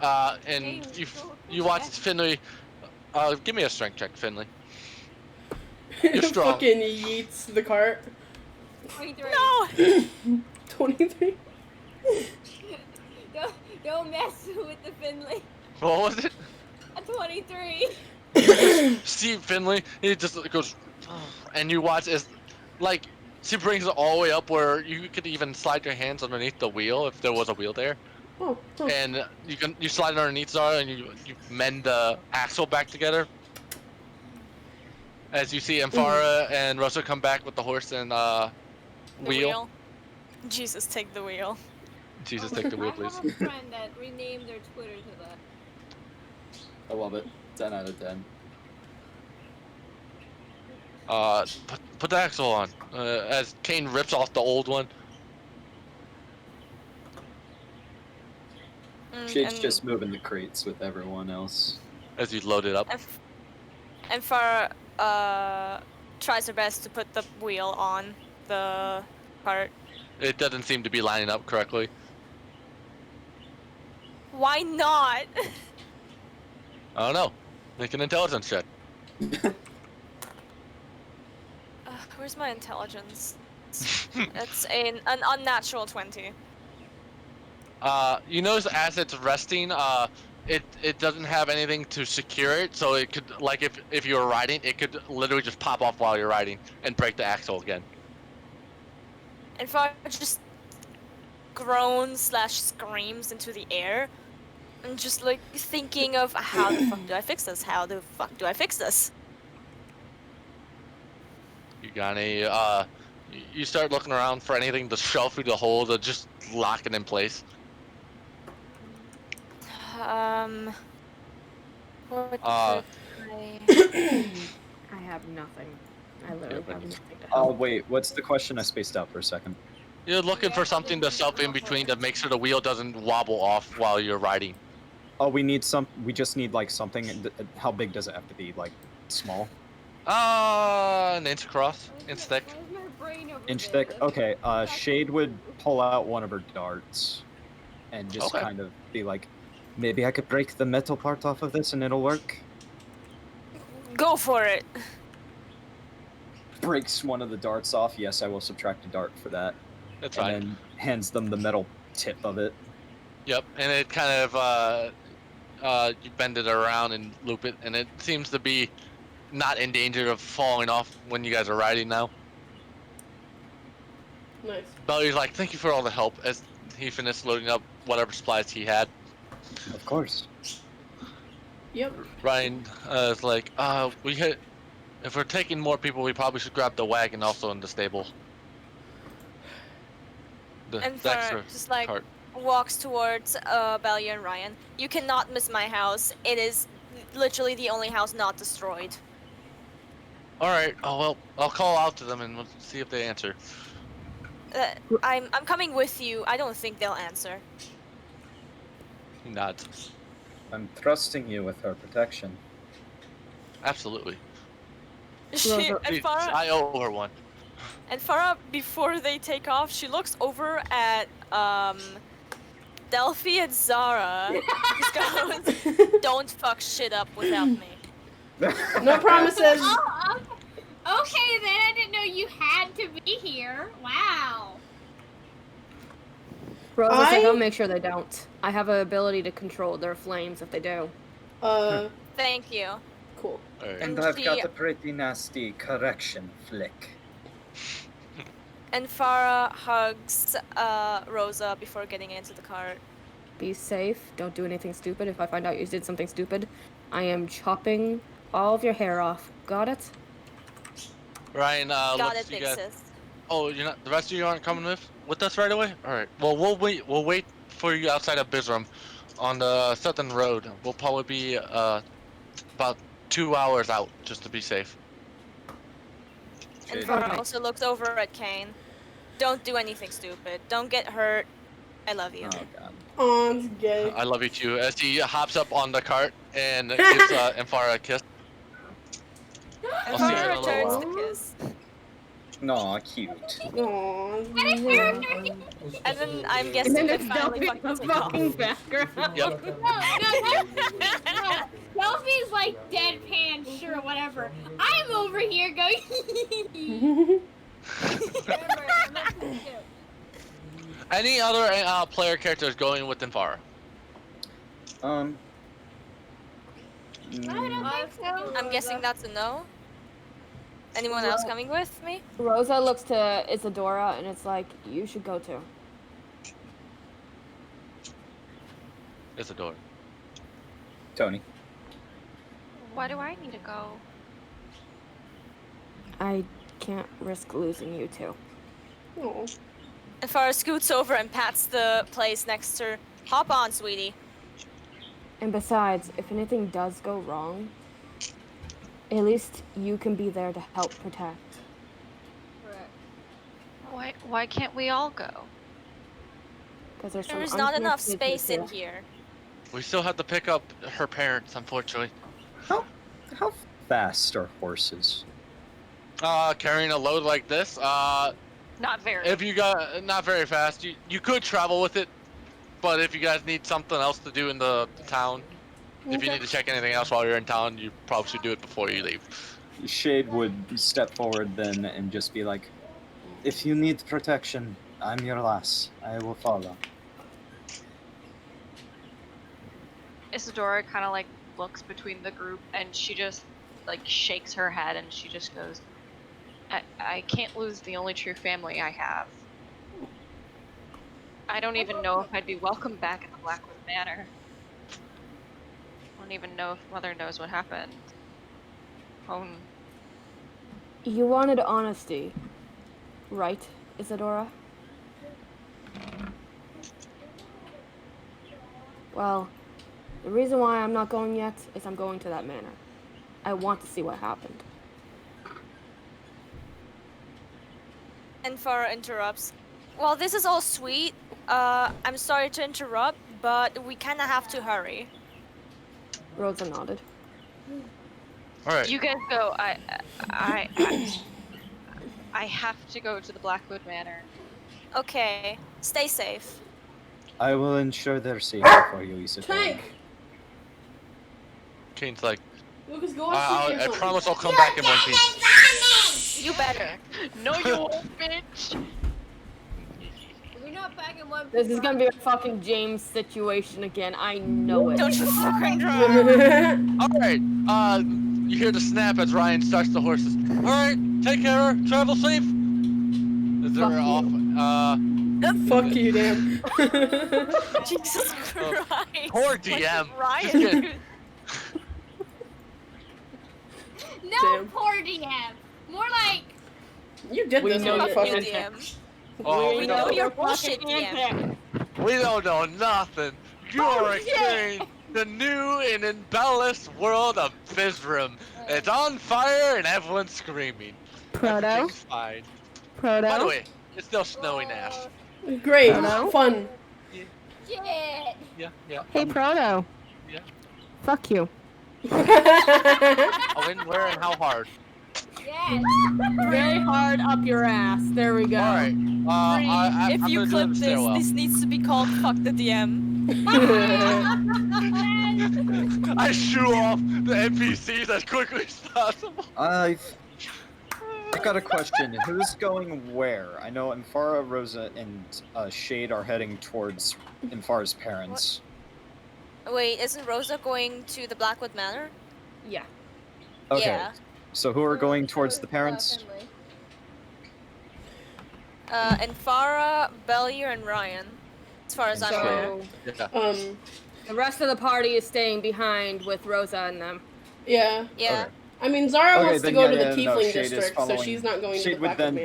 And you watch Finley. Give me a strength check, Finley. You're strong. Fucking yeets the cart. 23. No! 23? Don't mess with the Finley. What was it? A 23. See Finley, he just goes, and you watch as, like, she brings it all the way up where you could even slide your hands underneath the wheel if there was a wheel there. Oh. And you slide it underneath Zara and you mend the axle back together. As you see Amphara and Russell come back with the horse and wheel. Jesus, take the wheel. Jesus, take the wheel, please. I have a friend that renamed their Twitter to that. I love it. 10 out of 10. Put the axle on. As Kane rips off the old one. Shade's just moving the crates with everyone else. As you load it up. And Farah tries her best to put the wheel on the cart. It doesn't seem to be lining up correctly. Why not? I don't know. Make an intelligence check. Where's my intelligence? It's an unnatural 20. You notice as it's resting, it doesn't have anything to secure it, so it could, like, if you were riding, it could literally just pop off while you're riding and break the axle again. And Farah just groans/screams into the air, and just like thinking of how the fuck do I fix this? How the fuck do I fix this? You got any? You start looking around for anything to shove through the hole to just lock it in place. I have nothing. I literally have nothing to help. Oh wait, what's the question? I spaced out for a second. You're looking for something to shove in between to make sure the wheel doesn't wobble off while you're riding. Oh, we just need like something. How big does it have to be? Like small? An inch across, inch thick. Inch thick. Okay. Shade would pull out one of her darts, and just kind of be like, maybe I could break the metal part off of this and it'll work. Go for it. Breaks one of the darts off. Yes, I will subtract a dart for that. That's fine. And then hands them the metal tip of it. Yep, and it kind of you bend it around and loop it, and it seems to be not in danger of falling off when you guys are riding now. Nice. Bellier's like, thank you for all the help, as he finished loading up whatever supplies he had. Of course. Yep. Ryan is like, we hit. If we're taking more people, we probably should grab the wagon also in the stable. The And extra just like cart. walks towards Balia and Ryan. You cannot miss my house. It is literally the only house not destroyed. All right. Oh well, I'll call out to them and we'll see if they answer. I'm coming with you. I don't think they'll answer. He nods. I'm trusting you with her protection. Absolutely. Farah, I owe her one. and Farah, before they take off, she looks over at Delphi and Zara. Just goes, "Don't fuck shit up without me." No promises. Okay, then I didn't know you had to be here. Wow. Rose is like, I'll make sure they don't. I have an ability to control their flames if they do. Thank you. Cool. Right. And I've got a pretty nasty correction flick. And Farah hugs Rosa before getting into the cart. Be safe. Don't do anything stupid. If I find out you did something stupid, I am chopping all of your hair off. Got it? Ryan, Got looks it, you big guys. sis. Oh, you're not. The rest of you aren't coming with us right away. All right. Well, we'll wait. We'll wait for you outside of Bizram, on the southern road. We'll probably be about 2 hours out, just to be safe. And Okay. Farah also looks over at Kane. Don't do anything stupid. Don't get hurt. I love you. Oh god. Oh, it's gay. I love you too. As he hops up on the cart and gives Amphara a kiss. And I'll see you in Farah a little returns while. the kiss. Aw, cute. Aww. And then I'm And guessing then they it's finally Delphi in the fucking take off. fucking background. Yep. No, Delphi's like deadpan, sure, whatever. I'm over here going. Any other player characters going with Amphara? I don't think so. I'm guessing that's a no. Anyone else coming with me? Rosa looks to Isadora and it's like, you should go too. Isadora. Tony. Why do I need to go? I can't risk losing you two. Aw. And Farah scoots over and pats the place next to her. Hop on, sweetie. And besides, if anything does go wrong, at least you can be there to help protect. Why can't we all go? Because there's There's not enough space in here. We still have to pick up her parents, unfortunately. How fast are horses? Carrying a load like this, Not very. if you got not very fast, you could travel with it, but if you guys need something else to do in the town, if you need to check anything else while you're in town, you probably should do it before you leave. Shade would step forward then and just be like, if you need protection, I'm your lass. I will follow. Isadora kind of like looks between the group and she just like shakes her head and she just goes, I can't lose the only true family I have. I don't even know if I'd be welcome back at the Blackwood Manor. I don't even know if Mother knows what happened. You wanted honesty, right, Isadora? Well, the reason why I'm not going yet is I'm going to that manor. I want to see what happened. And Farah interrupts. Well, this is all sweet. I'm sorry to interrupt, but we kind of have to hurry. Rosa nodded. All right. You guys go. I have to go to the Blackwood Manor. Okay, stay safe. I will ensure their safety for you, Isadora. Tank! Kane's like, Lucas, go watch TV or I something. promise I'll come back in one piece. You better. No, you won't, bitch! We're not back in one. This is gonna be a fucking James situation again. I know it. Don't you fucking drive. All right. You hear the snap as Ryan starts the horses. All right. Take care. Travel safe. Is there Fuck off? Fuck you, damn. Jesus Christ. Poor DM. Ryan. Just kidding. No, Damn. poor DM. More like You did We this know on the you fucking DM. Oh, We know you're bullshit, DM. we don't know nothing. You are experiencing the new and embellished world of Vizrim. It's on fire and everyone's screaming. Proto? Everything's fine. By the Proto? way, it's still snowing Ash. Great. Hello? Fun. shit. Yeah. Hey, Proto. Yeah. Fuck you. When, where, and how hard? Yes. Very hard up your ass. There we go. All right. If I'm you gonna do it in clip the this, stairwell. this needs to be called "Fuck the DM." I shoo off the NPCs as quickly as possible. I got a question. Who's going where? I know Infara, Rosa, and Shade are heading towards Infara's parents. Wait, isn't Rosa going to the Blackwood Manor? Yeah. Okay. Yeah. So who are going towards the parents? And Farah, Bellier, and Ryan. As far as I'm aware. So, Yeah. the rest of the party is staying behind with Rosa and them. Yeah. Yeah. Okay. I mean, Zara Okay, wants to then go yeah, to the yeah, no, Tiefling Shade is district, so following- she's not going to Shade the would Blackwood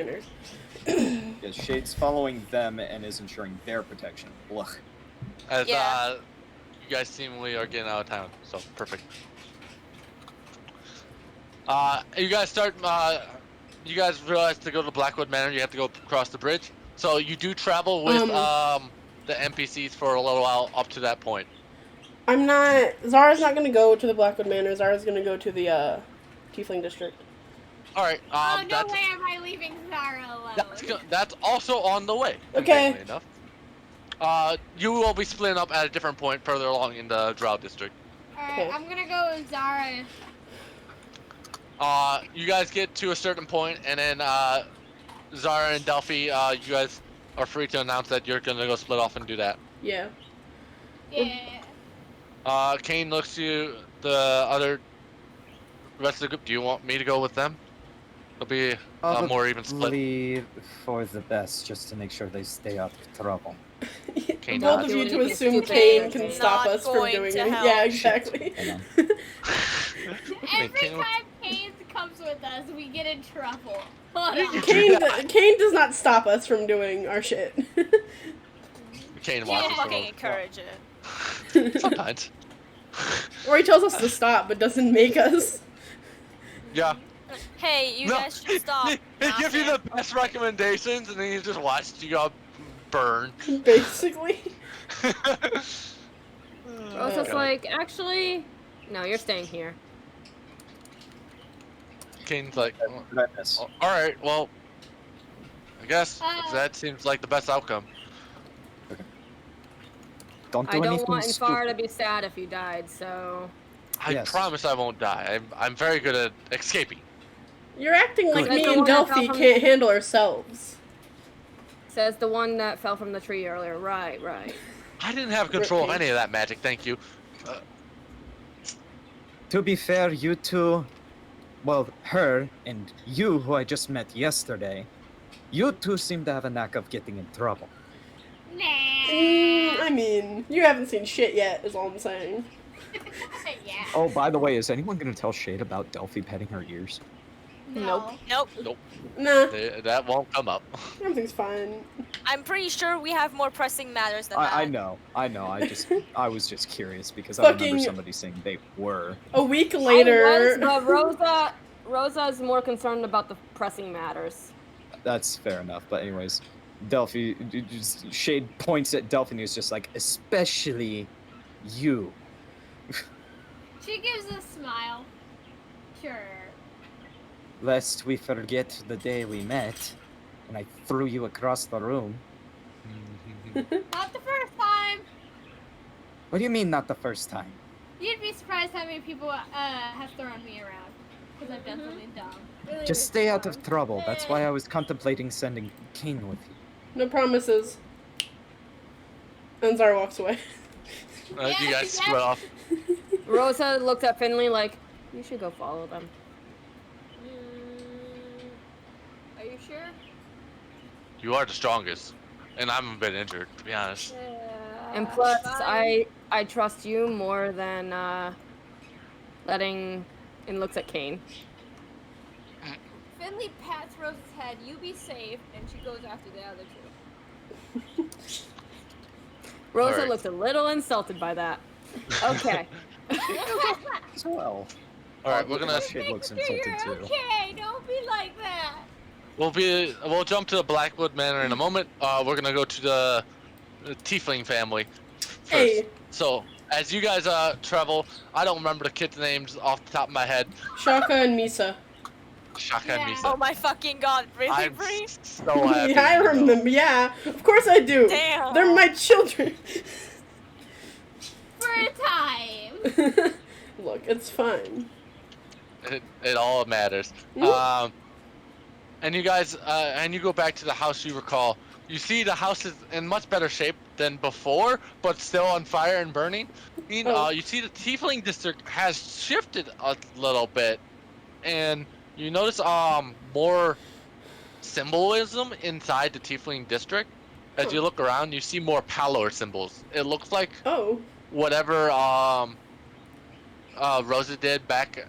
then- Manor. Yeah, Shade's following them and is ensuring their protection. Ugh. As Yeah. you guys seemingly are getting out of town, so perfect. You guys start. You guys realize to go to Blackwood Manor, you have to go across the bridge. So you do travel with the NPCs for a little while up to that point. I'm not. Zara's not going to go to the Blackwood Manor. Zara's going to go to the Tiefling district. All right. Oh, no that's, way am I leaving Zara alone. that's also on the way. Okay. conveniently enough. You will be splitting up at a different point further along in the Drow district. Alright, Okay. I'm gonna go with Zara. You guys get to a certain point, and then Zara and Delphi, you guys are free to announce that you're gonna go split off and do that. Yeah. Yeah. Kane looks to the other rest of the group. Do you want me to go with them? It'll be a more even split. Probably for the best, just to make sure they stay out of trouble. Kane Both nods. of you to Doing assume anything Kane stupid. can stop Not us from going doing to it. help. Yeah, exactly. Hang on. Every Kane- time Kane comes with us, we get in trouble. Hold on. Kane does not stop us from doing our shit. Kane You watches. fucking the- encourage it. Sometimes. Or he tells us to stop, but doesn't make us. Yeah. Hey, you No, guys should stop. He gives you the best recommendations, and then he just watched you all burn. Basically. Rosa's like, actually, no, you're staying here. Kane's like, What did I miss? all right, well, I guess Uh, that seems like the best outcome. Don't do I don't anything want Infara to stupid. be sad if you died, so... I Yes. promise I won't die. I'm very good at escaping. You're acting like Good. me That's the and one that Delphi fell from- can't handle ourselves. Says the one that fell from the tree earlier. Right. I didn't have control of any of that magic, thank you. To be fair, you two, well, her and you, who I just met yesterday, you two seem to have a knack of getting in trouble. Nah. I mean, you haven't seen shit yet, is all I'm saying. Yeah. Oh, by the way, is anyone going to tell Shade about Delphi petting her ears? No. Nope. Nah, That won't come up. everything's fine. I'm pretty sure we have more pressing matters than that. I know. I was just curious because I Fucking- remember somebody saying they were. A week I later. was, but Rosa's more concerned about the pressing matters. That's fair enough. But anyways, Delphi, Shade points at Delphi and he's just like, especially you. She gives a smile. Sure. Lest we forget the day we met, and I threw you across the room. Not the first time. What do you mean, not the first time? You'd be surprised how many people have thrown me around. Because I've done something dumb. Really Just stay out of trouble. That's why I was contemplating sending Kane with you. No promises. And Zara walks away. You guys split off. Rosa looked at Finley like, you should go follow them. Are you sure? You are the strongest, and I'm a bit injured, to be honest. And plus, I trust you more than letting. And looks at Kane. Finley pats Rose's head. You be safe, and she goes after the other two. Rosa Alright. looked a little insulted by that. Okay. As well. Alright, we're gonna Shit looks Make sure insulted you're too. okay. Don't be like that. we'll jump to the Blackwood Manor in a moment. We're gonna go to the Tiefling family first. Hey. So as you guys travel, I don't remember the kids' names off the top of my head. Shaka and Misa. Shaka and Yeah. Misa. Oh my fucking god, really, I'm Bree? so happy. Yeah, I you know. remember. Yeah, of course I do. Damn. They're my children. For a time. Look, it's fine. It all matters. Mhm. And you guys, and you go back to the house you recall. You see the house is in much better shape than before, but still on fire and burning. Oh. You see the Tiefling district has shifted a little bit, and you notice more symbolism inside the Tiefling district. As you look around, you see more Palor symbols. It looks like Oh. whatever Rosa did back a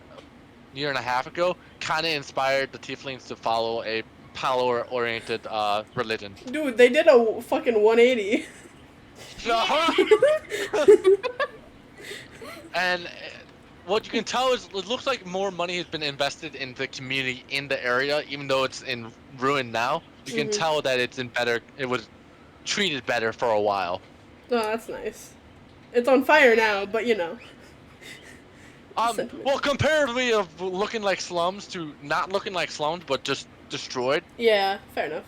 year and a half ago kind of inspired the Tieflings to follow a Palor-oriented religion. Dude, they did a fucking 180. And what you can tell is it looks like more money has been invested in the community in the area, even though it's in ruin now. You can tell that it was treated better for a while. Oh, that's nice. It's on fire now, but you know. Well, comparatively of looking like slums to not looking like slums, but just destroyed. Yeah, fair enough.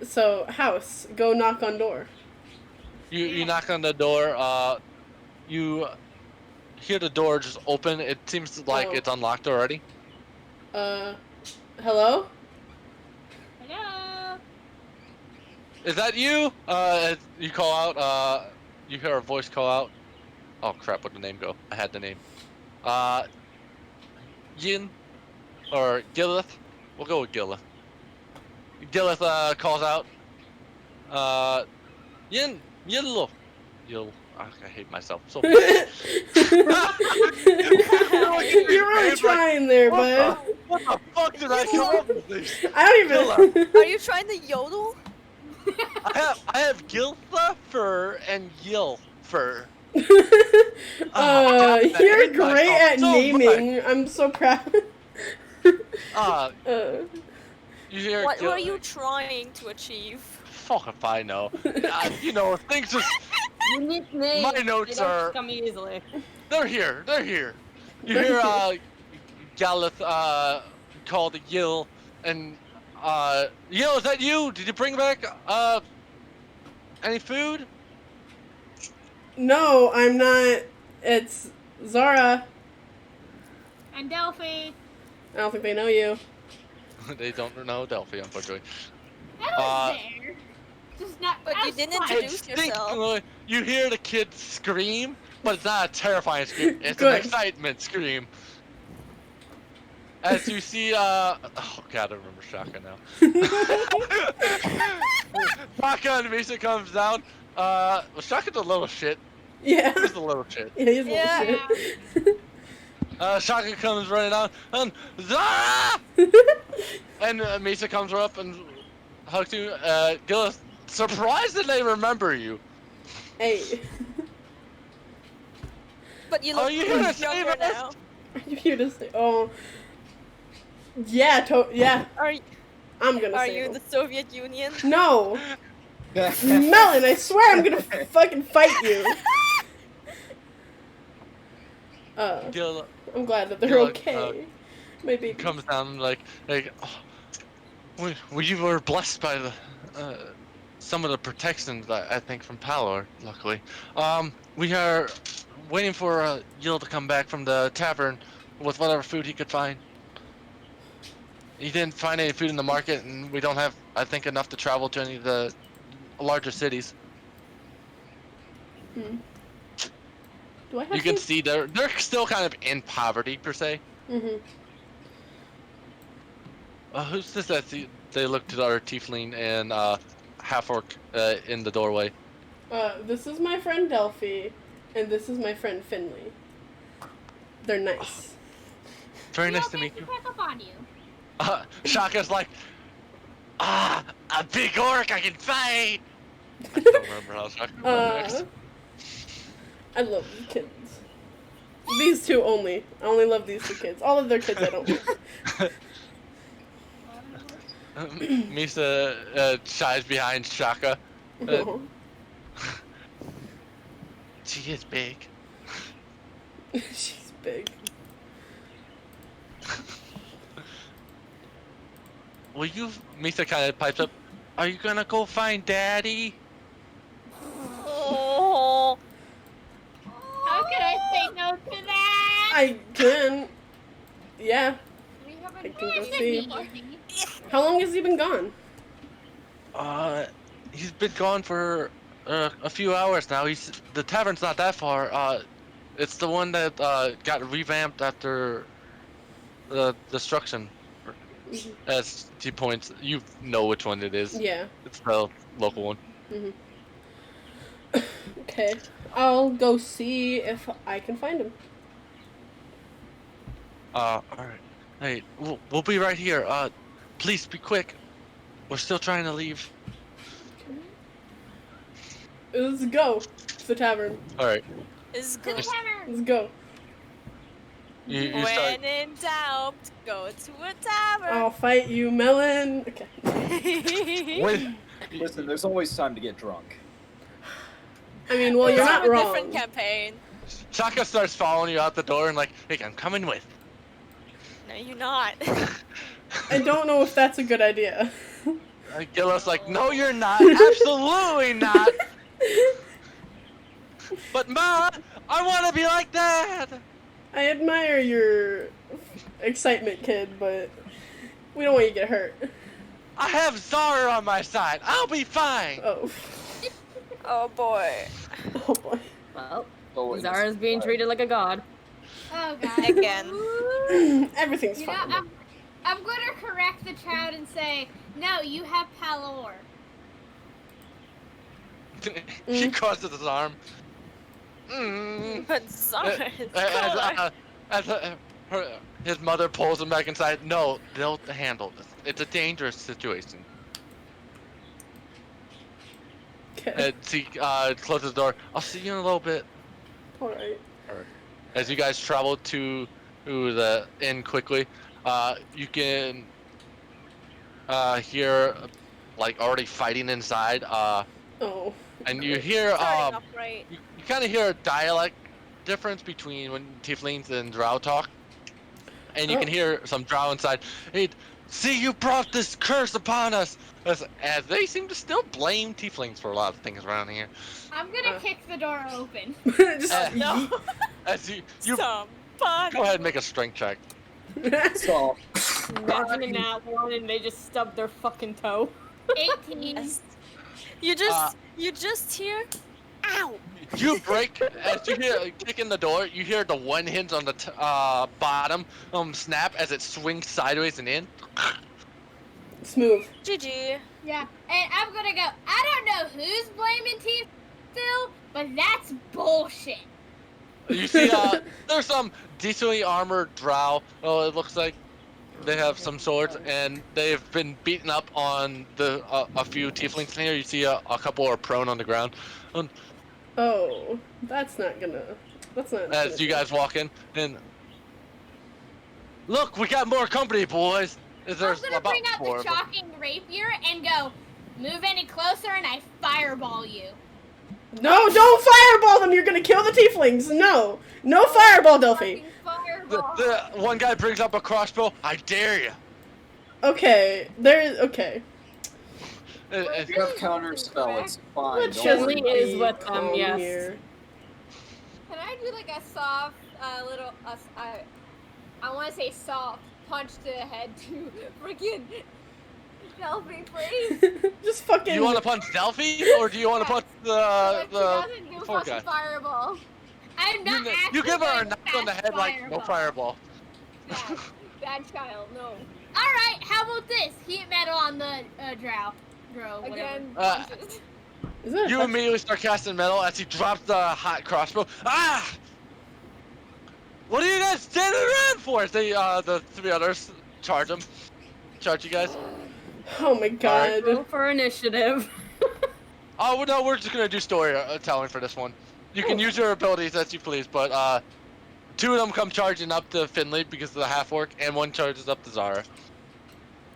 So, house, go knock on door. You knock on the door. You hear the door just open. It seems like it's unlocked already. Hello? Hello. Is that you? As you call out. You hear a voice call out. Oh crap! Where'd the name go? I had the name. Yin or Gillith. We'll go with Gillith. Gillith calls out. Yin, Yillo. I hate myself so much. You're really trying there, bud. What the fuck did I come up with this? I don't even. Are you trying to yodel? I have Gilfer and Yilfer. You're great at naming. I'm so proud. You hear What are you trying to achieve? Fuck if I know. You know, things just. Unique names. My notes they don't are. come easily. They're here. They're here. You hear Galith called Yil, and Yil, is that you? Did you bring back any food? No, I'm not. It's Zara. And Delphi. I don't think they know you. They don't know Delphi, unfortunately. I was there. Just not. But you didn't introduce yourself. Instinctively, you hear the kid scream, but it's not a terrifying scream. It's Good. an excitement scream. As you see, oh god, I remember Shaka now. Shaka and Misa comes down. Well, Shaka's a little shit. Yeah. He's a little shit. Yeah, he's a little shit. Shaka comes running out, and Zara! And Misa comes up and hugs you. Gillis, surprised that they remember you. Hey. But you look Are you here to save younger us? now. Are you here to say? Oh. Yeah, yeah. I'm gonna Are say you them. the Soviet Union? No. Melon, I swear I'm gonna fucking fight you. Gil I'm glad that they're okay. My baby comes down like oh, we were blessed by the some of the protections that I think from Palor. Luckily, we are waiting for Yil to come back from the tavern with whatever food he could find. He didn't find any food in the market, and we don't have, I think, enough to travel to any of the larger cities. Do I have You can to? see they're still kind of in poverty per se. Who's this? They look to our tiefling and half-orc in the doorway. This is my friend Delphi, and this is my friend Finley. They're nice. Very nice to meet you. Pick up on you. Shaka's like, a big orc I can fight. I don't remember how Shaka went next. I love these kids. These two only. I only love these two kids. All of their kids I don't love. Misa shies behind Shaka. Oh. She is big. She's big. Will you? Misa kind of pipes up. Are you gonna go find Daddy? Oh. How can I say no to that? I can. Yeah. We have I a can go Listen, see. Easy. How long has he been gone? He's been gone for a few hours now. The tavern's not that far. It's the one that got revamped after the destruction. As he points, you know which one it is. Yeah. It's the local one. Okay. I'll go see if I can find him. All right. Hey, we'll be right here. Please be quick. We're still trying to leave. Let's go to the tavern. All right. Is To good. the tavern. Let's go. You When start. in doubt, go to a tavern. I'll fight you, Melon. Okay. Listen, there's always time to get drunk. I mean, well, you're Let's not have a wrong. different campaign. Shaka starts following you out the door and like, hey, I'm coming with. No, you're not. I don't know if that's a good idea. Gillis like, no, you're not. Absolutely not. But Ma, I want to be like that. I admire your excitement, kid, but we don't want you to get hurt. I have Zara on my side. I'll be fine. Oh. Oh boy. Oh boy. Well, Oh, Zara's being treated like a god. Oh god. Again. Everything's You know, fine. I'm gonna correct the child and say, no, you have Palor. He crosses his arm. Mm. But Zara is His mother pulls him back inside. No, they'll handle this. It's a dangerous situation. Okay. And she closes the door. I'll see you in a little bit. Alright. As you guys travel to the inn quickly, you can hear like already fighting inside. Oh. And you hear starting off right. you kind of hear a dialect difference between when Tieflings and Drow talk, and you can hear some Drow inside. Hey, see, you brought this curse upon us. As they seem to still blame Tieflings for a lot of things around here. I'm gonna kick the door open. Just No. As you Somebody. go ahead and make a strength check. So, Imagine in that one and they just stub their fucking toe. 18. Yes. You just hear, ow. You break as you hear kicking the door. You hear the one hinge on the bottom snap as it swings sideways and in. Smooth. GG. Yeah, and I'm gonna go, I don't know who's blaming T still, but that's bullshit. You see, there's some decently armored drow. Oh, it looks like they have some swords, and they've been beaten up on the a few tieflings here. You see a couple are prone on the ground. Oh, that's not. As you guys walk in, and look, we got more company, boys. I'm There's gonna about bring out 4 the of them. shocking rapier and go, move any closer and I fireball you. No, don't fireball them. You're gonna kill the tieflings. No, no fireball, Delphi. Fucking The fireball. one guy brings up a crossbow. I dare you. Okay, okay. you have counter spell. It's fine. Let's Don't just worry. Shirley is be with them, calm yes. here. Can I do like a soft little I want to say soft punch to the head to freaking Delphi, please? Just fucking. You want to punch Delphi, or do you want to punch But she the doesn't do poor fucking guy? fireball. I'm not You actually give her a going knock on the fast head like no fireball. Bad, bad child, no. Alright, how about this? Heat metal on the drow. Again, Uh, punches. Is that a You touch- immediately start casting metal as he drops the hot crossbow. Ah! What are you guys standing around for? As they, the 3 others charge him. charge you guys. Oh my god. Roll for initiative. Oh no, we're just gonna do storytelling for this one. You can use your abilities as you please, but 2 of them come charging up to Finley because of the half orc, and 1 charges up to Zara.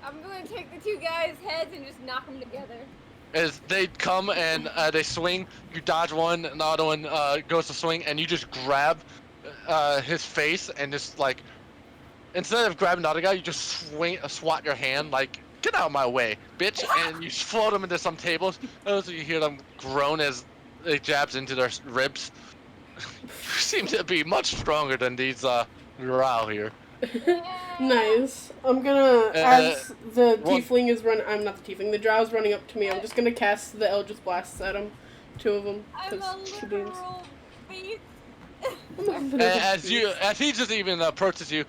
I'm gonna take the 2 guys' heads and just knock them together. As they come and they swing, you dodge one, and the other one goes to swing, and you just grab his face and just like, instead of grabbing the other guy, you just swat your hand like, get out of my way, bitch, and you float them into some tables. So you hear them groan as it jabs into their ribs. You seem to be much stronger than these drow here. Nice. I'm gonna, as the tiefling is running, I'm not the tiefling, the drow's running up to me, I'm just gonna cast the Eldritch Blasts at him. 2 of them. I'm a literal beast. As he just even approaches you,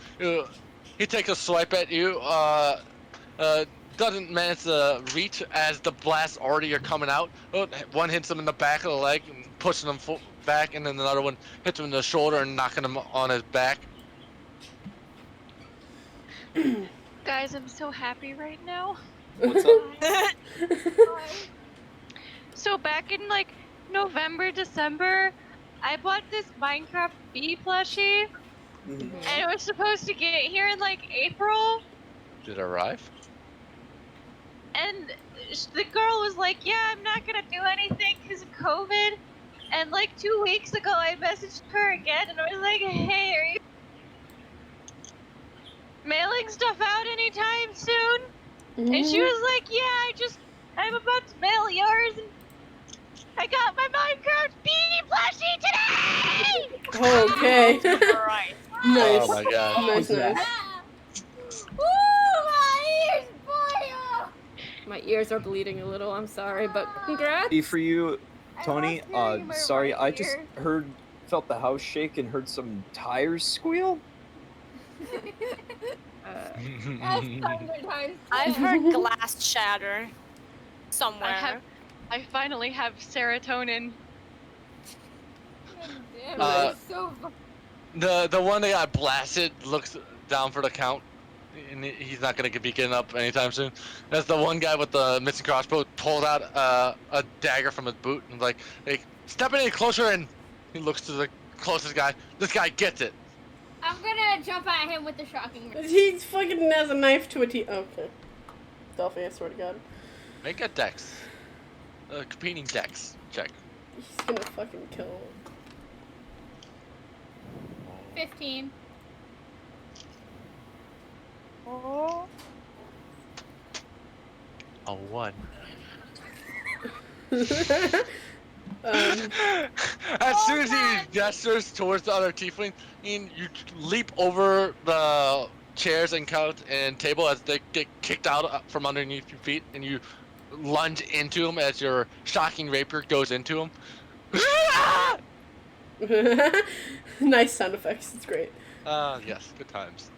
he takes a swipe at you. Doesn't manage to reach as the blasts already are coming out. One hits him in the back of the leg, pushing him back, and then another one hits him in the shoulder and knocking him on his back. Guys, I'm so happy right now. What's up? So back in like November, December, I bought this Minecraft bee plushie, and it was supposed to get here in like April. Did it arrive? And the girl was like, yeah, I'm not gonna do anything because of COVID. And like 2 weeks ago, I messaged her again, and I was like, hey, are you mailing stuff out anytime soon? And she was like, yeah, I'm about to mail yours, and I got my Minecraft bee plushie today! Okay. Right. Nice. Oh my god. Nice, nice. Woo, my ears, boy! My ears are bleeding a little, I'm sorry, but congrats. For you, Tony, I lost hearing in my sorry, right I just ear. felt the house shake and heard some tires squeal. That's 100 times. I've heard glass shatter somewhere. I finally have serotonin. Damn, so The one that got blasted looks down for the count, and he's not gonna be getting up anytime soon. That's the one guy with the missing crossbow pulled out a dagger from his boot and like, hey, step any closer, and he looks to the closest guy. This guy gets it. I'm gonna jump at him with the shocking ray. He fucking has a knife to a okay. Delphi, I swear to God. Make a dex, competing dex check. He's gonna fucking kill him. 15. Oh. A 1. As soon as he gestures towards the other tiefling, you leap over the chairs and couch and table as they get kicked out from underneath your feet, and you lunge into him as your shocking rapier goes into him. Nice sound effects, it's great. Yes, good times.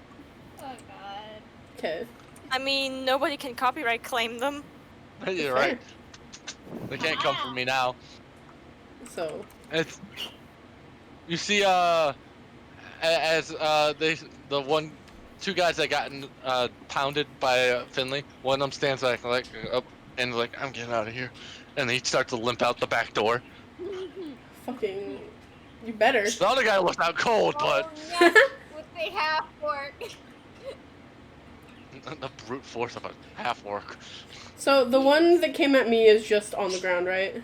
Oh god. Okay. I mean, nobody can copyright claim them. You're right. They can't come from me now. So. It's you see as the 2 guys that gotten pounded by Finley, one of them stands back like up and like, I'm getting out of here, and he starts to limp out the back door. Fucking. You better. The other guy looks out cold, but yes, with the half orc. the brute force of a half orc. So the one that came at me is just on the ground, right?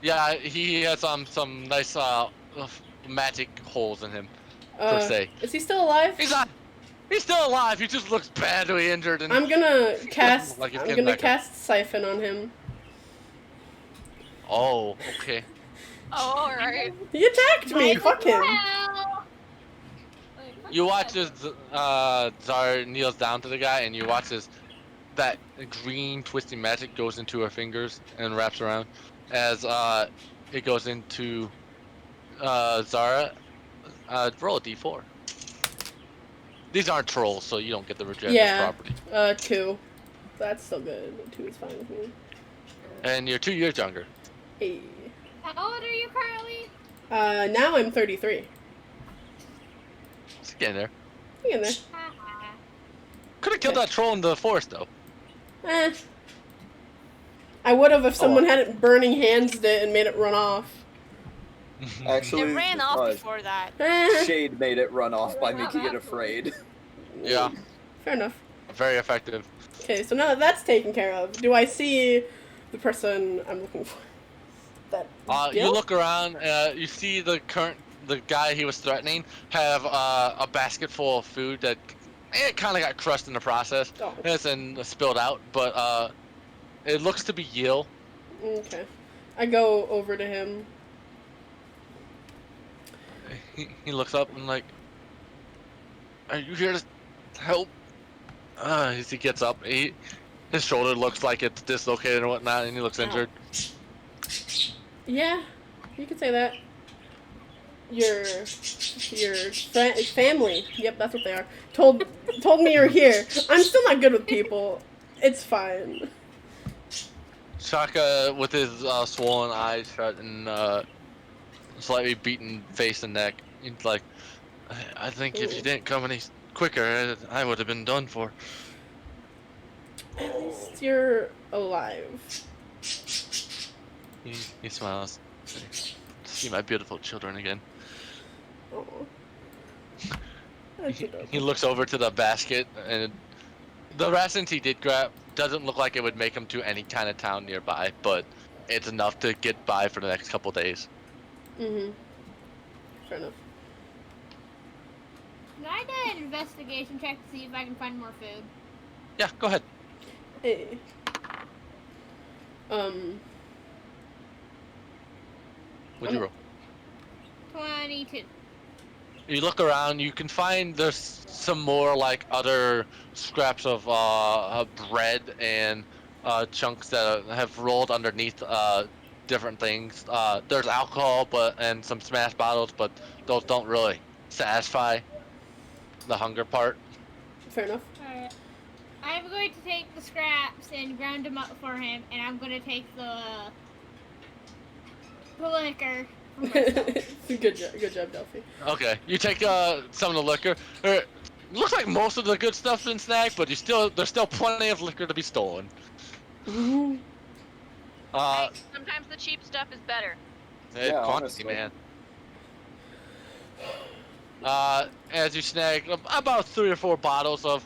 Yeah, he has some nice magic holes in him per se. Is he still alive? He's still alive. He just looks badly injured. And I'm gonna cast. like he's I'm getting gonna back up. cast Siphon on him. Oh, okay. Oh, alright. He attacked me. Fuck him. You watch as Zara kneels down to the guy, and you watch as that green twisting magic goes into her fingers and wraps around. As it goes into Zara, roll a d4. These aren't trolls, so you don't get the regenerative property. 2. That's still good. 2 is fine with me. And you're 2 years younger. Hey. How old are you currently? Now I'm 33. Just getting there. Hang in there. Could have killed that troll in the forest, though. I would have if someone hadn't burning hands it and made it run off. Actually, It ran off before that. Shade made it run off by making it afraid. Yeah. Fair enough. Very effective. Okay, so now that that's taken care of, do I see the person I'm looking for? That you look around, you see the guy he was threatening have a basket full of food that it kind of got crushed in the process. Oh. And spilled out, but it looks to be Yil. Okay. I go over to him. He looks up and like, are you here to help? As he gets up, his shoulder looks like it's dislocated and whatnot, and he looks injured. Yeah, you could say that. Your family. Yep, that's what they are. Told me you're here. I'm still not good with people. It's fine. Shaka, with his swollen eyes shut and slightly beaten face and neck, he's like, I think if you didn't come any quicker, I would have been done for. At least you're alive. He smiles. See my beautiful children again. He looks over to the basket, and the rations he did grab doesn't look like it would make him to any kind of town nearby, but it's enough to get by for the next couple days. Mm-hmm. Fair enough. Can I do an investigation check to see if I can find more food? Yeah, go ahead. Hey. What'd you roll? 22. You look around, you can find there's some more like other scraps of bread and chunks that have rolled underneath different things. There's alcohol and some smashed bottles, but those don't really satisfy the hunger part. Fair enough. Alright. I'm going to take the scraps and ground them up for him, and I'm going to take the liquor for myself. Good job, Delphi. Okay, you take some of the liquor. Looks like most of the good stuff's been snagged, but there's still plenty of liquor to be stolen. Mm-hmm. Sometimes the cheap stuff is better. Quantity, honestly. man. As you snag about 3 or 4 bottles of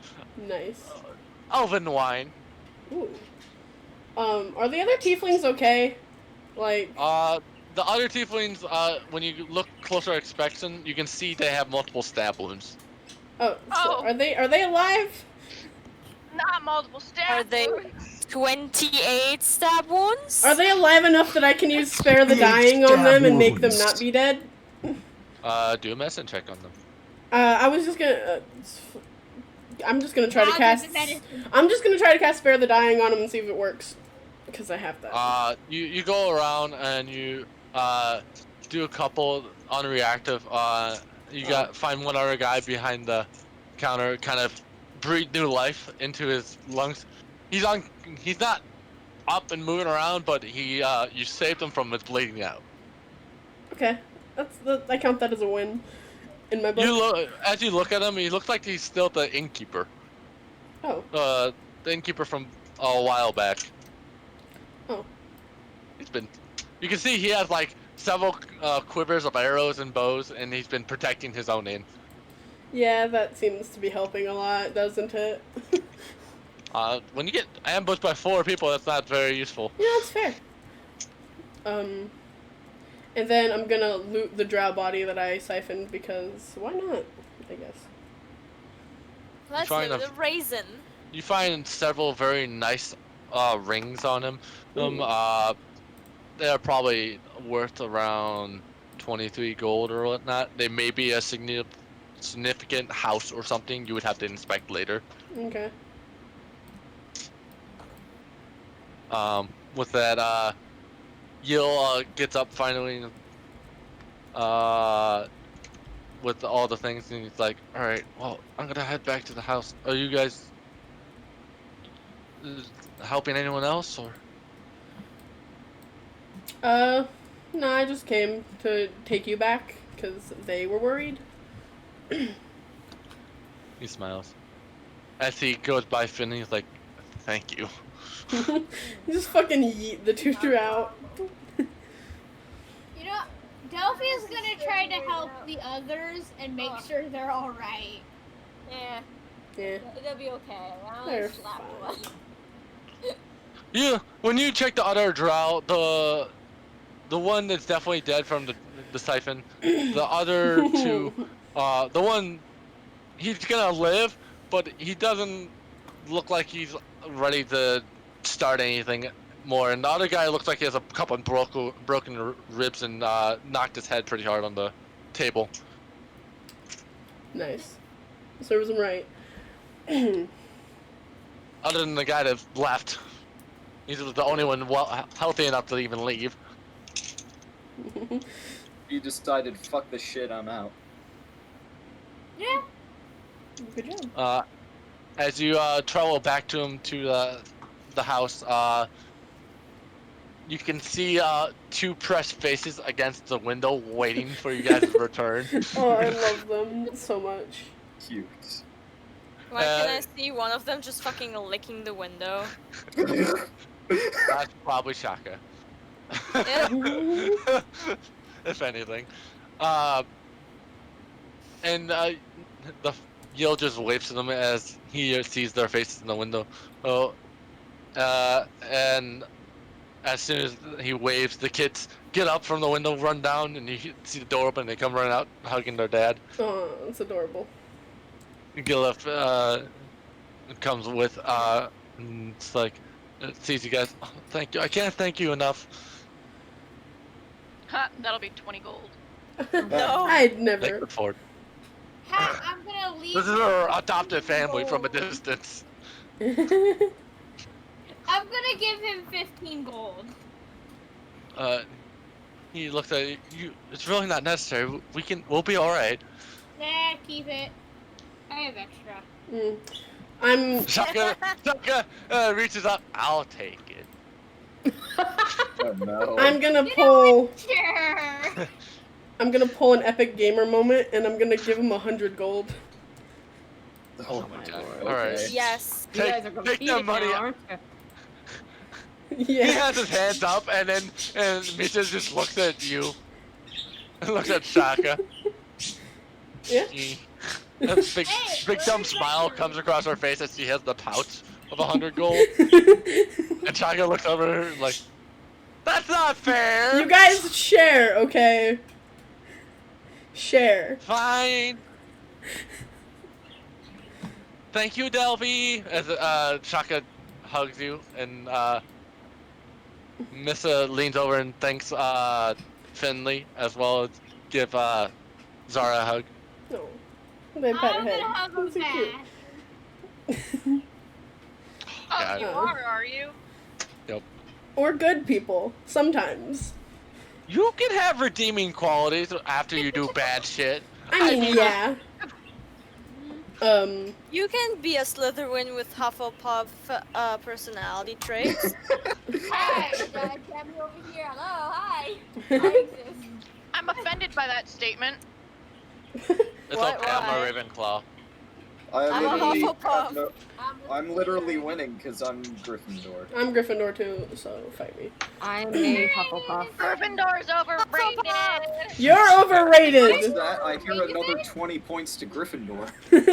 Nice. elven wine. Ooh. Are the other tieflings okay? Like. The other tieflings, when you look closer at inspection, you can see they have multiple stab wounds. So are they alive? Not multiple stab. Are they 28 stab wounds? Are they alive enough that I can use Spare the Dying on them and make them not be dead? Do a medicine check on them. I was just gonna. I'm just gonna try to cast. I'm just gonna try to cast Spare the Dying on them and see if it works, because I have that. You go around and you do a couple unreactive. Find one other guy behind the counter, kind of breathe new life into his lungs. He's not up and moving around, but you saved him from bleeding out. Okay, I count that as a win in my book. As you look at him, he looks like he's still the innkeeper. Oh. The innkeeper from a while back. Oh. You can see he has like several quivers of arrows and bows, and he's been protecting his own inn. Yeah, that seems to be helping a lot, doesn't it? When you get ambushed by 4 people, that's not very useful. Yeah, that's fair. And then I'm gonna loot the drow body that I siphoned, because why not, I guess. Let's loot the raisin. You find several very nice rings on him. They're probably worth around 23 gold or whatnot. They may be a significant house or something. You would have to inspect later. Okay. With that, Yil gets up finally with all the things, and he's like, alright, well, I'm gonna head back to the house. Are you guys helping anyone else, or? No, I just came to take you back, because they were worried. He smiles. as he goes by Finn, he's like, "Thank you." You just fucking yeet the tutor out. You know, Delphi is gonna try to help the others and make sure they're all right. Yeah. Yeah. They'll be okay. I'll They're just slap fine. Yeah, when you check the other drow, the one that's definitely dead from the siphon, the other two, the one he's gonna live, but he doesn't look like he's ready to start anything more. And the other guy looks like he has a couple of broken ribs and knocked his head pretty hard on the table. Nice. Serves him right. Other than the guy that left, he's the only one healthy enough to even leave. You decided, fuck this shit, I'm out. Yeah. Good job. As you travel back to him to the house, you can see two pressed faces against the window waiting for you guys to return. Oh, I love them so much. Cute. Why can I see one of them just fucking licking the window? That's probably Shaka. If anything. And Yil just waves to them as he sees their faces in the window. And as soon as he waves, the kids get up from the window, run down, and you see the door open, and they come running out, hugging their dad. Oh, that's adorable. Gilif comes with, and it's like, sees you guys. Oh, thank you. I can't thank you enough. Ha, that'll be 20 gold. No. I'd Thank never. you for it. I'm gonna leave. This is our adopted family from a distance. I'm gonna give him 15 gold. He looks at you. It's really not necessary. We'll be all right. Nah, keep it. I have extra. I'm. Shaka reaches up. I'll take it. Oh no. I'm gonna pull. Sure. I'm gonna pull an epic gamer moment, and I'm gonna give him 100 gold. Oh my god. All right. Yes. You guys are Take competing the money. now, aren't you? He Yeah. has his hands up, and Misha just looks at you. And looks at Shaka. Yeah. A big dumb smile comes across her face as she has the pouch of 100 gold. And Shaka looks over her like, "That's not fair." You guys share, okay? Share. Fine. Thank you, Delphi. As Shaka hugs you, and Missa leans over and thanks Finley, as well as give Zara a hug. No. They pet her I'm head. gonna hug him That's so cute. back. Oh, God. you are you? Or good people, sometimes. You can have redeeming qualities after you do bad shit. I mean, yeah. You can be a Slytherin with Hufflepuff personality traits. Hi, Gabby over here. Hello, hi. I exist. I'm offended by that statement. It's What? okay, I'm a Why? Ravenclaw. I'm a Hufflepuff. I'm literally winning because I'm Gryffindor. I'm Gryffindor too, so fight me. I'm a Hufflepuff. Gryffindor's overrated. You're What's overrated! that? I hear another 20 points to Gryffindor. Wait,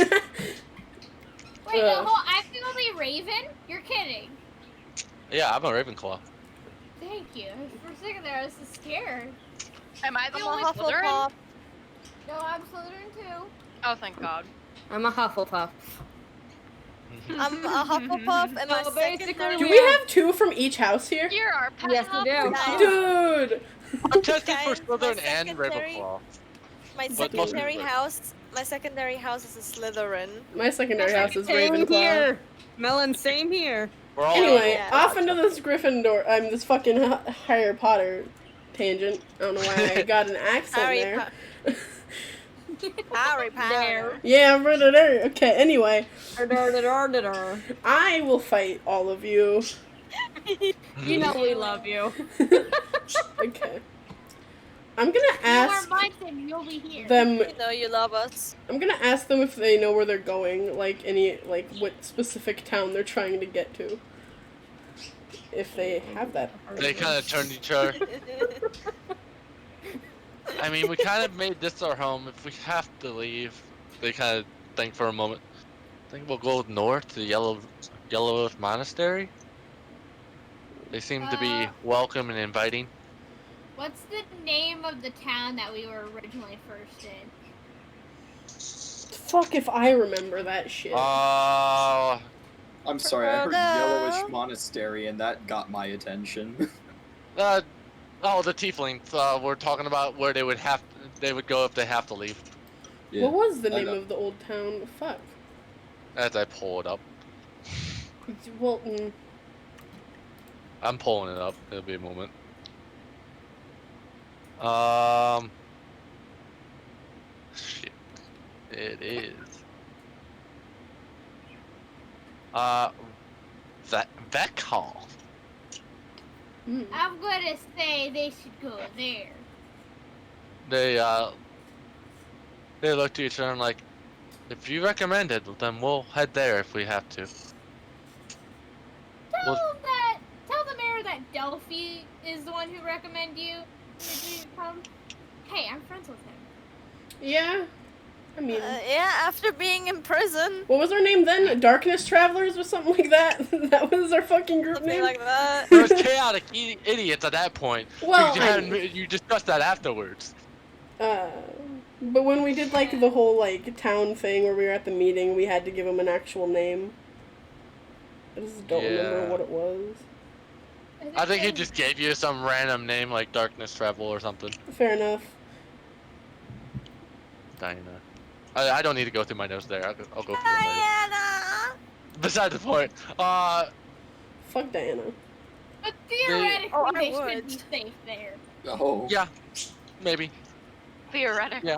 no, I'm the only Raven? You're kidding. Yeah, I'm a Ravenclaw. Thank you. For a second there, I was so scared. Am I the I'm only a Slytherin? Hufflepuff. No, I'm Slytherin too. Oh, thank God. I'm a Hufflepuff. I'm a Hufflepuff, and my So basically, secondary. Do we have 2 from each house here? You're our pet Yes, we do. Hufflepuff. Dude! I'm testing for Guys, my Slytherin and secondary- Ravenclaw. My But most secondary people- house. My secondary house is a Slytherin. My secondary house is Same Ravenclaw. here. Melon, same here. We're all Anyway, Yeah. off into this Gryffindor, this fucking Harry Potter tangent. I don't know why I got an accent Harry there. Harry Potter. Yeah, okay, anyway. Dar-dar-dar-dar-dar. I will fight all of you. You know we love you. Okay. I'm gonna ask you'll be here. them. You know you love us. I'm gonna ask them if they know where they're going, like what specific town they're trying to get to. If they have that. They kind of turn to each other. I mean, we kind of made this our home. If we have to leave, they kind of think for a moment. I think we'll go north to the Yellow Earth Monastery. They seem to be welcome and inviting. What's the name of the town that we were originally first in? Fuck if I remember that shit. I'm sorry, I heard Yellowish Monastery and that got my attention. The Tieflings. We're talking about where they would go if they have to leave. Yeah, what was the name of the old town? Fuck. As I pull it up. Well, I'm pulling it up. It'll be a moment. Shit. It is. Veckhall. I'm gonna say they should go there. They look to each other and like, if you recommend it, then we'll head there if we have to. Tell the mayor that Delphi is the one who recommended you to come. Hey, I'm friends with him. yeah. I mean, yeah, after being in prison. What was our name then? Darkness Travelers or something like that? That was our fucking group Something name? like that. There was chaotic idiots at that point. Well, you discussed that afterwards. But when we did, like, the whole, like, town thing where we were at the meeting, we had to give them an actual name. I just don't remember what it was. I think he just gave you some random name like Darkness Travel or something. Fair enough. Diana. I don't need to go through my notes there. I'll go through them later. Diana! Besides the point. Fuck Diana. But theoretically, they should would. be safe there. Oh. Yeah. Maybe. Theoretically.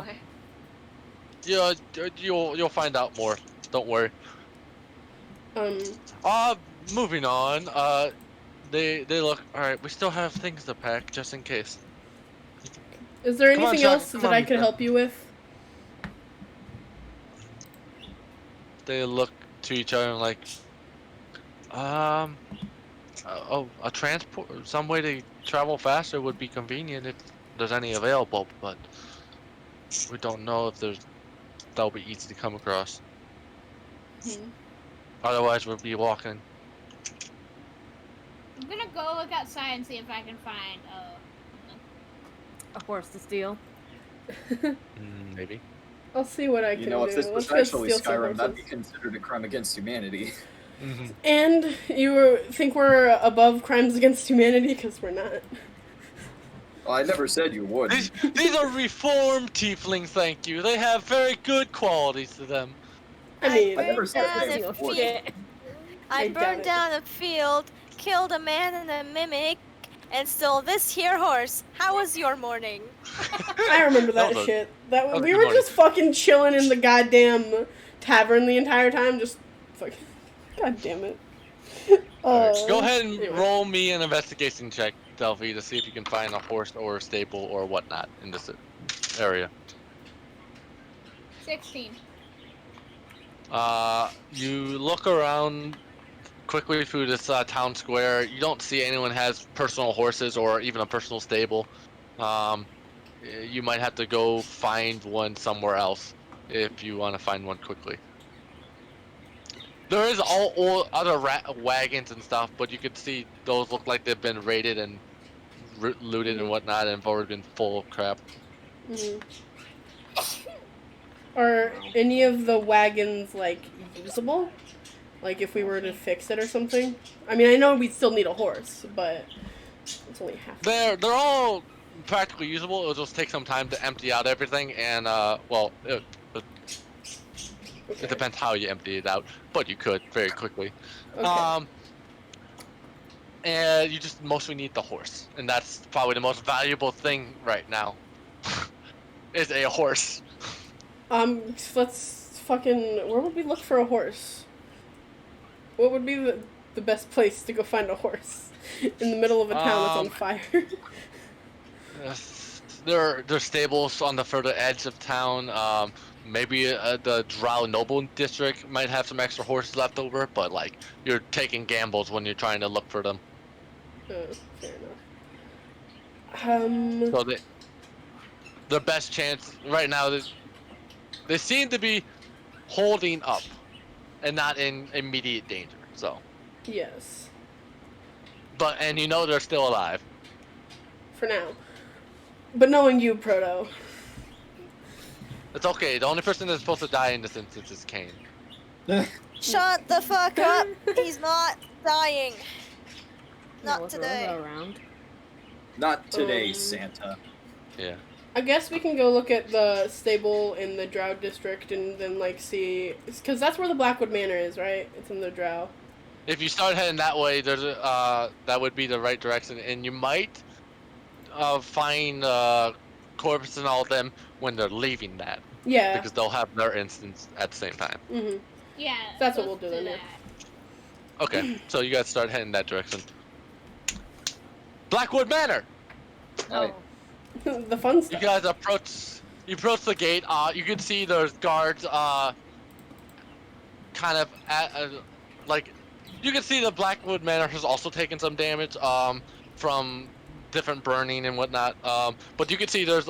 Yeah. You'll find out more. Don't worry. Moving on. They look alright. We still have things to pack just in case. Is there Come on, anything Chuck. else Come that on, I could Chuck. help you with? They look to each other and like, a transport, some way to travel faster would be convenient if there's any available, but we don't know if that'll be easy to come across. Otherwise, we'll be walking. I'm gonna go look outside and see if I can find a horse to steal. Maybe. I'll see what I can do. If this was Let's go actually steal some Skyrim, that'd be horses. considered a crime against humanity. And you think we're above crimes against humanity? Because we're not. Well, I never said you would. These are reformed tieflings, thank you. They have very good qualities to them. I mean, I never said down they a were field. I doubt burned it. down a field, killed a man and a mimic, and stole this here horse. How was your morning? I remember that was a- shit. was a We good were morning. just fucking chilling in the goddamn tavern the entire time, just fucking. God damn it. Go ahead and anyway. roll me an investigation check, Delphi, to see if you can find a horse or a stable or whatnot in this area. 16. You look around quickly through this town square. You don't see anyone has personal horses or even a personal stable. You might have to go find one somewhere else if you want to find one quickly. There is all other wagons and stuff, but you can see those look like they've been raided and looted and whatnot, and have already been full of crap. Are any of the wagons, like, usable? Like, if we were to fix it or something? I mean, I know we'd still need a horse, but it's only half. They're all practically usable. It'll just take some time to empty out everything, and it depends how you empty it out, but you could very quickly. Okay. And you just mostly need the horse, and that's probably the most valuable thing right now. Is a horse. Let's fucking. Where would we look for a horse? What would be the best place to go find a horse? In the middle of a town that's on fire. There are stables on the further edge of town. Maybe the Drow Noble district might have some extra horses left over, but like you're taking gambles when you're trying to look for them. Fair enough. So the best chance right now, they seem to be holding up and not in immediate danger. So, Yes. and you know they're still alive. For now. But knowing you, Proto. It's okay. The only person that's supposed to die in this instance is Kane. Shut the fuck up! He's not dying. No, Not with today. Rosa around. Not today, Santa. Yeah. I guess we can go look at the stable in the Drow district and then, like, see... Because that's where the Blackwood Manor is, right? It's in the Drow. If you start heading that way, there's that would be the right direction, and you might find Corvus and all of them when they're leaving that. Yeah. Because they'll have their instance at the same time. Mm-hmm. Yeah. That's what we'll let's do then, yeah. that. Okay, so you guys start heading that direction. Blackwood Manor! Oh. The fun You stuff. guys approach the gate. You can see there's guards kind of at like you can see the Blackwood Manor has also taken some damage from different burning and whatnot. But you can see there's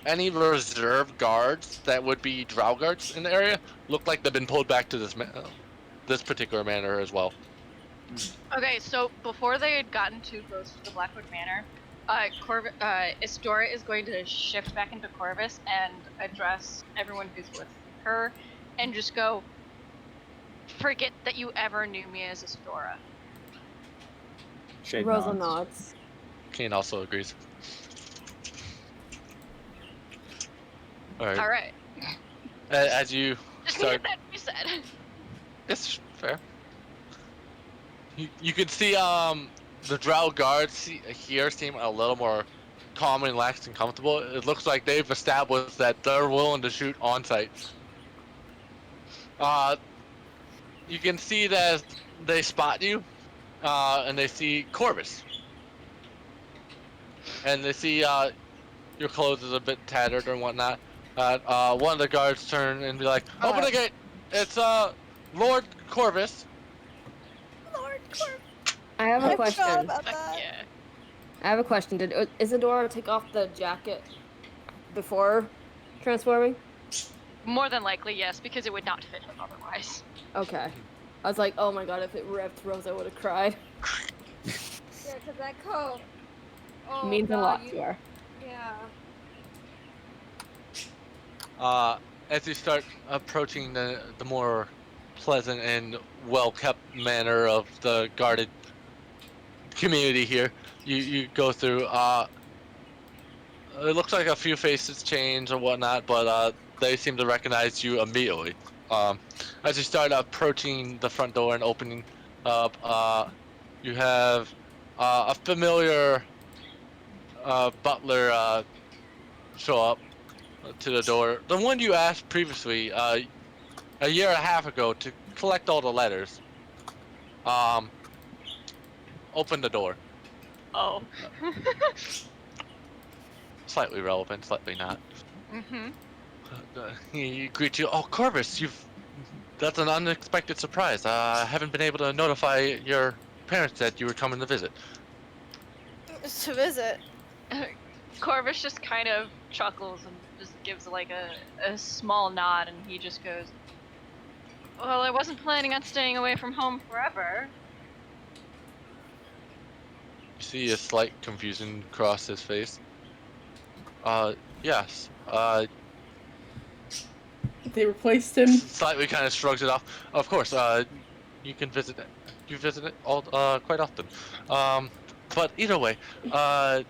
any reserve guards that would be drow guards in the area look like they've been pulled back to this particular manor as well. Okay, so before they had gotten too close to the Blackwood Manor, Istora is going to shift back into Corvus and address everyone who's with her and just go, forget that you ever knew me as Istora. Shade Rosa nods. nods. Kane also agrees. Alright. Alright. As you Just start... needed that to be said. It's fair. You can see the drow guards here seem a little more calm and relaxed and comfortable. It looks like they've established that they're willing to shoot on sight. You can see that they spot you, and they see Corvus. And they see your clothes is a bit tattered and whatnot. One of the guards turn and be like, "Open the gate! It's Lord Corvus." Lord Corvus. I have a I question. forgot about Fuck that. yeah. I have a question. Did Isadora take off the jacket before transforming? More than likely, yes, because it would not fit him otherwise. Okay. I was like, oh my god, if it ripped, Rosa would have cried. Yeah, because that coat. Oh, Means a God, lot to her. Yeah. As you start approaching the more pleasant and well-kept manner of the guarded community here, you go through. It looks like a few faces change or whatnot, but they seem to recognize you immediately. As you start approaching the front door and opening up, you have a familiar butler show up to the door. The one you asked previously, a year and a half ago, to collect all the letters. Open the door. Oh. Slightly relevant, slightly not. Mm-hmm. He greets you. Oh, Corvus, that's an unexpected surprise. I haven't been able to notify your parents that you were coming to visit. To visit. Corvus just kind of chuckles and just gives like a small nod, and he just goes, "Well, I wasn't planning on staying away from home forever." You see a slight confusion cross his face. Yes. They replaced him. Slightly kind of shrugs it off. Of course, you can visit it. You visit it all quite often. But either way, I'll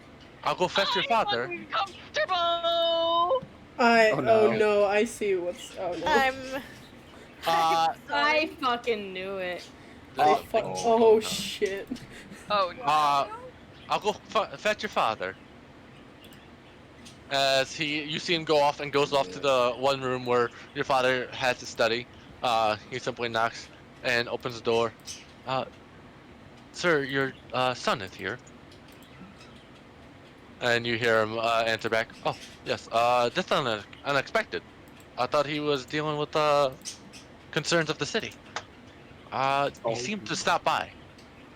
go fetch your father. Uncomfortable. Oh no, I see what's. Oh no. I fucking knew it. Oh shit. Oh no. I'll go fetch your father. As you see him go off and goes off to the one room where your father has his study. He simply knocks and opens the door. Sir, your son is here. And you hear him answer back, "Oh, yes. That's unexpected. I thought he was dealing with the concerns of the city. He seemed to stop by.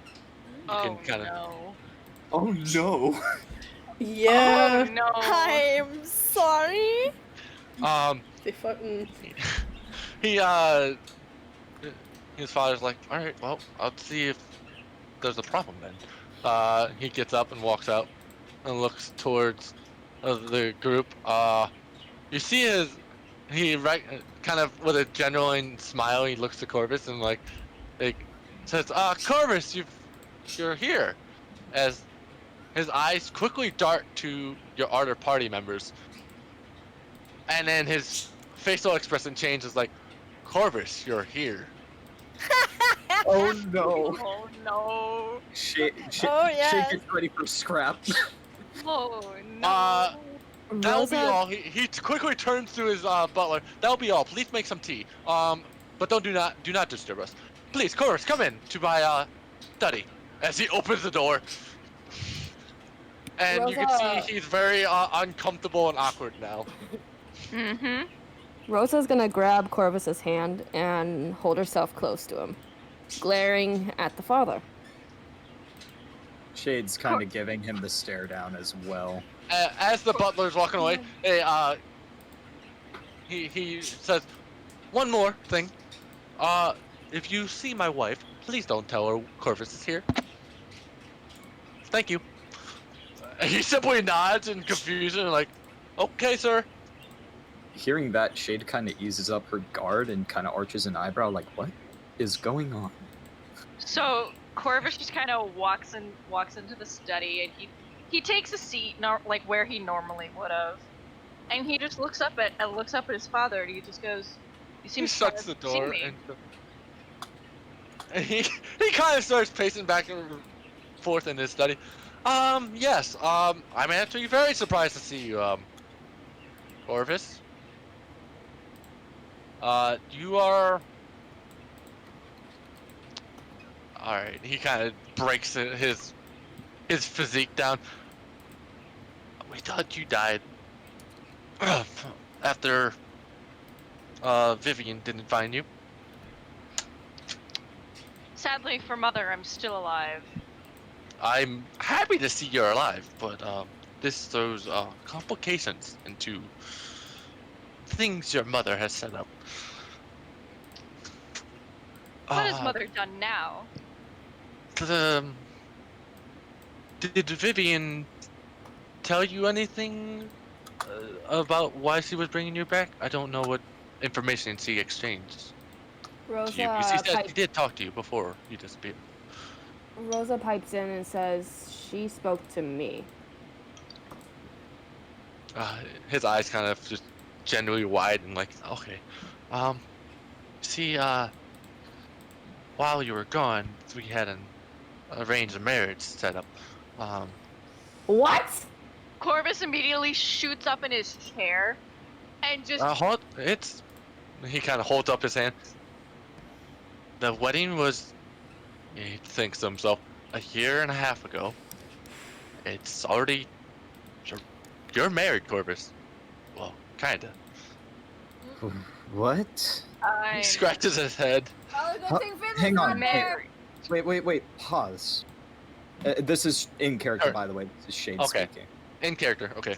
You can Oh kind of no. Oh no. Oh Yeah. no. I'm sorry. um They fucking. he his father's like, all right, well, I'll see if there's a problem then. He gets up and walks out and looks towards the group. You see he right kind of with a genuine smile. He looks to Corvus and like says, Corvus, you're here. As his eyes quickly dart to your other party members, and then his facial expression changes like, Corvus, you're here. Oh no. Oh no. Oh Shade yes. gets ready for scrap. Oh Uh, no. That'll be Rosa, all. He quickly turns to his butler. That'll be all. Please make some tea. But do not disturb us. Please, Chorus, come in to my study. As he opens the door, and you can Rosa- see he's very uncomfortable and awkward now. Mm-hmm. Rosa's gonna grab Corvus's hand and hold herself close to him, glaring at the father. Shade's kind of giving him the stare down as well. As the butler's walking away, he says, "One more thing. If you see my wife, please don't tell her Corvus is here. Thank you." He simply nods in confusion, like, "Okay, sir." Hearing that, Shade kind of eases up her guard and kind of arches an eyebrow, like, what is going on? So Corvus just kind of walks into the study, and he takes a seat, like where he normally would have, and he just looks up at his father, and he just goes, "You seem He shuts the door and he kind of starts pacing back and forth in his study. Yes. I'm actually very surprised to see you, Corvus. You are. All right. He kind of breaks his physique down. We thought you died after Vivian didn't find you. Sadly for Mother, I'm still alive. I'm happy to see you're alive, but this throws complications into things your mother has set up. What has Mother done now? Did Vivian tell you anything about why she was bringing you back? I don't know what information she exchanged. Rosa, She said she did talk to you before you disappeared. Rosa pipes in and says she spoke to me. His eyes kind of just genuinely wide and like, okay. See, while you were gone, we had an arranged marriage set up. What? Corvus immediately shoots up in his chair and just He kind of holds up his hand. The wedding was, he thinks to himself, a year and a half ago. It's already, you're married, Corvus. Well, kinda. What? He scratches his head. Oh, good thing Finland's Hang not on. there. Wait. Pause. This is in character, Sure. by the way. This is Shade Okay. speaking. In character, okay.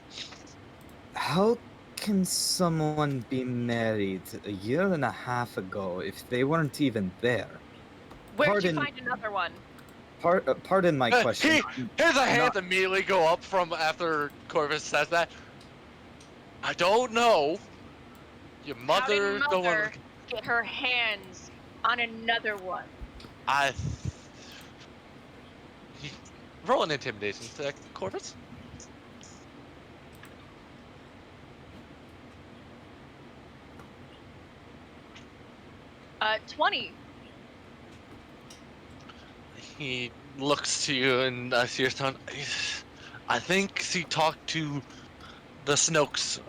How can someone be married a year and a half ago if they weren't even there? Where'd you Pardon- find another one? Pardon my question. His hands immediately go up from after Corvus says that. I don't know. Your How mother, did don't Mother want. get her hands on another one? Roll an intimidation check, Corvus. 20. He looks to you in a serious tone. I think she talked to the Snokes.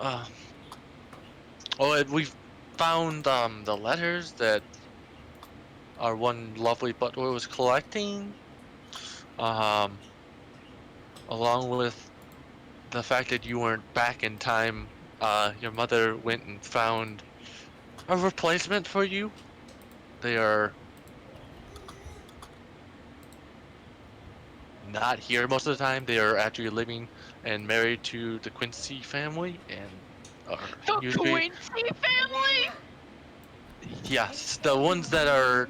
We've found the letters that our one lovely butler was collecting, along with the fact that you weren't back in time, your mother went and found a replacement for you. They are not here most of the time. They are actually living and married to the Quincy family, and are The usually, Quincy family? yes, the ones that are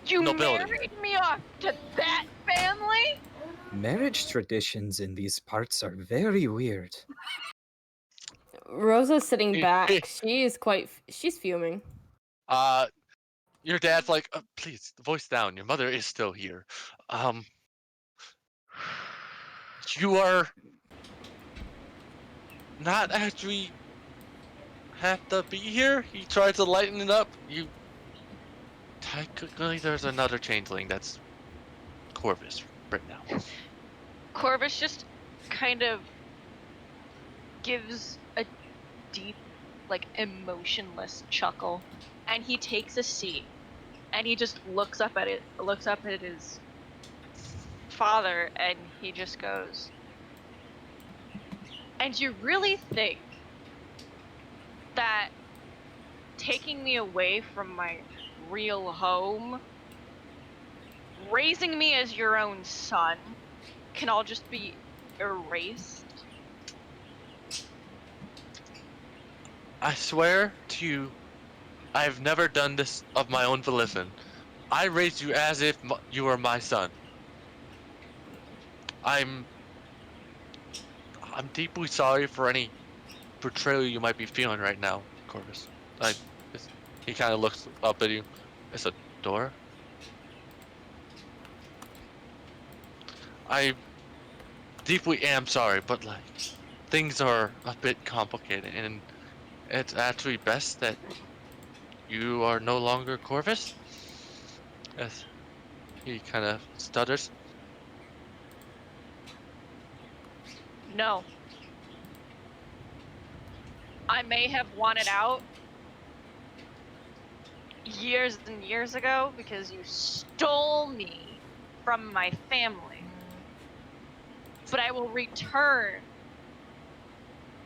You nobility. married me off to that family? Marriage traditions in these parts are very weird. Rosa's sitting back. She's fuming. Your dad's like, please, voice down. Your mother is still here. You are not actually have to be here. He tried to lighten it up. You technically, there's another changeling that's Corvus right now. Corvus just kind of gives a deep, like, emotionless chuckle, and he takes a seat, and he just looks up at his father, and he just goes, "And you really think that taking me away from my real home, raising me as your own son, can all just be erased?" I swear to you, I've never done this of my own volition. I raised you as if you were my son. I'm deeply sorry for any betrayal you might be feeling right now, Corvus. He kind of looks up at you. It's a door. I deeply am sorry, but like things are a bit complicated, and it's actually best that you are no longer Corvus. Yes, he kind of stutters. No. I may have wanted out years and years ago because you stole me from my family. But I will return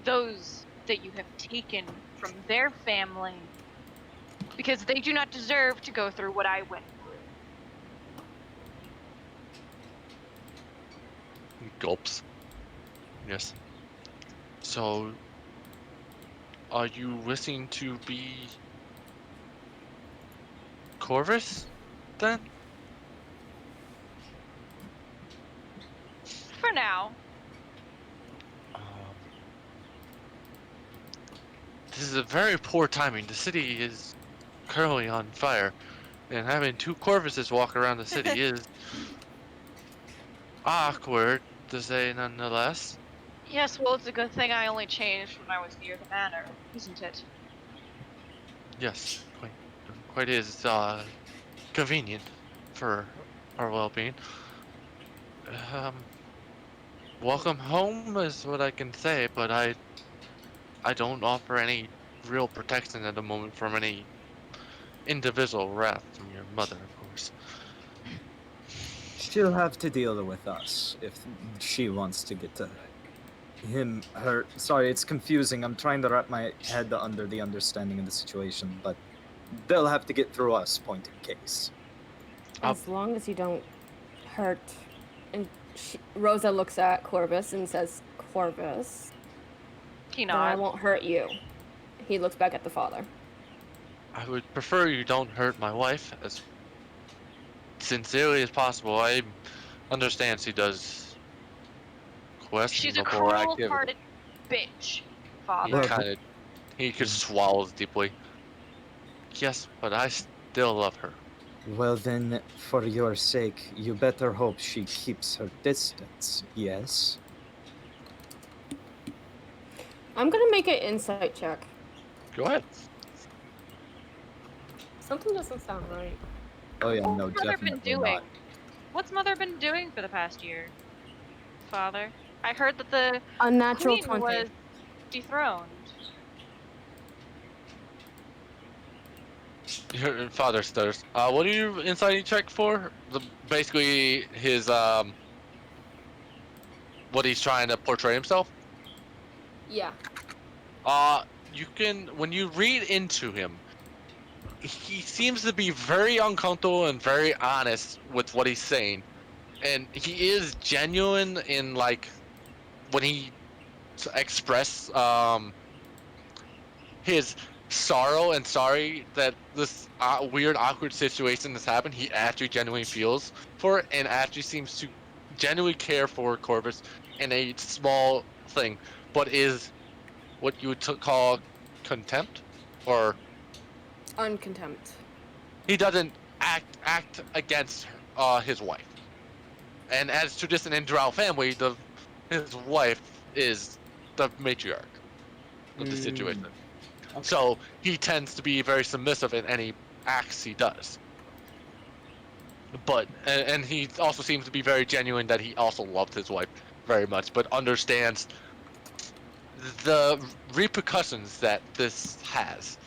those that you have taken from their family because they do not deserve to go through what I went through. He gulps. Yes. So, are you wishing to be Corvus then? For now. This is a very poor timing. The city is currently on fire, and having two Corvuses walk around the city is awkward, to say nonetheless. Yes, well, it's a good thing I only changed when I was near the manor, isn't it? Yes, quite is convenient for our well-being. Welcome home is what I can say, but I don't offer any real protection at the moment from any individual wrath from your mother, of course. She'll have to deal with us if she wants to get to him, her. Sorry, it's confusing. I'm trying to wrap my head under the understanding of the situation, but they'll have to get through us, point in case. As long as you don't hurt. And Rosa looks at Corvus and says, Corvus, He then I nods. won't hurt you. He looks back at the father. I would prefer you don't hurt my wife as sincerely as possible. I understand she does She's a questionable activity. cruel-hearted bitch, Father. He just swallows deeply. Yes, but I still love her. Well then, for your sake, you better hope she keeps her distance, yes? I'm gonna make an insight check. Go ahead. Something doesn't sound right. Oh yeah, no, What's Mother been definitely doing? not. What's Mother been doing for the past year, Father? I heard that the Unnatural Queen 20. was dethroned. Your father stutters. What do you insight check for? Basically his what he's trying to portray himself. Yeah. You can, when you read into him, he seems to be very uncomfortable and very honest with what he's saying, and he is genuine in like when he express his sorrow and sorry that this weird awkward situation has happened. He actually genuinely feels for it and actually seems to genuinely care for Corvus in a small thing, but is what you would call contempt, or Uncontempt. he doesn't act against his wife. And as to this in Drow family, his wife is the matriarch of the situation. Okay. So he tends to be very submissive in any acts he does. But and he also seems to be very genuine that he also loves his wife very much, but understands the repercussions that this has.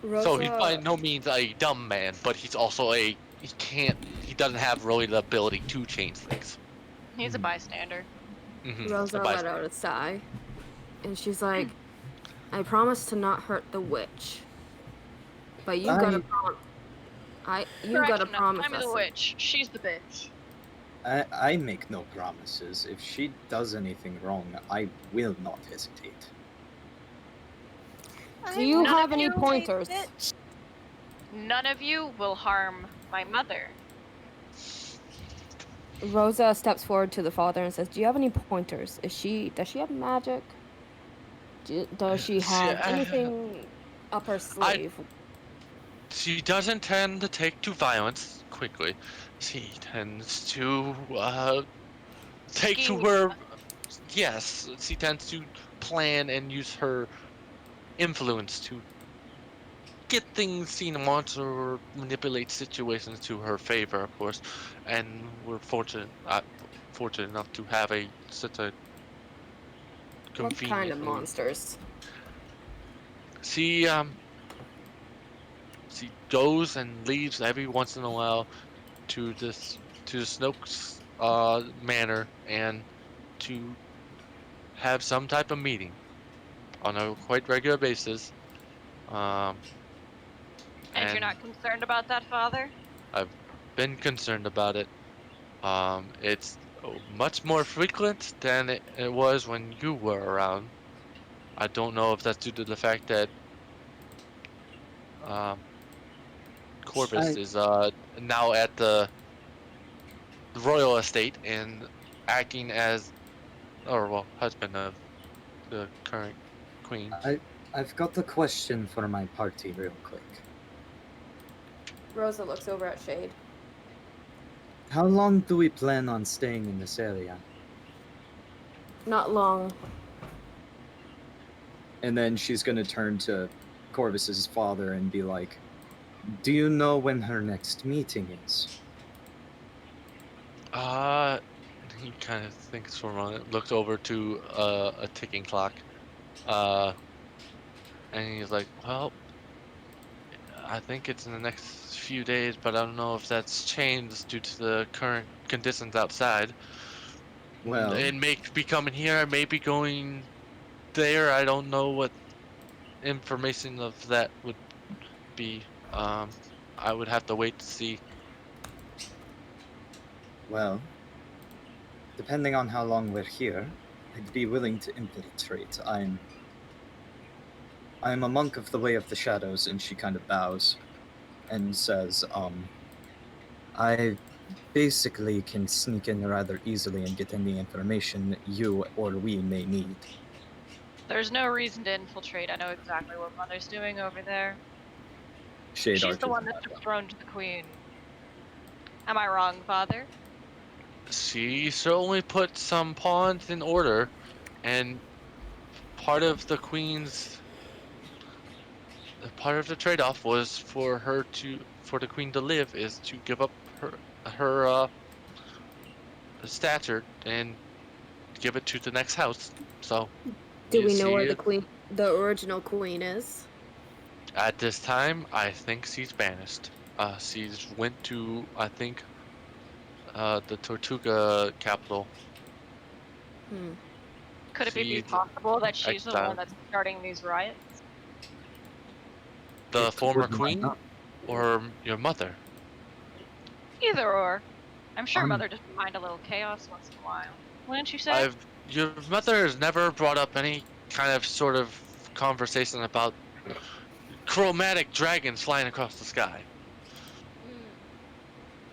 So he's by Rosa. no means a dumb man, but he's also he doesn't have really the ability to change things. He's a bystander. Rosa let out a sigh, and she's like, "I promise to not hurt the witch, but you gotta Correction, promise I'm us." the witch. She's the bitch. I make no promises. If she does anything wrong, I will not hesitate. Do you None have of any you- pointers? None of you will harm my mother. Rosa steps forward to the father and says, "Do you have any pointers? Does she have magic? Does she have anything up her sleeve?" She doesn't tend to take to violence quickly. She tends to take to Scheme. her. Yes, she tends to plan and use her influence to get things she wants or manipulate situations to her favor, of course. And we're fortunate enough to have such a What kind of convenient. monsters? She goes and leaves every once in a while to the Snoke's manor and to have some type of meeting on a quite regular basis. And you're not concerned about that, father? I've been concerned about it. It's much more frequent than it was when you were around. I don't know if that's due to the fact that um, Corvus is now at the royal estate and acting as, or well, husband of the current queen. I've got a question for my party real quick. Rosa looks over at Shade. How long do we plan on staying in this area? Not long. And then she's gonna turn to Corvus's father and be like, "Do you know when her next meeting is?" He kind of thinks for a moment, looks over to a ticking clock, and he's like, "Well, I think it's in the next few days, but I don't know if that's changed due to the current conditions outside. Well, it may be coming here, it may be going there. I don't know what information of that would be. I would have to wait to see." Well, depending on how long we're here, I'd be willing to infiltrate. I'm a monk of the Way of the Shadows, and she kind of bows and says, I basically can sneak in rather easily and get any information you or we may need. There's no reason to infiltrate. I know exactly what Mother's doing over there. Shade She's the arches one that took throne to the queen. Am I wrong, father? She certainly put some pawns in order, and part of the trade-off was for the queen to live is to give up her stature and give it to the next house. So Do you we know where see, the original queen is? at this time, I think she's banished. She's went to, I think, the Tortuga capital. Could it be She's possible that she's the exiled. one that's starting these riots? The former Wouldn't queen not. or your mother? Either or. I'm sure Um, Mother doesn't mind a little chaos once in a while. Wouldn't you say? Your mother has never brought up any kind of sort of conversation about chromatic dragons flying across the sky.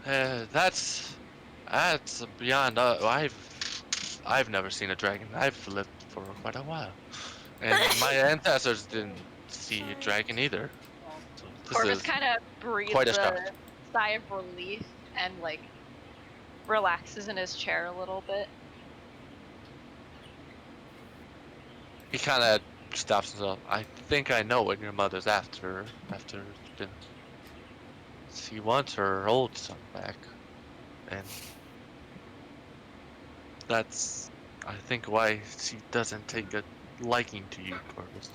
That's beyond. I've never seen a dragon. I've lived for quite a while, and my ancestors didn't see a dragon either. So this Corvus is kind of quite a breathes shock. a sigh of relief and like relaxes in his chair a little bit. He kind of stops himself. I think I know what your mother's after. After it's been, she wants her old son back, and that's, I think, why she doesn't take a liking to you, Corvus.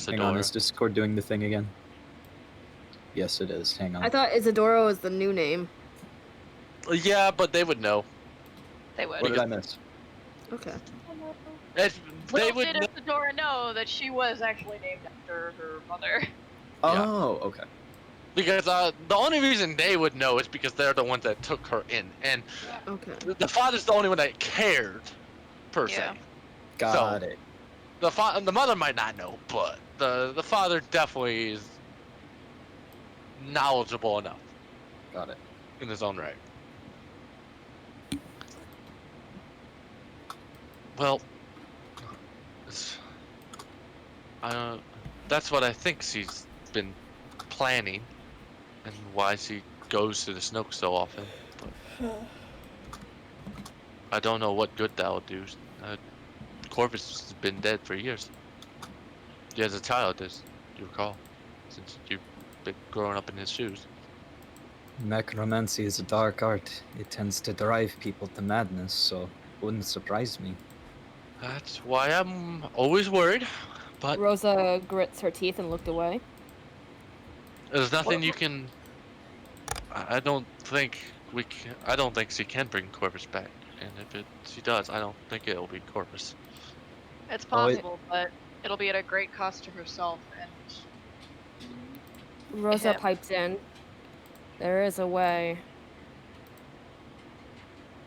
hang on, Isadora. is Discord doing the thing again? Yes, it is. Hang on. I thought Isadora was the new name. Yeah, but they would know. They would. What did I miss? Okay. They Little would did know. Isadora know that she was actually named after her mother. Oh, okay. Because the only reason they would know is because they're the ones that took her in, and Okay. the father's the only one that cared, per Yeah. se. Got it. The mother might not know, but the father definitely is knowledgeable enough Got it. in his own right. Well, that's what I think she's been planning, and why she goes to the Snoke so often. But I don't know what good that'll do. Corvus has been dead for years. He has a child, as you recall, since you've been growing up in his shoes. Necromancy is a dark art. It tends to drive people to madness, so wouldn't surprise me. That's why I'm always worried, but Rosa grits her teeth and looked away. there's nothing you can. I don't think we can. I don't think she can bring Corvus back, and if she does, I don't think it'll be Corvus. It's possible, but it'll be at a great cost to herself and Rosa him. pipes in. There is a way.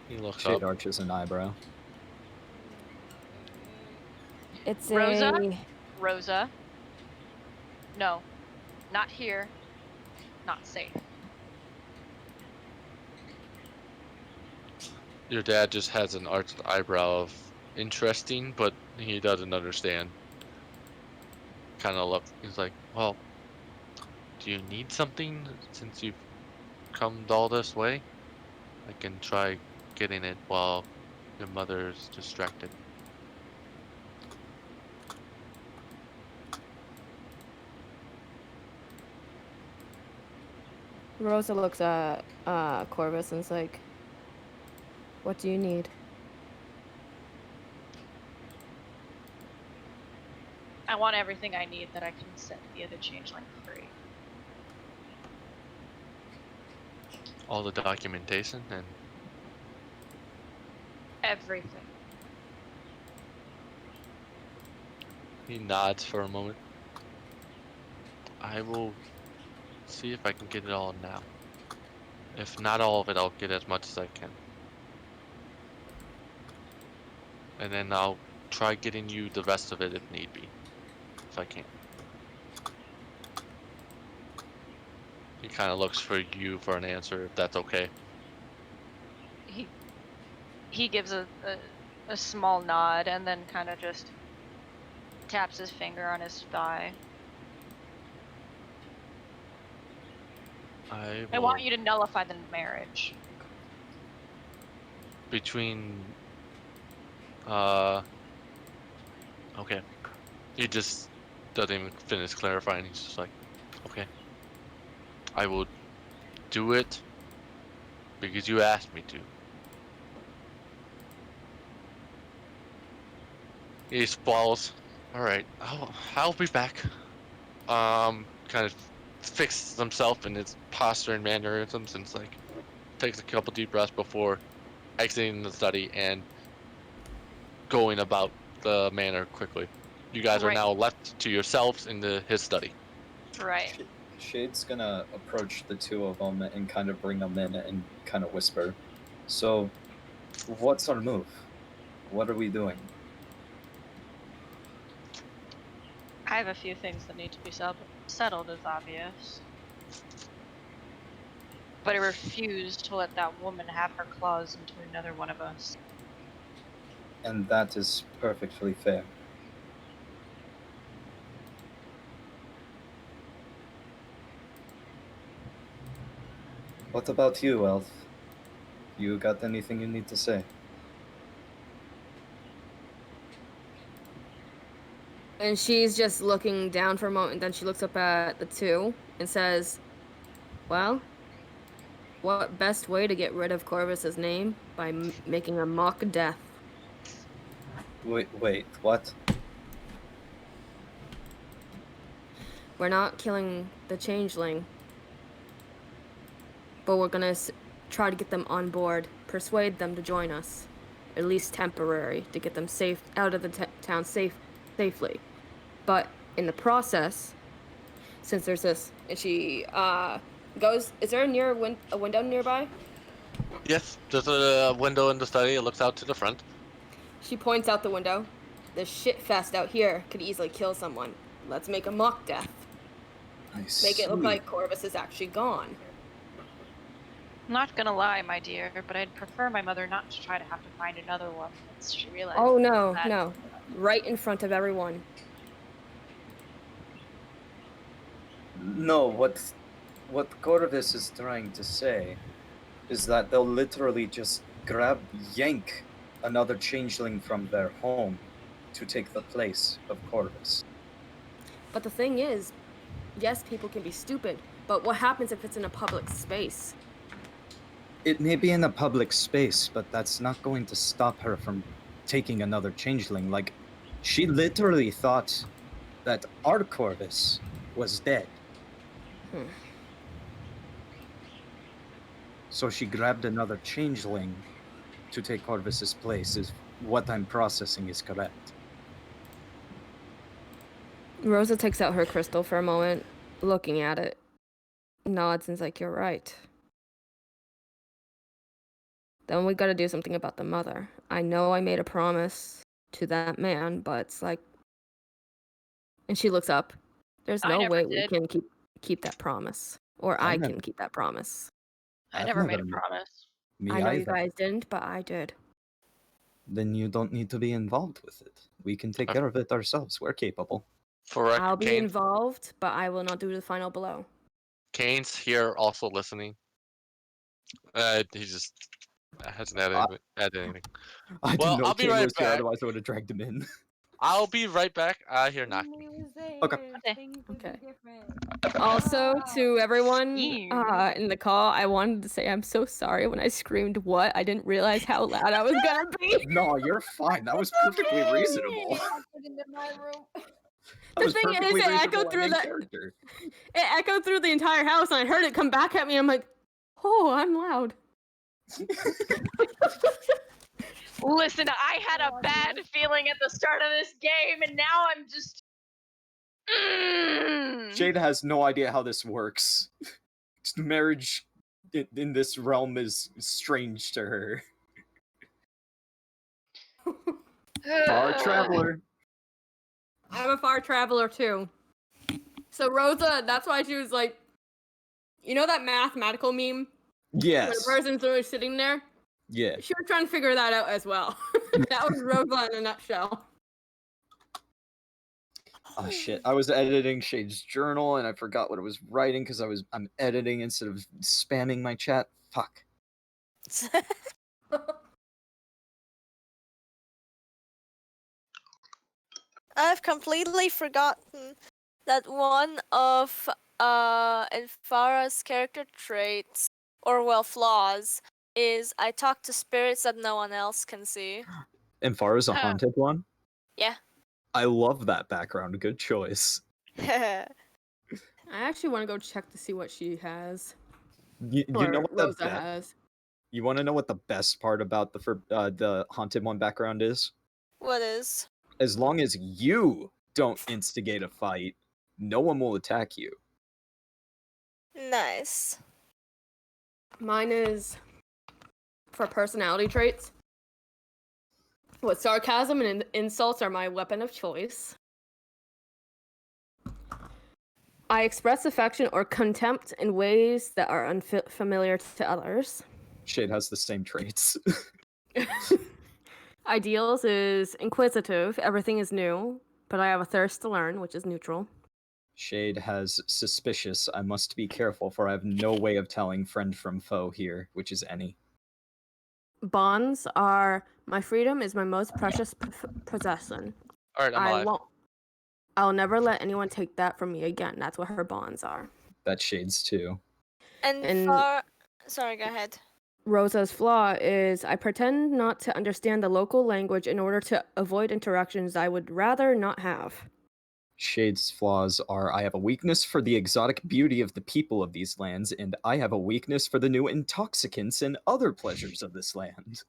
He looks Shade up. arches an eyebrow. It's Rosa? a... Rosa. No. Not here. Not safe. Your dad just has an arched eyebrow of interesting, but he doesn't understand. Kind of look. He's like, well, do you need something since you've come all this way? I can try getting it while your mother's distracted. Rosa looks at Corvus and is like, what do you need? I want everything I need that I can set the other changeling free. All the documentation and Everything. he nods for a moment. I will see if I can get it all now. If not all of it, I'll get as much as I can. And then I'll try getting you the rest of it if need be. If I can. He kind of looks for you for an answer, if that's okay. He gives a small nod and then kind of just taps his finger on his thigh. I want you to nullify the marriage. Between... Okay. He just doesn't even finish clarifying. He's just like, okay. I will do it because you asked me to. He swallows. Alright, I'll be back. Kind of fixes himself in his posture and mannerisms and like takes a couple deep breaths before exiting the study and going about the manor quickly. You guys are Right. now left to yourselves in his study. Right. Shade's gonna approach the two of them and kind of bring them in and kind of whisper. So, what's our move? What are we doing? I have a few things that need to be settled, as obvious. But I refuse to let that woman have her claws into another one of us. And that is perfectly fair. What about you, Elf? You got anything you need to say? And she's just looking down for a moment, and then she looks up at the two and says, well, what best way to get rid of Corvus's name? By making a mock death. Wait, what? We're not killing the changeling, but we're gonna try to get them on board, persuade them to join us, at least temporary, to get them safe out of the town safely. But in the process, since there's this, and she goes, is there a window nearby? Yes, there's a window in the study. It looks out to the front. She points out the window. This shit fest out here could easily kill someone. Let's make a mock death. Make it look like Corvus is actually gone. Not gonna lie, my dear, but I'd prefer my mother not to try to have to find another one once she realizes. Oh no. Right in front of everyone. No, what Corvus is trying to say is that they'll literally just yank another changeling from their home to take the place of Corvus. But the thing is, yes, people can be stupid, but what happens if it's in a public space? It may be in a public space, but that's not going to stop her from taking another changeling. Like, she literally thought that our Corvus was dead. So she grabbed another changeling to take Corvus's place, is what I'm processing is correct. Rosa takes out her crystal for a moment, looking at it. Nods and's like, you're right. Then we gotta do something about the mother. I know I made a promise to that man, but it's like... And she looks up. There's no way we can keep that promise. Or I can keep that promise. I never made a promise. Me I know either. you guys didn't, but I did. Then you don't need to be involved with it. We can take care of it ourselves. We're capable. I'll be involved, but I will not do the final blow. Kane's here also listening. He just hasn't added anything. I Well, didn't know I'll be Kane right was here, back. otherwise I would have dragged him in. I'll be right back. I hear knocking. Okay. Also, to everyone in the call, I wanted to say I'm so sorry when I screamed what. I didn't realize how loud I was gonna be. No, you're fine. That was perfectly reasonable. The thing is, it echoed through the entire house, and I heard it come back at me. I'm like, oh, I'm loud. Listen, I had a bad feeling at the start of this game, and now I'm just... Jade has no idea how this works. Marriage in this realm is strange to her. Far traveler. I'm a far traveler too. So Rosa, that's why she was like, you know that mathematical meme? Yes. When a person's literally sitting there? Yeah. She was trying to figure that out as well. That was Rosa in a nutshell. Oh shit, I was editing Shade's journal and I forgot what I was writing because I'm editing instead of spamming my chat. Fuck. I've completely forgotten that one of Enfara's character traits, or well, flaws, is I talk to spirits that no one else can see. Enfara's a haunted one? Yeah. I love that background. Good choice. I actually want to go check to see what she has. You know what Rosa has. You want to know what the best part about the haunted one background is? What is? as long as you don't instigate a fight, no one will attack you. Nice. Mine is for personality traits. What sarcasm and insults are my weapon of choice. I express affection or contempt in ways that are unfamiliar to others. Shade has the same traits. Ideals is inquisitive, everything is new, but I have a thirst to learn, which is neutral. Shade has suspicious, I must be careful, for I have no way of telling friend from foe here, which is any. Bonds are my freedom is my most precious possession. Alright, I'm alive. I'll never let anyone take that from me again. That's what her bonds are. That's Shade's too. And sorry, go ahead. Rosa's flaw is I pretend not to understand the local language in order to avoid interactions I would rather not have. Shade's flaws are I have a weakness for the exotic beauty of the people of these lands, and I have a weakness for the new intoxicants and other pleasures of this land.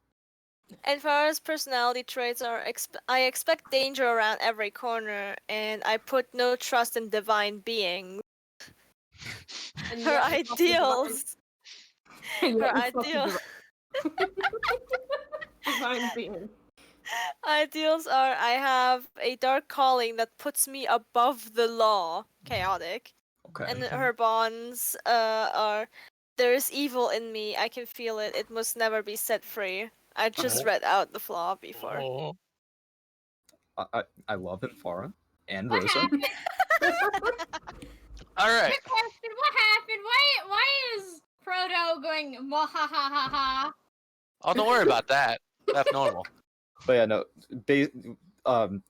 And Farah's personality traits are I expect danger around every corner, and I put no trust in divine beings. Her ideals. Her ideal. Divine being. Ideals are I have a dark calling that puts me above the law. Chaotic. Okay. And her bonds are there is evil in me. I can feel it. It must never be set free. I just read out the flaw before. I love it, Farah. And What Rosa. happened? Alright. Quick question, what happened? Why is Proto going mwahahaha? Oh, don't worry about that. That's normal. But yeah, no.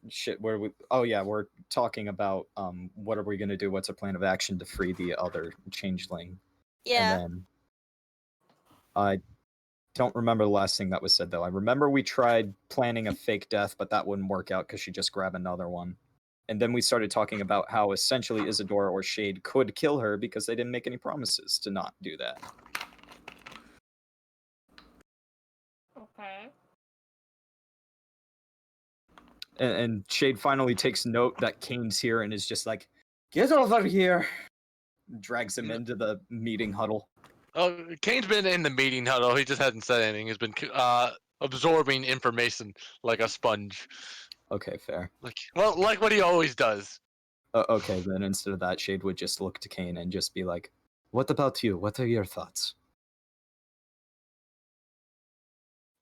Shit. Where we? Oh yeah, we're talking about what are we gonna do? What's our plan of action to free the other changeling? Yeah. And then I don't remember the last thing that was said though. I remember we tried planning a fake death, but that wouldn't work out because she just grabbed another one. And then we started talking about how essentially Isadora or Shade could kill her because they didn't make any promises to not do that. Okay. And Shade finally takes note that Kane's here and is just like, "Get over here!" Drags him into the meeting huddle. Oh, Kane's been in the meeting huddle. He just hasn't said anything. He's been absorbing information like a sponge. Okay, fair. Like what he always does. Okay, then instead of that, Shade would just look to Kane and just be like, "What about you? What are your thoughts?"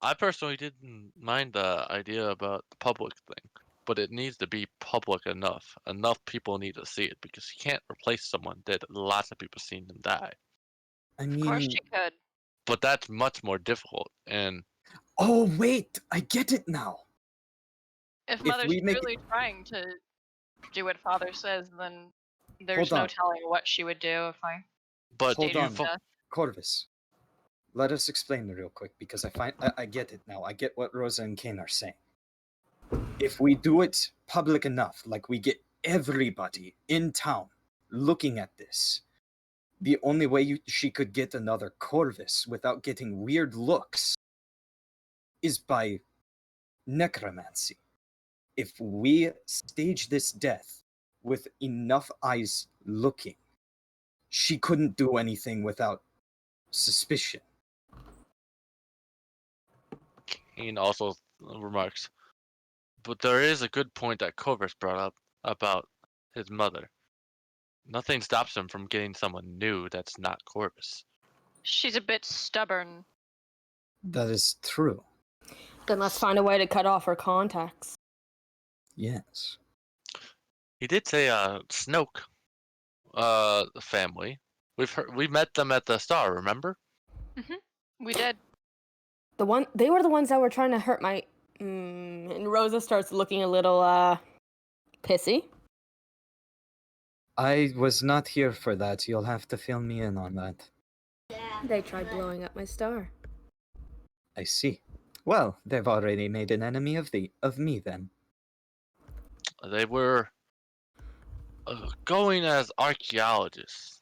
I personally didn't mind the idea about the public thing, but it needs to be public enough. Enough people need to see it because you can't replace someone that lots of people seen them die. I Of course mean, she could. But that's much more difficult. And oh wait, I get it now. If Mother's truly trying to do what Father says, then there's no telling what she would do if I. but Hold on, Corvus. Let us explain real quick because I get it now. I get what Rosa and Kane are saying. If we do it public enough, like we get everybody in town looking at this, the only way she could get another Corvus without getting weird looks is by necromancy. If we stage this death with enough eyes looking, she couldn't do anything without suspicion. Kane also remarks, but there is a good point that Corvus brought up about his mother. Nothing stops him from getting someone new that's not Corvus. She's a bit stubborn. That is true. Then let's find a way to cut off her contacts. Yes. He did say Snoke family. We met them at the Star, remember? We did. They were the ones that were trying to hurt my and Rosa starts looking a little pissy. I was not here for that. You'll have to fill me in on that. They tried blowing up my star. I see. Well, they've already made an enemy of me then. They were going as archaeologists.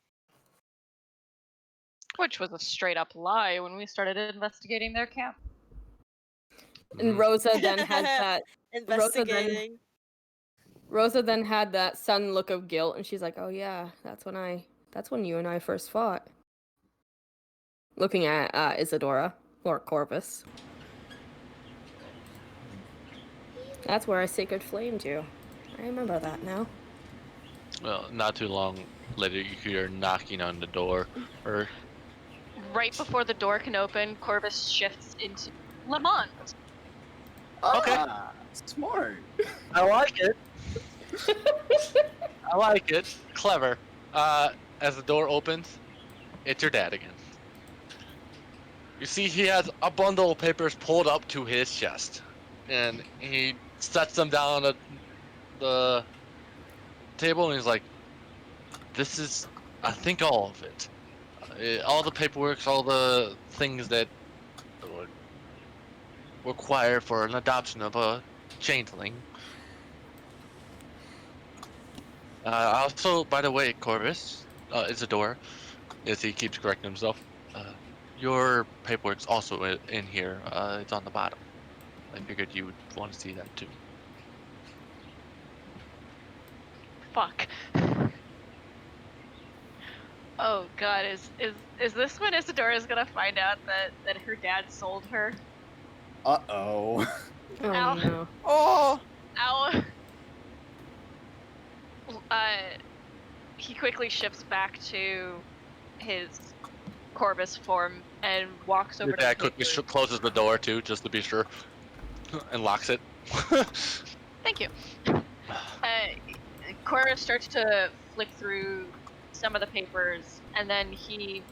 Which was a straight up lie when we started investigating their camp. And Rosa then has that. Investigating. Rosa then had that sudden look of guilt, and she's like, "Oh yeah, that's when you and I first fought." Looking at Isadora or Corvus. That's where I sacred flamed you. I remember that now. Well, not too long later, you hear knocking on the door. Or Right before the door can open, Corvus shifts into Lamont. Okay. Smart. I like it. I like it. Clever. As the door opens, it's your dad again. You see, he has a bundle of papers pulled up to his chest, and he sets them down on the table, and he's like, "This is, I think, all of it. All the paperwork, all the things that would require for an adoption of a changeling. Also, by the way, Corvus, Isadora, as he keeps correcting himself, your paperwork's also in here. It's on the bottom. I figured you would want to see that too." Fuck. Oh god, is this when Isadora's gonna find out that her dad sold her? Uh-oh. Oh Ow. no. Oh. Ow. He quickly shifts back to his Corvus form and walks over Your to the dad quickly papers. closes the door too, just to be sure, and locks it. Thank you. Corvus starts to flick through some of the papers, and then he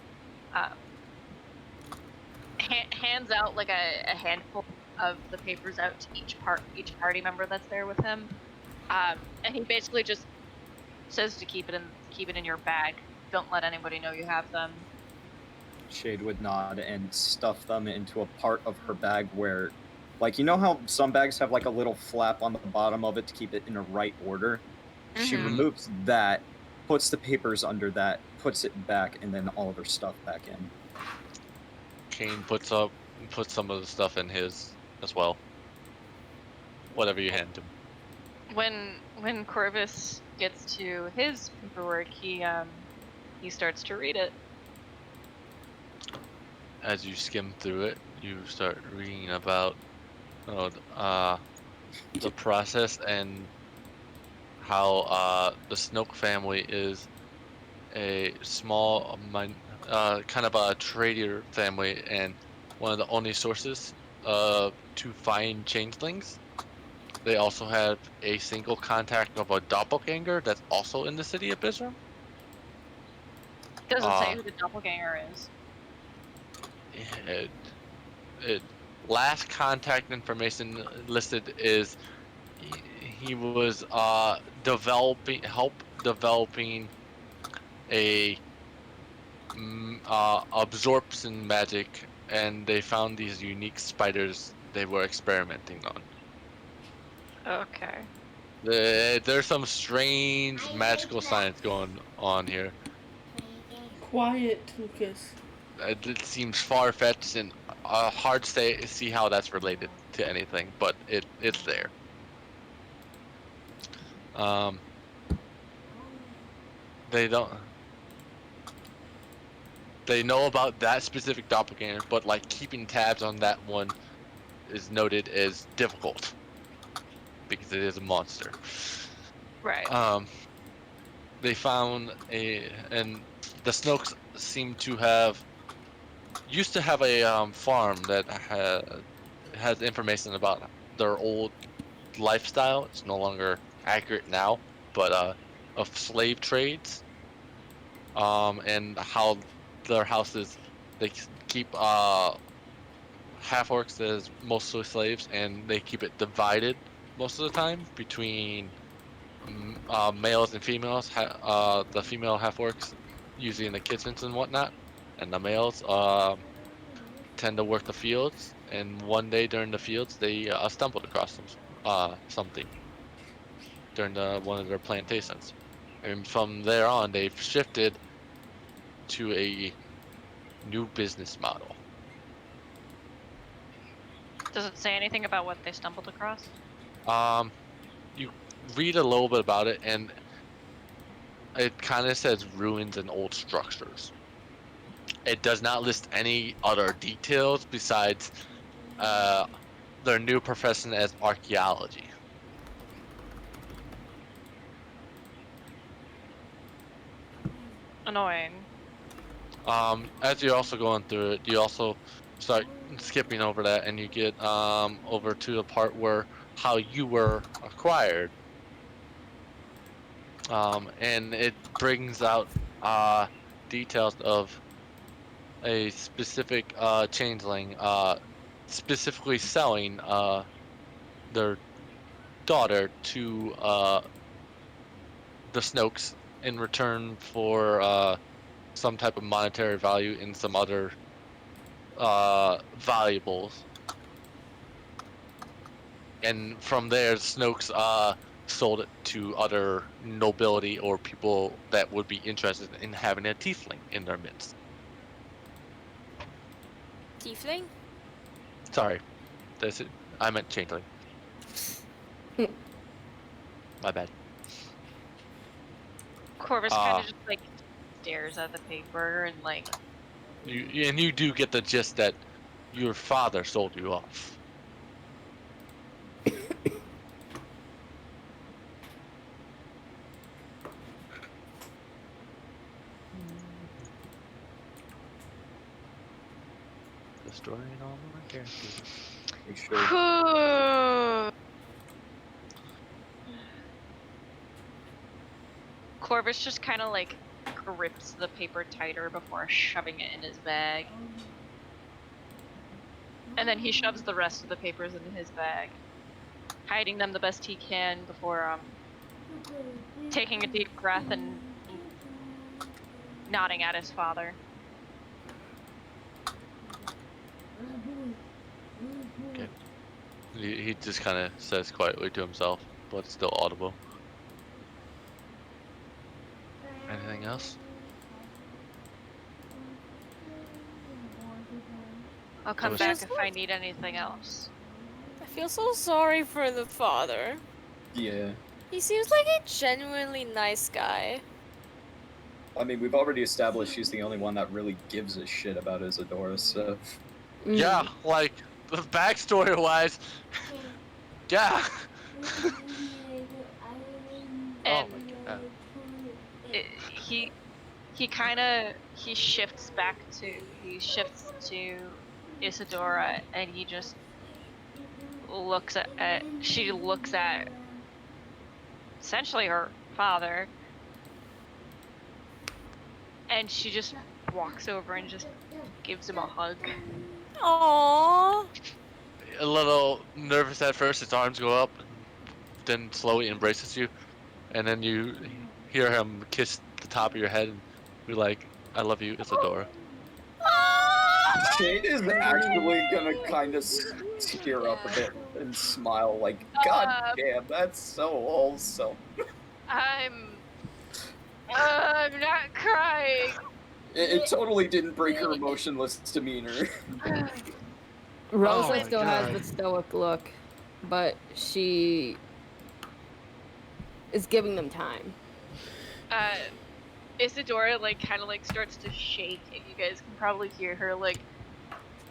hands out like a handful of the papers out to each party member that's there with him, and he basically just says to keep it in your bag. Don't let anybody know you have them. Shade would nod and stuff them into a part of her bag where, like, you know how some bags have like a little flap on the bottom of it to keep it in a right order? She Mhm. removes that, puts the papers under that, puts it back, and then all of her stuff back in. Kane puts some of the stuff in his as well. Whatever you hand him. When Corvus gets to his paperwork, he starts to read it. As you skim through it, you start reading about the process and how the Snoke family is a small kind of a trader family, and one of the only sources to find changelings. They also have a single contact of a doppelganger that's also in the city of Bisram. Doesn't say who the doppelganger is. Last contact information listed is he was developing a absorption magic, and they found these unique spiders they were experimenting on. Okay. There's some strange magical science going on here. Quiet, Lucas. It seems far-fetched and hard to see how that's related to anything, but it's there. They know about that specific doppelganger, but like keeping tabs on that one is noted as difficult because it is a monster. Right. They found and the Snokes seem to used to have a farm that has information about their old lifestyle. It's no longer accurate now, but of slave trades, and how their houses, they keep half orcs as mostly slaves, and they keep it divided most of the time between males and females. The female half orcs usually in the kitchens and whatnot, and the males tend to work the fields. And one day during the fields, they stumbled across something during one of their plantations, and from there on, they've shifted to a new business model. Does it say anything about what they stumbled across? You read a little bit about it, and it kind of says ruins and old structures. It does not list any other details besides their new profession as archaeology. Annoying. As you're also going through it, you also start skipping over that, and you get over to the part where how you were acquired. And it brings out details of a specific changeling specifically selling their daughter to the Snokes in return for some type of monetary value and some other valuables. And from there, Snokes sold it to other nobility or people that would be interested in having a tiefling in their midst. Tiefling? Sorry, that's it. I meant changeling. My bad. Corvus kind of just like stares at the paper and like. You do get the gist that your father sold you off. Destroying all my characters. Corvus just kind of like grips the paper tighter before shoving it in his bag. And then he shoves the rest of the papers into his bag, hiding them the best he can before taking a deep breath and nodding at his father. Okay. He just kind of says quietly to himself, but it's still audible. Anything else? I'll come back if I need anything else. I feel so sorry for the father. Yeah. He seems like a genuinely nice guy. I mean, we've already established he's the only one that really gives a shit about Isadora, so... Yeah, like, the backstory-wise, yeah. And oh my god. He shifts to Isadora, and he just looks at she looks at essentially her father, and she just walks over and just gives him a hug. Aww. A little nervous at first, his arms go up, then slowly embraces you, and then you hear him kiss the top of your head and be like, I love you, Isadora. Shade is actually gonna kind of tear up a bit and smile like, God damn, that's so wholesome. I'm not crying. It totally didn't break her emotionless demeanor. Rosa Oh still has the stoic look, but she is giving them time. Isadora kind of starts to shake, and you guys can probably hear her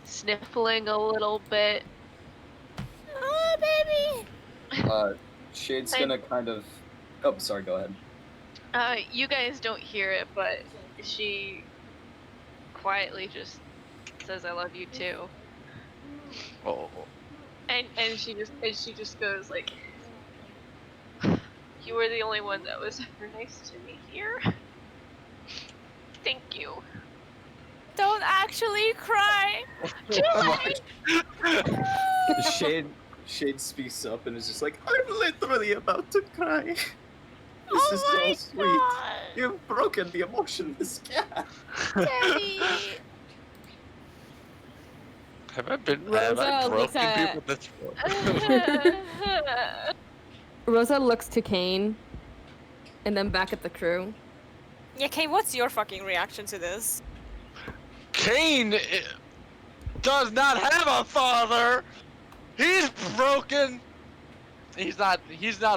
sniffling a little bit. Oh, baby. Shade's gonna kind of. Oh, sorry. Go ahead. You guys don't hear it, but she quietly just says, "I love you too." Oh. And she just goes like, "You were the only one that was ever nice to me here. Thank you." Don't actually cry. Shade speaks up and is just like, I'm literally about to cry. This is so sweet. God. You've broken the emotionless gap. Daddy. Have I Rosa looks broken at- people this far? Rosa looks to Kane, and then back at the crew. Yeah, Kay, what's your fucking reaction to this? Kane does not have a father. He's broken. he's not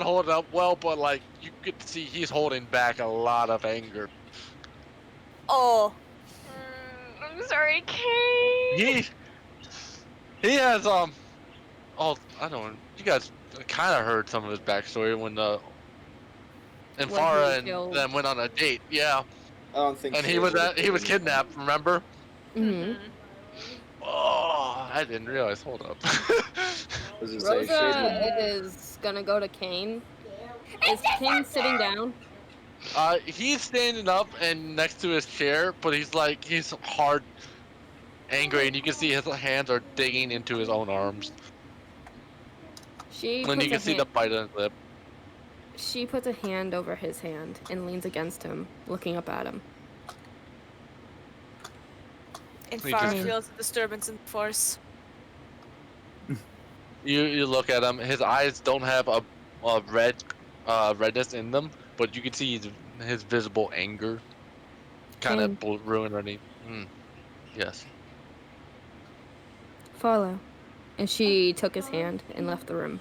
holding up well, but like you could see he's holding back a lot of anger. Oh. I'm sorry, Kane. He has oh, I don't know. You guys kind of heard some of his backstory when When Farah he and killed. them went on a date. Yeah, I don't think. and she he was able to do anything. kidnapped. Remember? Mhm. Oh, I didn't realize. Hold up. Was it say Rosa shady? is gonna go to Kane. Is Kane sitting down? He's standing up and next to his chair, but he's hard, angry, and you can see his hands are digging into his own arms. She And you puts a can see the hand. bite on his lip. She puts a hand over his hand and leans against him, looking up at him. And He Farah just- feels a disturbance in the force. You look at him. His eyes don't have a redness in them, but you can see his visible anger, kind of ruined underneath. Yes. Follow. And she took his hand and left the room.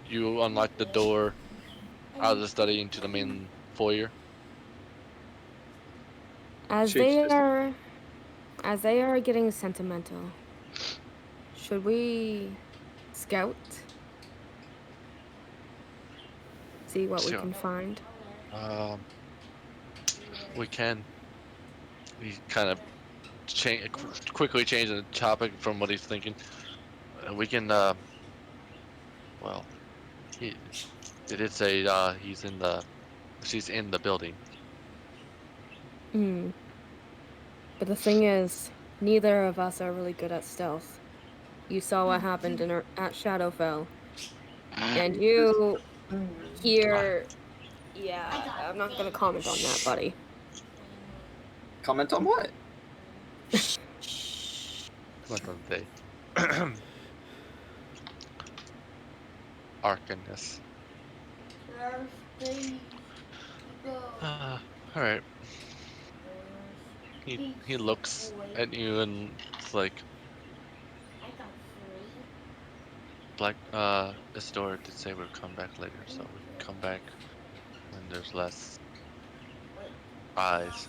You unlock the door out of the study into the main foyer. As Shakes they are getting sentimental, should we scout? See what we Sure. can find. We can. He kind of quickly changing the topic from what he's thinking. We can. Well, he did say she's in the building. But the thing is, neither of us are really good at stealth. You saw what happened at Shadowfell. And you here... Yeah, I'm not gonna comment on that, buddy. Comment on what? What does it say? Arcanus. All right. He looks at you and it's like, Isidore did say we'll come back later, so we can come back when there's less eyes.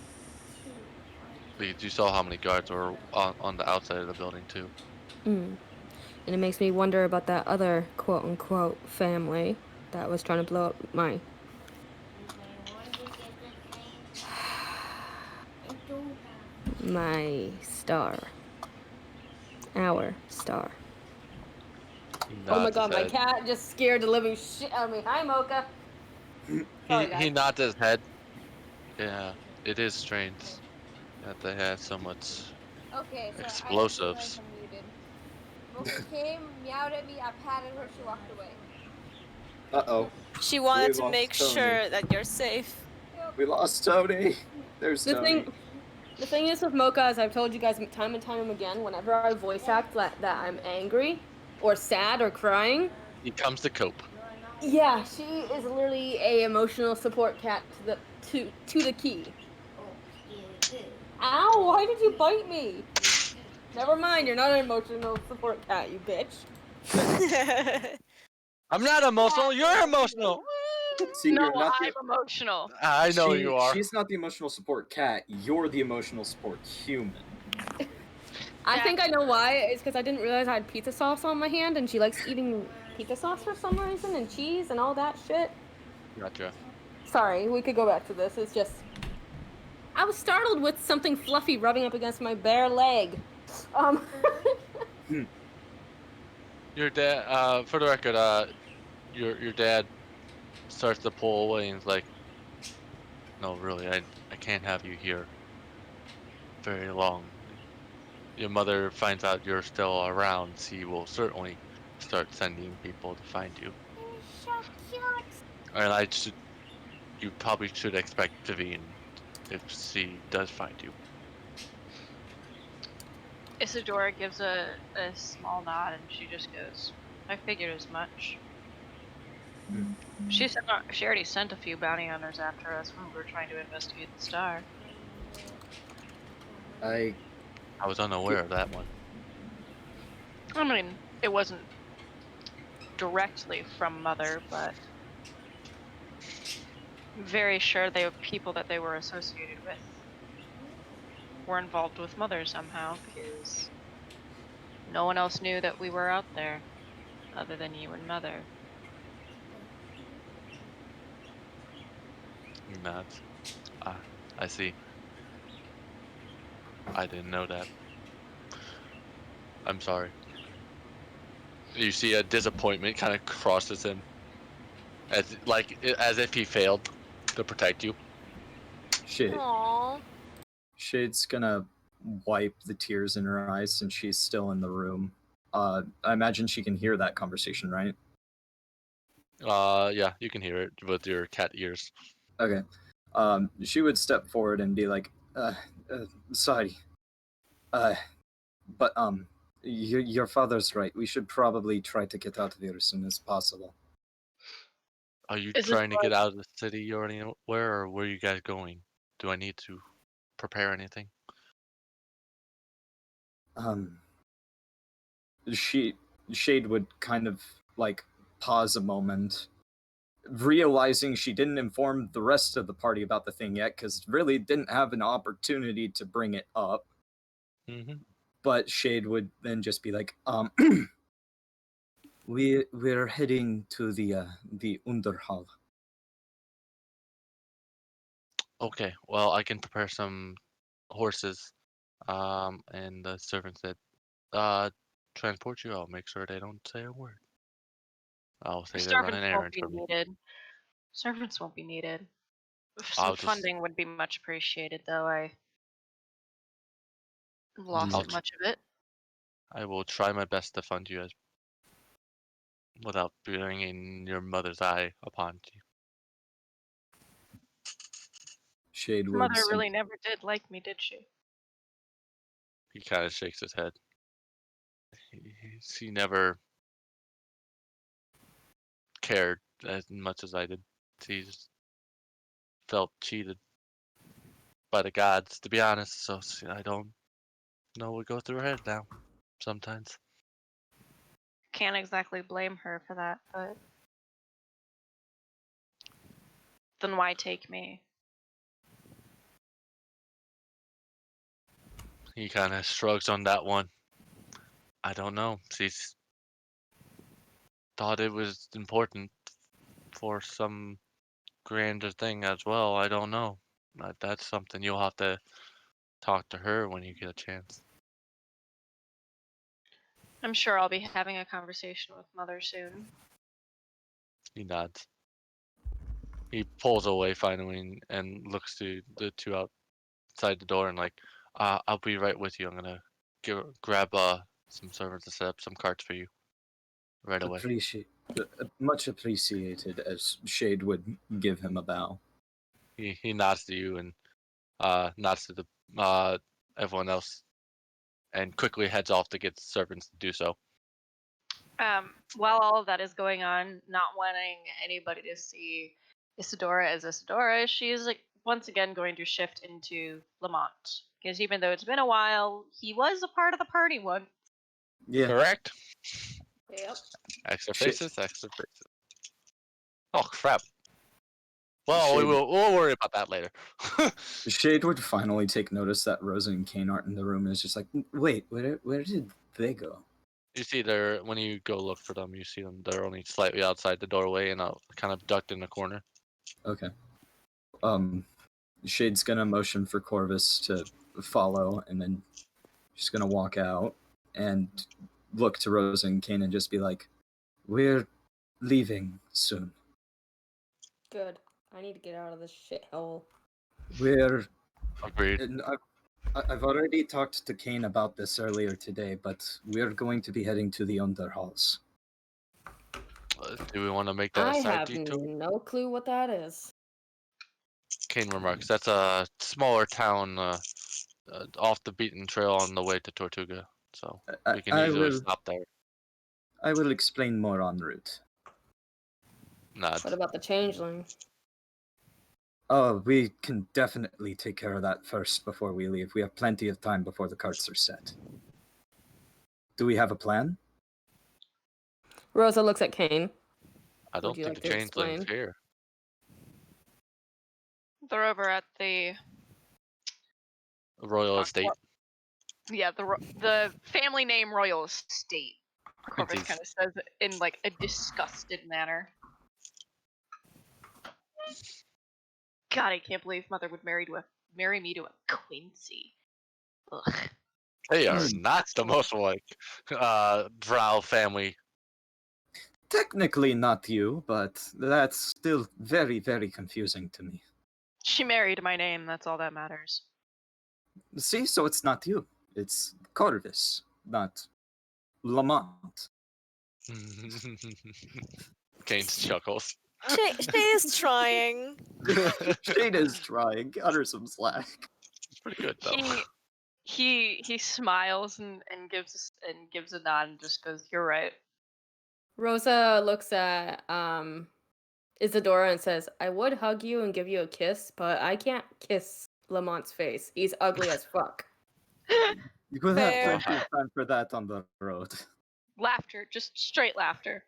Because you saw how many guards were on the outside of the building too. And it makes me wonder about that other quote-unquote family that was trying to blow up my star. Our star. Oh my god, my cat just scared the living shit out of me. Hi, Mocha. Sorry, guys. He nods his head. Yeah, it is strange that they had so much Okay, so explosives. I muted. Mocha came, meowed at me, I patted her, she walked away. Uh-oh. She wanted We to lost make Tony. sure that you're safe. We lost Tony. There's Tony. The thing is with Mocha, as I've told you guys time and time again, whenever I voice act that I'm angry or sad or crying, He comes to cope. yeah, she is literally a emotional support cat to the key. Ow, why did you bite me? Never mind, you're not an emotional support cat, you bitch. I'm not emotional, you're emotional! See, No, you're not I'm emotional. I know you are. She's not the emotional support cat. You're the emotional support human. I think I know why. It's because I didn't realize I had pizza sauce on my hand, and she likes eating pizza sauce for some reason, and cheese and all that shit. Gotcha. Sorry, we could go back to this. It's just... I was startled with something fluffy rubbing up against my bare leg. Your dad, for the record, your dad starts to pull away and is like, no, really, I can't have you here very long. Your mother finds out you're still around, she will certainly start sending people to find you. So cute. And you probably should expect Vivian if she does find you. Isadora gives a small nod and she just goes, I figured as much. She already sent a few bounty hunters after us when we were trying to investigate the star. I was unaware of that one. I mean, it wasn't directly from Mother, but I'm very sure they people that they were associated with were involved with Mother somehow, because no one else knew that we were out there other than you and Mother. He nods. Ah, I see. I didn't know that. I'm sorry. You see a disappointment kind of crosses him, as if he failed to protect you. Aww. Shade's gonna wipe the tears in her eyes since she's still in the room. I imagine she can hear that conversation, right? Yeah, you can hear it with your cat ears. Okay. She would step forward and be like, sorry. But, your father's right. We should probably try to get out of here as soon as possible. Are you Is this trying to get out of the city or anywhere, or where are you guys going? Do I need to prepare anything? Shade would kind of, like, pause a moment, realizing she didn't inform the rest of the party about the thing yet, because really didn't have an opportunity to bring it up. Mm-hmm. But Shade would then just be like, we're heading to the Underhall. Okay, well, I can prepare some horses. And the servant said, transport you. I'll make sure they don't say a word. I'll say they're running servants won't errands be for me. needed. Servants won't be needed. Some I'll just, funding would be much appreciated, though. I lost I'll, much of it. I will try my best to fund you as without bringing your mother's eye upon you. Shade would Mother really never did like me, did she? He kind of shakes his head. He never cared as much as I did. He just felt cheated by the gods, to be honest. So I don't know what goes through her head now. Sometimes. Can't exactly blame her for that, but then why take me? He kind of shrugs on that one. I don't know. She's thought it was important for some grander thing as well. I don't know. That's something you'll have to talk to her when you get a chance. I'm sure I'll be having a conversation with Mother soon. He nods. He pulls away finally and looks to the two outside the door and like, I'll be right with you. I'm gonna grab some servants to set up some carts for you right away. much appreciated, as Shade would give him a bow. He nods to you and nods to the everyone else and quickly heads off to get servants to do so. While all of that is going on, not wanting anybody to see Isadora as Isadora, she's like once again going to shift into Lamont. Because even though it's been a while, he was a part of the party once. Yeah. Correct? Yep. Extra Shit. faces, extra faces. Oh crap. Well, Shade, we'll worry about that later. Shade would finally take notice that Rosa and Kane aren't in the room and is just like, wait, where did they go? You see when you go look for them, you see them. They're only slightly outside the doorway and kind of ducked in the corner. Okay. Shade's gonna motion for Corvus to follow, and then she's gonna walk out and look to Rosa and Kane and just be like, we're leaving soon. Good. I need to get out of this shithole. We're... Agreed. I've already talked to Kane about this earlier today, but we're going to be heading to the Underhalls. Do we want to make that I a side have detour? no clue what that is. Kane remarks, that's a smaller town off the beaten trail on the way to Tortuga. So we can easily stop there. I will explain more en route. Nod. What about the changeling? Oh, we can definitely take care of that first before we leave. We have plenty of time before the carts are set. Do we have a plan? Rosa looks at Kane. I don't you think like the to chain's living explain? here. They're over at the Royal Estate. the family name Royal Estate. Corvus Indeed. kind of says it in like a disgusted manner. God, I can't believe Mother would marry me to a Quincy. Ugh. They are not the most like Drow family. Technically not you, but that's still very, very confusing to me. She married my name, that's all that matters. See, so it's not you. It's Corvus, not Lamont. Kane chuckles. She is trying. Shade is trying. Got her some slack. Pretty good though. He smiles and gives a nod and just goes, "You're right." Rosa looks at Isadora and says, "I would hug you and give you a kiss, but I can't kiss Lamont's face. He's ugly as fuck." You could have Fair. plenty of time for that on the road. Laughter, just straight laughter.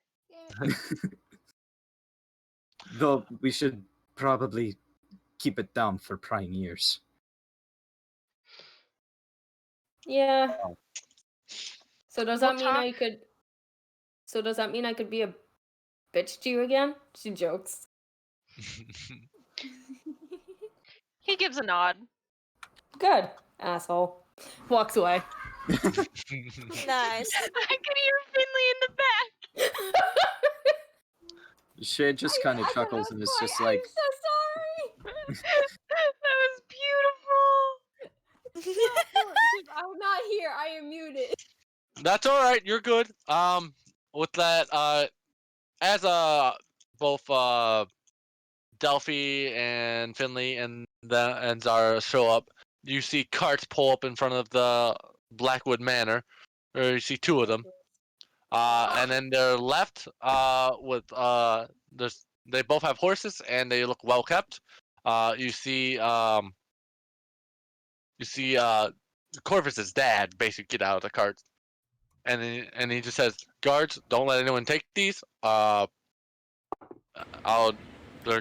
Though we should probably keep it down for prying ears. Yeah. So does that We'll mean talk. I could? So does that mean I could be a bitch to you again? She jokes. He gives a nod. Good, asshole. Walks away. Nice. I can hear Finley in the back. Shade just kind of chuckles and is just like, I'm so sorry. That was beautiful. I'm not here. I am muted. That's all right. You're good. With that, as both Delphi and Finley and Zara show up, you see carts pull up in front of the Blackwood Manor, or you see two of them. And then they're left with they both have horses and they look well kept. You see Corvus's dad basically get out of the cart, and he just says, "Guards, don't let anyone take these. They're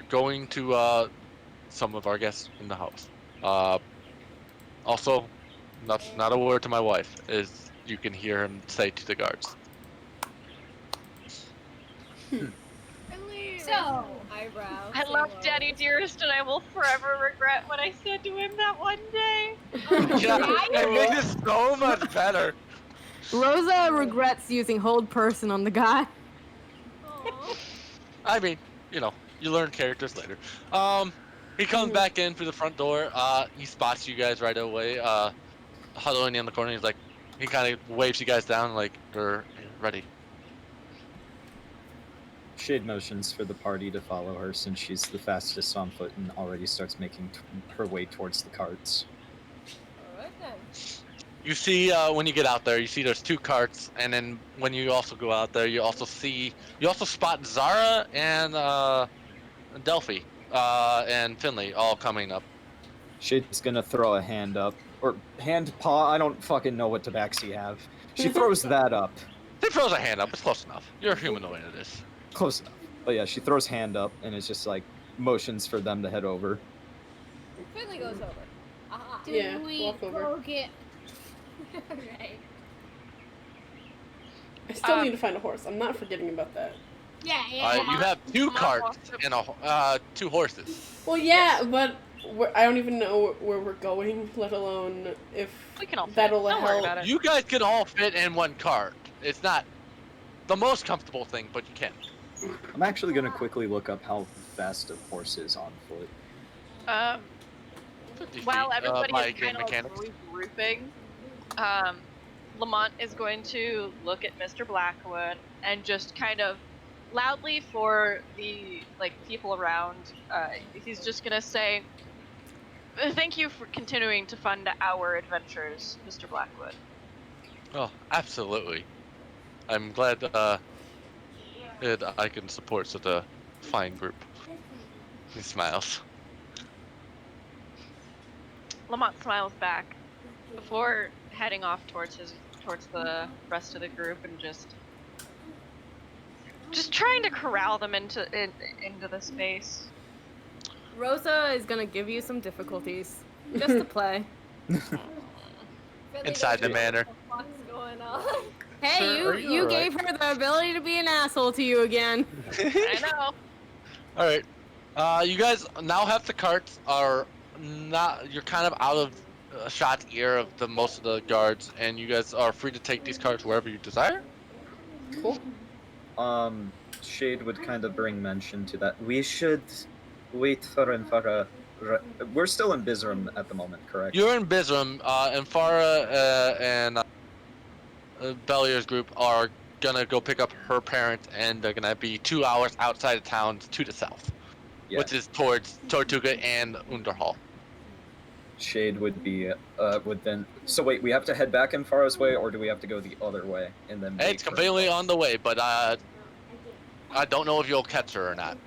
going to some of our guests in the house. Also, not a word to my wife," is you can hear him say to the guards. So, Eyebrow. I love Daddy Dearest, and I will forever regret what I said to him that one day. Yeah, it makes it so much better. Rosa regrets using hold person on the guy. I mean, you learn characters later. He comes back in through the front door. He spots you guys right away. Huddling in the corner. He's like, he kind of waves you guys down, like they're ready. Shade motions for the party to follow her since she's the fastest on foot and already starts making her way towards the carts. Alright then. You see, when you get out there, you see there's two carts, and then when you also go out there, you also spot Zara and Delphi and Finley all coming up. Shade's gonna throw a hand up. Or hand paw, I don't fucking know what tabaxi have. She throws that up. She throws a hand up, it's close enough. You're a humanoid it is. Close enough. But yeah, she throws hand up and it's just like motions for them to head over. Finley goes over. Aha. do Yeah, we walk over. go get... Alright. I still need to find a horse. I'm not forgetting about that. Yeah. You have two carts and two horses. Well, yeah, but I don't even know where we're going, let alone if We can all fit. that'll Don't worry help. about it. You guys can all fit in one cart. It's not the most comfortable thing, but you can. I'm actually gonna quickly look up how fast a horse is on foot. 50 While feet, everybody by is kind of mechanics. regrouping, Lamont is going to look at Mr. Blackwood and just kind of loudly for the people around. He's just gonna say, "Thank you for continuing to fund our adventures, Mr. Blackwood." Oh, absolutely. I'm glad that I can support such a fine group. He smiles. Lamont smiles back before heading off towards the rest of the group and just just trying to corral them into the space. Rosa is gonna give you some difficulties just to play. Finley Inside the doesn't know manor. What the fuck's going on? Hey, Sir, are you you alright? gave her the ability to be an asshole to you again. I know. All right. You guys now have the carts. Are not. You're kind of out of shot ear of the most of the guards, and you guys are free to take these carts wherever you desire. Cool. Shade would kind of bring mention to that. We should wait for Enfara. We're still in Bizram at the moment, correct? You're in Bizram, and Farah and Bellier's group are gonna go pick up her parents, and they're gonna be 2 hours outside of town to the south, Yeah. which is towards Tortuga and Underhall. Shade would be would then. So wait, we have to head back Enfara's way, or do we have to go the other way and then? wait It's for completely Enfara? on the way, but I don't know if you'll catch her or not.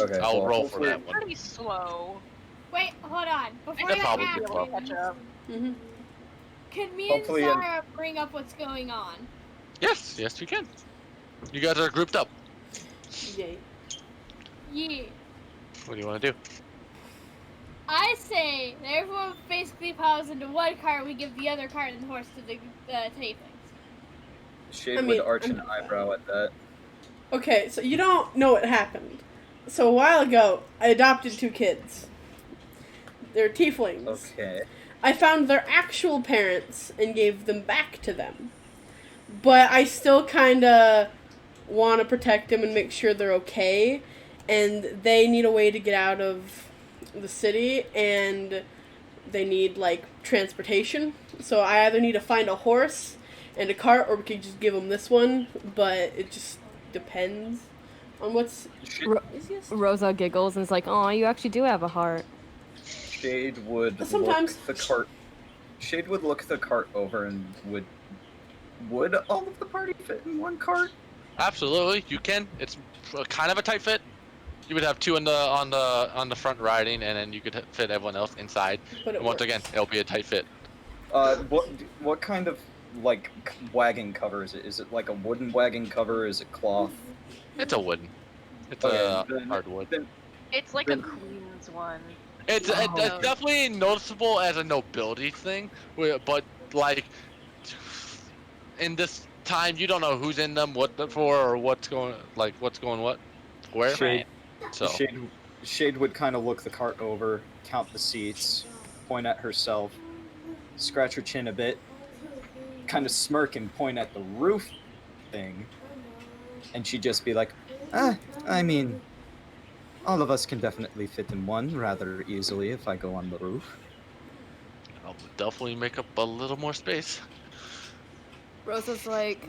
Okay, I'll well, roll for hopefully- that one. Pretty slow. Wait, hold on. Before They'll that probably happens, get well. Catch up. Mm-hmm. can me and Hopefully, Sarah bring up what's going on? Yes, you can. You guys are grouped up. Yay. Yeah. What do you want to do? I say that everyone basically piles into one cart, we give the other cart and the horse to the tieflings. Shade I mean, would arch I'm- an eyebrow at that. Okay, so you don't know what happened. So a while ago, I adopted 2 kids. They're tieflings. Okay. I found their actual parents and gave them back to them. But I still kind of want to protect them and make sure they're okay. And they need a way to get out of the city, and they need, like, transportation. So I either need to find a horse and a cart, or we could just give them this one. But it just depends on what's easiest. Rosa giggles and is like, "Oh, you actually do have a heart." Shade would Sometimes. look the cart. Shade would look the cart over and would all of the party fit in one cart? Absolutely, you can. It's kind of a tight fit. You would have 2 on the front riding, and then you could fit everyone else inside. But it And once works. again, it'll be a tight fit. What kind of like wagon cover is it? Is it like a wooden wagon cover? Is it cloth? It's a wooden. It's Okay, a then- hardwood. Then It's like a queen's one. It's Oh. definitely noticeable as a nobility thing, but like in this time, you don't know who's in them, what they're for, or what's going what, where. Shade, So Shade would kind of look the cart over, count the seats, point at herself, scratch her chin a bit, kind of smirk and point at the roof thing, and she'd just be like, I mean, all of us can definitely fit in one rather easily if I go on the roof. I'll definitely make up a little more space. Rosa's like,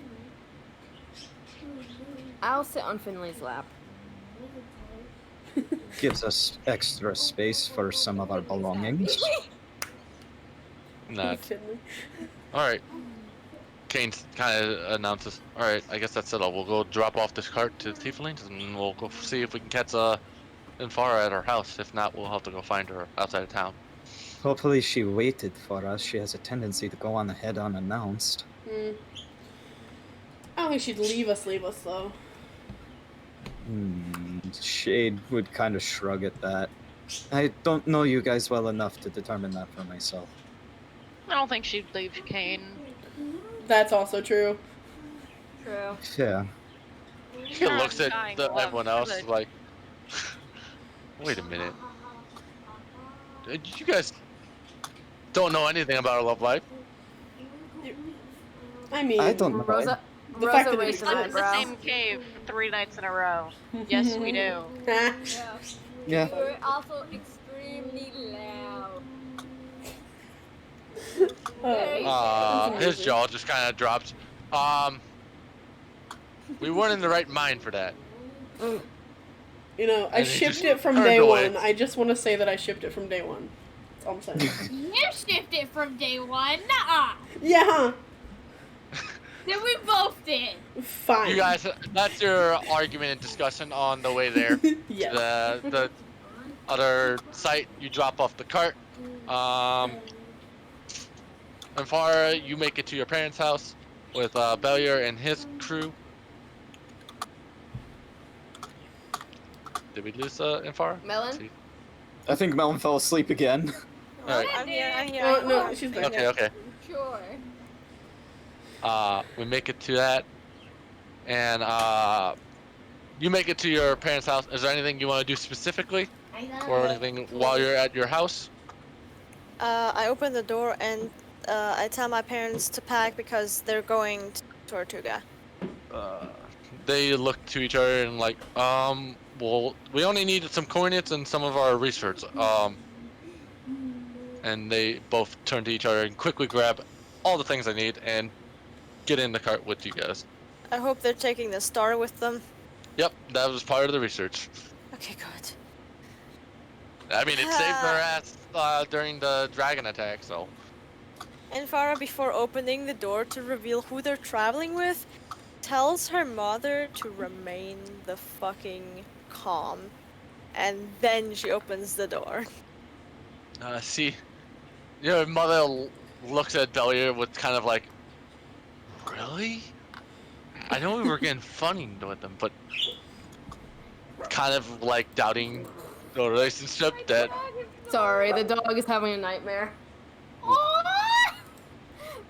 "I'll sit on Finley's lap." Gives us extra space for some of our belongings. Nah. Finley. All right. Kane kind of announces, "All right, I guess that's it. We'll go drop off this cart to the Tieflings, and we'll go see if we can catch Infara at her house. If not, we'll have to go find her outside of town." Hopefully she waited for us. She has a tendency to go on ahead unannounced. I don't think she'd leave us though. Shade would kind of shrug at that. I don't know you guys well enough to determine that for myself. I don't think she'd leave Kane. That's also true. True. Yeah. He looks at dying love, everyone else good. like, "Wait a minute. You guys don't know anything about our love life." I mean, I don't know. Rosa, The fact Rosa that it raises an Slept in the eyebrow. same cave 3 nights in a row. Yes, we do. Yeah. Yeah. We're also extremely loud. His jaw just kind of drops. We weren't in the right mind for that. You know, I And he shipped just it from turned day away. one. I just want to say that I shipped it from day one. That's all I'm saying. You shipped it from day one. Nuh-uh. Yeah, huh? Then we both did. Fine. You guys, that's your argument and discussion on the way there. Yes. The other site, you drop off the cart. And far, you make it to your parents' house with Bellier and his crew. Did we lose Infar? Melon? I think Melon fell asleep again. Alright. I'm here. I'm here. Oh I'm no, here. she's back. Okay. Sure. We make it to that, and you make it to your parents' house. Is there anything you want to do specifically, or anything while you're at your house? I open the door and I tell my parents to pack because they're going to Tortuga. They look to each other and like, well, we only needed some coordinates and some of our research. And they both turn to each other and quickly grab all the things they need and get in the cart with you guys. I hope they're taking the star with them. Yep, that was part of the research. Okay, good. I mean, it saved their ass during the dragon attack, so. And Farah, before opening the door to reveal who they're traveling with, tells her mother to remain the fucking calm. And then she opens the door. See, your mother looks at Delia with kind of like, really? I know we were getting funny with them, but kind of like doubting the relationship that. Sorry, the dog is having a nightmare. Oh,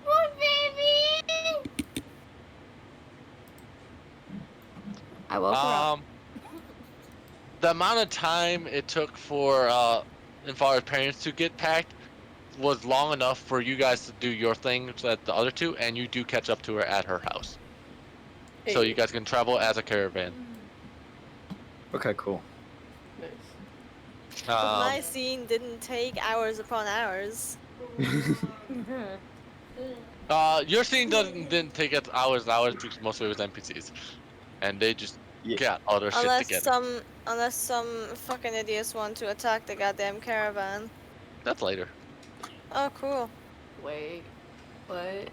poor baby. I woke her up. The amount of time it took for Infar's parents to get packed was long enough for you guys to do your thing at the other two, and you do catch up to her at her house. So you guys can travel as a caravan. Okay, cool. Nice. My scene didn't take hours upon hours. Your scene didn't take it hours because most of it was NPCs, and they just got all their shit together. Unless some fucking idiots want to attack the goddamn caravan. That's later. Oh, cool. Wait, what?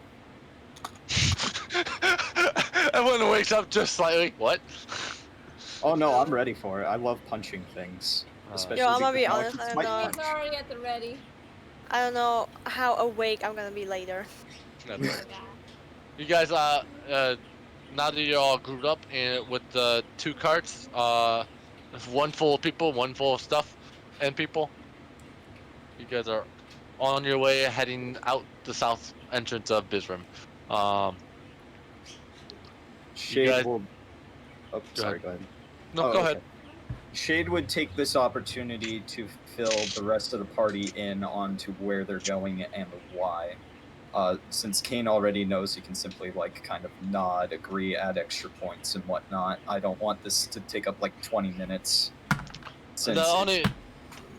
Everyone wakes up just slightly. What? Oh no, I'm ready for it. I love punching things. Especially Yo, I'm gonna be because honest, it's I my don't know. It's punch. already at the ready. I don't know how awake I'm gonna be later. That's right. You guys, now that you're all grouped up with the two carts, one full of people, one full of stuff and people, you guys are on your way heading out the south entrance of Bisram. Shade guys- will. Oh, sorry. Go ahead. No, Oh, go okay. ahead. Shade would take this opportunity to fill the rest of the party in onto where they're going and why. Since Kane already knows, he can simply like kind of nod, agree, add extra points and whatnot. I don't want this to take up like 20 minutes. Since The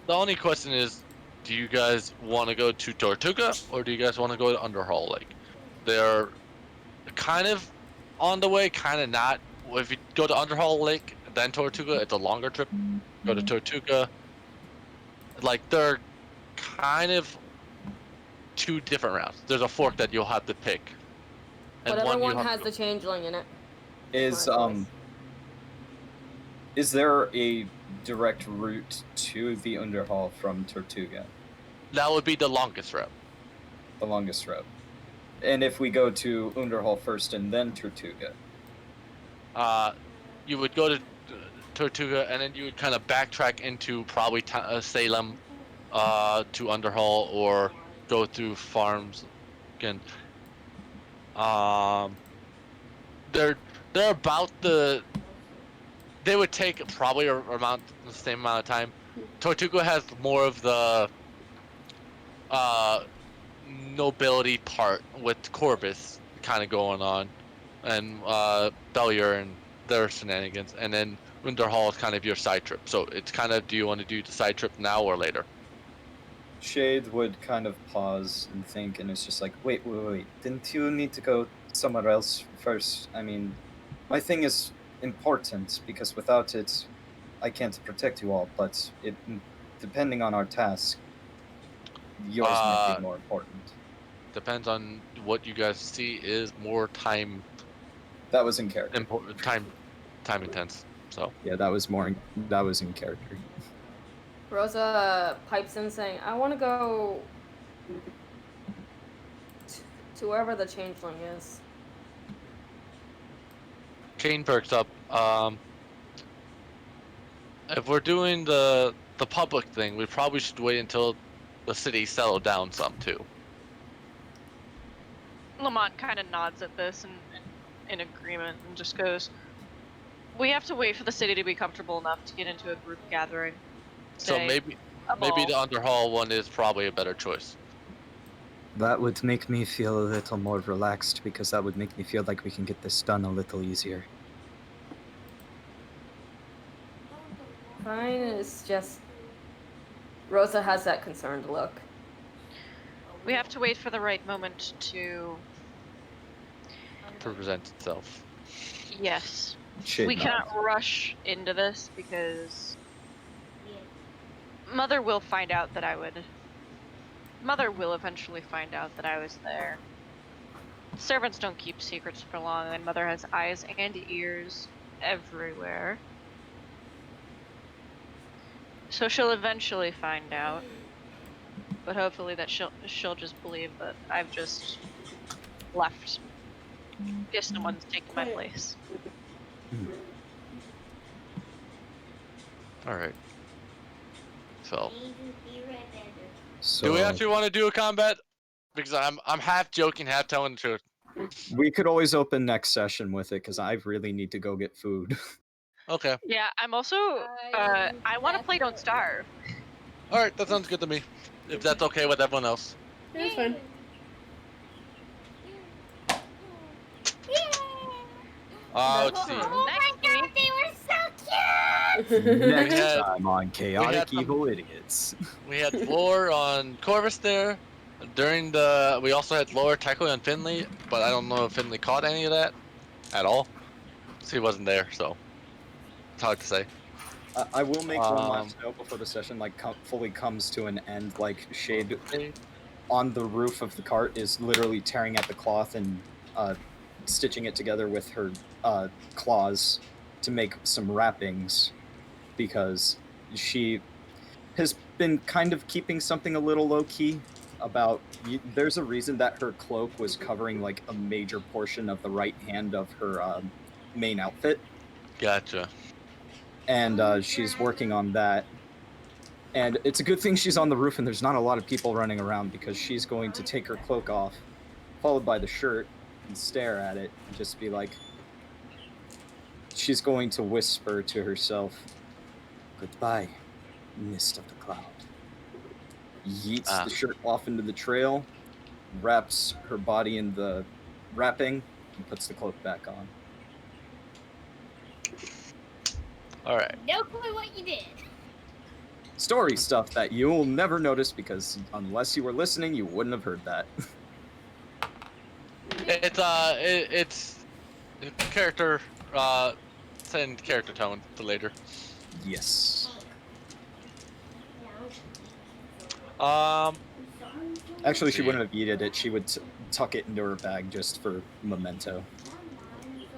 only question is, do you guys want to go to Tortuga or do you guys want to go to Underhall Lake? They're kind of on the way, kind of not. If you go to Underhall Lake, then Tortuga, it's a longer trip. Go to Tortuga. Like, they're kind of two different routes. There's a fork that you'll have to pick. Whatever one you have has to- the changeling in it. is there a direct route to the Underhall from Tortuga? That would be the longest route. The longest route. And if we go to Underhall first and then Tortuga? You would go to Tortuga and then you would kind of backtrack into probably Salem to Underhall or go through farms again. They're about they would take probably the same amount of time. Tortuga has more of the nobility part with Corbus kind of going on, and Bellier and their shenanigans, and then Underhall is kind of your side trip. So it's kind of, do you want to do the side trip now or later? Shade would kind of pause and think, and it's just like, wait, didn't you need to go somewhere else first? I mean, my thing is important, because without it, I can't protect you all, but depending on our task, yours might be more important. Depends on what you guys see is more time. That was in character. Time intense. So yeah, that was in character. Rosa pipes in saying, I want to go to wherever the changeling is. Kane perks up. if we're doing the public thing, we probably should wait until the city settled down some too. Lamont kind of nods at this and in agreement and just goes, "We have to wait for the city to be comfortable enough to get into a group gathering. So Say, maybe a ball." the Underhall one is probably a better choice. That would make me feel a little more relaxed because that would make me feel like we can get this done a little easier. Fine, it's just Rosa has that concerned look. We have to wait for the right moment to. To present itself. Yes. Shit, We no. cannot rush into this because Mother will find out that I would. Mother will eventually find out that I was there. Servants don't keep secrets for long, and Mother has eyes and ears everywhere. So she'll eventually find out. But hopefully that she'll just believe that I've just left. If someone's taken my place. All right. So, So do we actually want to do a combat? Because I'm half joking, half telling the truth. we could always open next session with it because I really need to go get food. Okay. Yeah, I'm also. I want to play Don't Starve. All right, that sounds good to me. If that's okay with everyone else. Yeah, it's fine. Let's see. Oh my god, they were so cute! Next had- time on Chaotic had some- Evil Idiots. We had lore on Corvus there. During the, we also had lore technically on Finley, but I don't know if Finley caught any of that at all. So he wasn't there, so it's hard to say. I will make one last note before the session fully comes to an end. Like Shade on the roof of the cart is literally tearing at the cloth and stitching it together with her claws to make some wrappings because she has been kind of keeping something a little low-key about there's a reason that her cloak was covering like a major portion of the right hand of her main outfit, Gotcha. and she's working on that. And it's a good thing she's on the roof and there's not a lot of people running around because she's going to take her cloak off, followed by the shirt, and stare at it and just be like, she's going to whisper to herself, "Goodbye, mist of the cloud." Yeets the shirt off into the trail, wraps her body in the wrapping, and puts the cloak back on. All right. No clue what you did. Story stuff that you'll never notice because unless you were listening, you wouldn't have heard that. It's character send character tone for later. Yes. Actually, she wouldn't have yeeted it. She would tuck it into her bag just for memento.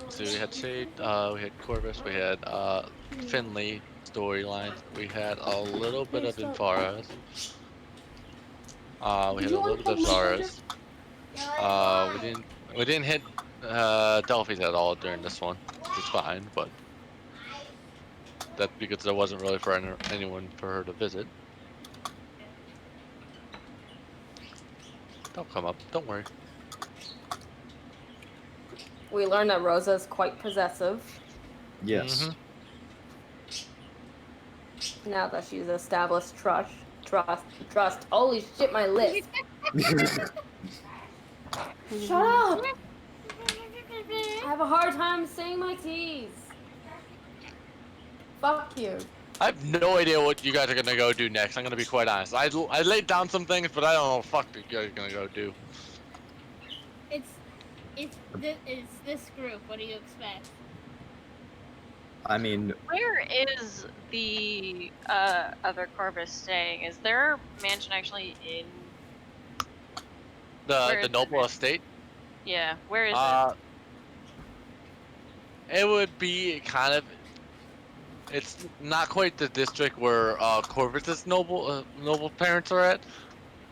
So we had Shade, we had Corvus, we had Finley storyline, we had a little bit of Infaras. We had a little bit of Zaras. We didn't hit Delphi's at all during this one, which is fine, but that's because there wasn't really for anyone for her to visit. Don't come up, don't worry. We learned that Rosa is quite possessive Yes. now that she's established trust. Holy shit, my lips. Shut up! I have a hard time saying my T's. Fuck you. I have no idea what you guys are gonna go do next. I'm gonna be quite honest. I laid down some things, but I don't know what the fuck you guys are gonna go do. It's this group. What do you expect? I mean, Where is the other Corvus staying? Is their mansion actually in? Where The is noble it? estate. Yeah, where is It would be kind of. It's not quite the district where Corvus's noble parents are at.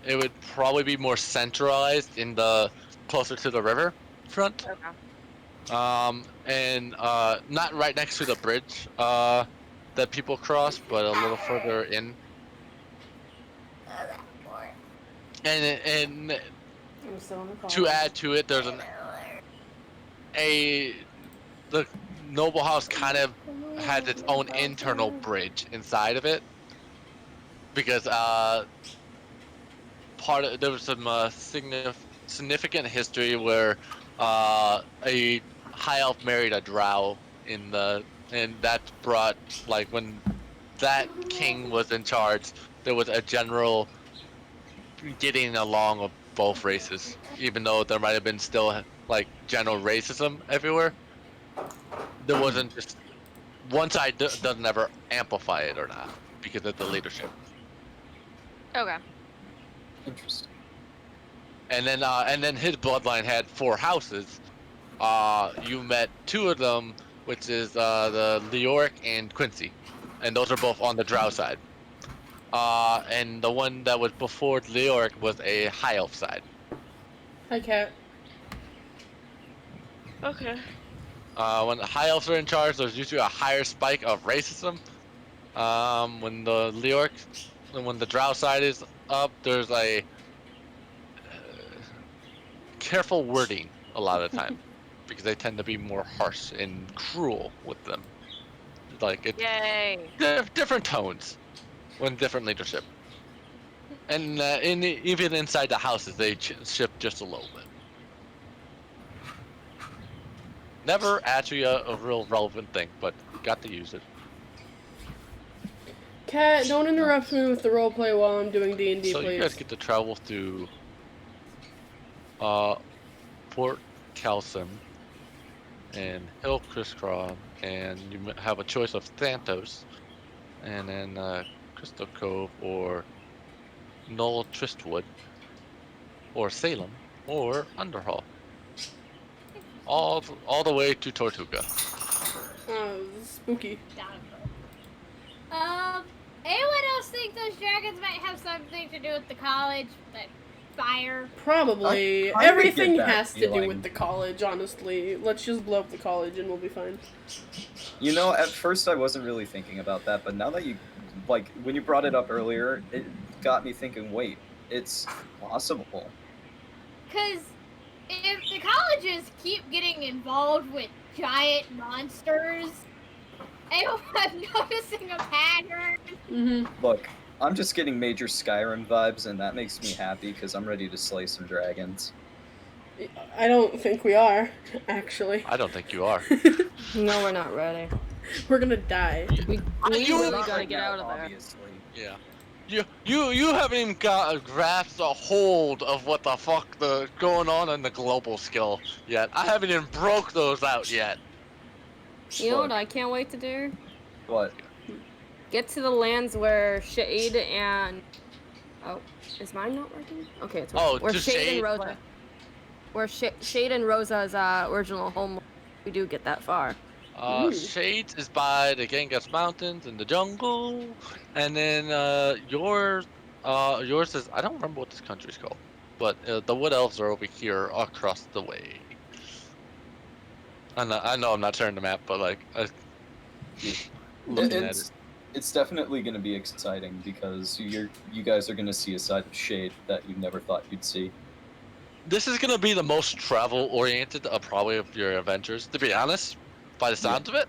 It would probably be more centralized in the closer to the river front. it? Okay. And not right next to the bridge. that people cross, but a little further in. And I'm still on the call. to add to it, there's the noble house kind of had its own internal bridge inside of it, because there was some significant history where a high elf married a drow and that brought, like, when that king was in charge, there was a general getting along of both races, even though there might have been still like general racism everywhere. There wasn't just one side doesn't ever amplify it or not because of the leadership. Okay. Interesting. And then his bloodline had 4 houses. You met 2 of them, which is the Leoric and Quincy, and those are both on the drow side. And the one that was before Leoric was a high elf side. Hi, Cat. Okay. When the high elves are in charge, there's usually a higher spike of racism. When the drow side is up, there's a careful wording a lot of the time, because they tend to be more harsh and cruel with them. Like, it's Yay. different tones when different leadership. And even inside the houses, they shift just a little bit. Never actually a real relevant thing, but got to use it. Cat, don't interrupt me with the roleplay while I'm doing D&D, So please. you guys get to travel through Fort Calcim and Hill Crisscross, and you have a choice of Thantos, and then Crystal Cove, or Null Tristwood, or Salem, or Underhall. All the way to Tortuga. Spooky. Anyone else think those dragons might have something to do with the college? Like fire? Probably. I Everything get that has to do feeling. with the college, honestly. Let's just blow up the college and we'll be fine. You know, at first I wasn't really thinking about that, but now that you, like, when you brought it up earlier, it got me thinking, wait, it's possible. Because if the colleges keep getting involved with giant monsters, I'm noticing a pattern. Mm-hmm. Look, I'm just getting major Skyrim vibes, and that makes me happy because I'm ready to slay some dragons. I don't think we are, actually. I don't think you are. No, we're not ready. We're gonna die. We You- really Not gotta right get now, out of there. obviously. Yeah. You haven't even got a grasp a hold of what the fuck the going on the global scale yet. I haven't even broke those out yet. You know Look, what I can't wait to do? what? Get to the lands where Shade and... Oh, is mine not working? Okay, it's working. Oh, where just Shade Shade? and Rosa. Where Shade and Rosa's original home. We do get that far. Shades is by the Genghis Mountains in the jungle, and then yours is, I don't remember what this country's called, but the Wood Elves are over here across the way. I know I'm not sharing the map, but like, looking at it. It's definitely going to be exciting because you guys are going to see a side of Shade that you never thought you'd see. This is gonna be the most travel-oriented of probably of your adventures, to be honest, by the sounds of it.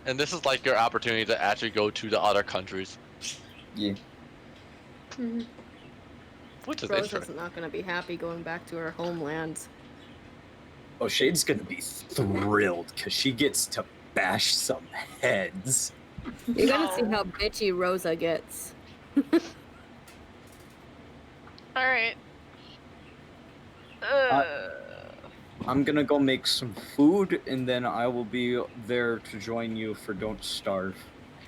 And this is like your opportunity to actually go to the other countries, Yeah. Mm-hmm. which is Rosa's interesting. not gonna be happy going back to her homeland. Oh, Shade's going to be thrilled because she gets to bash some heads. You're gonna see how bitchy Rosa gets. Alright. I'm going to go make some food, and then I will be there to join you for Don't Starve.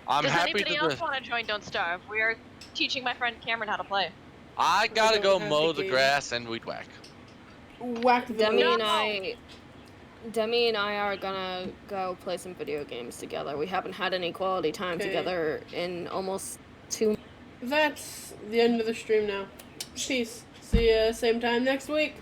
I'm Does happy anybody to. else want to join Don't Starve? We are teaching my friend Cameron how to play. I gotta go don't have mow the the game. grass and weed whack. Whack the Demi moon. and I are gonna go play some video games together. We haven't had any quality time Okay. together in almost 2 months. That's the end of the stream now. Peace. See ya same time next week.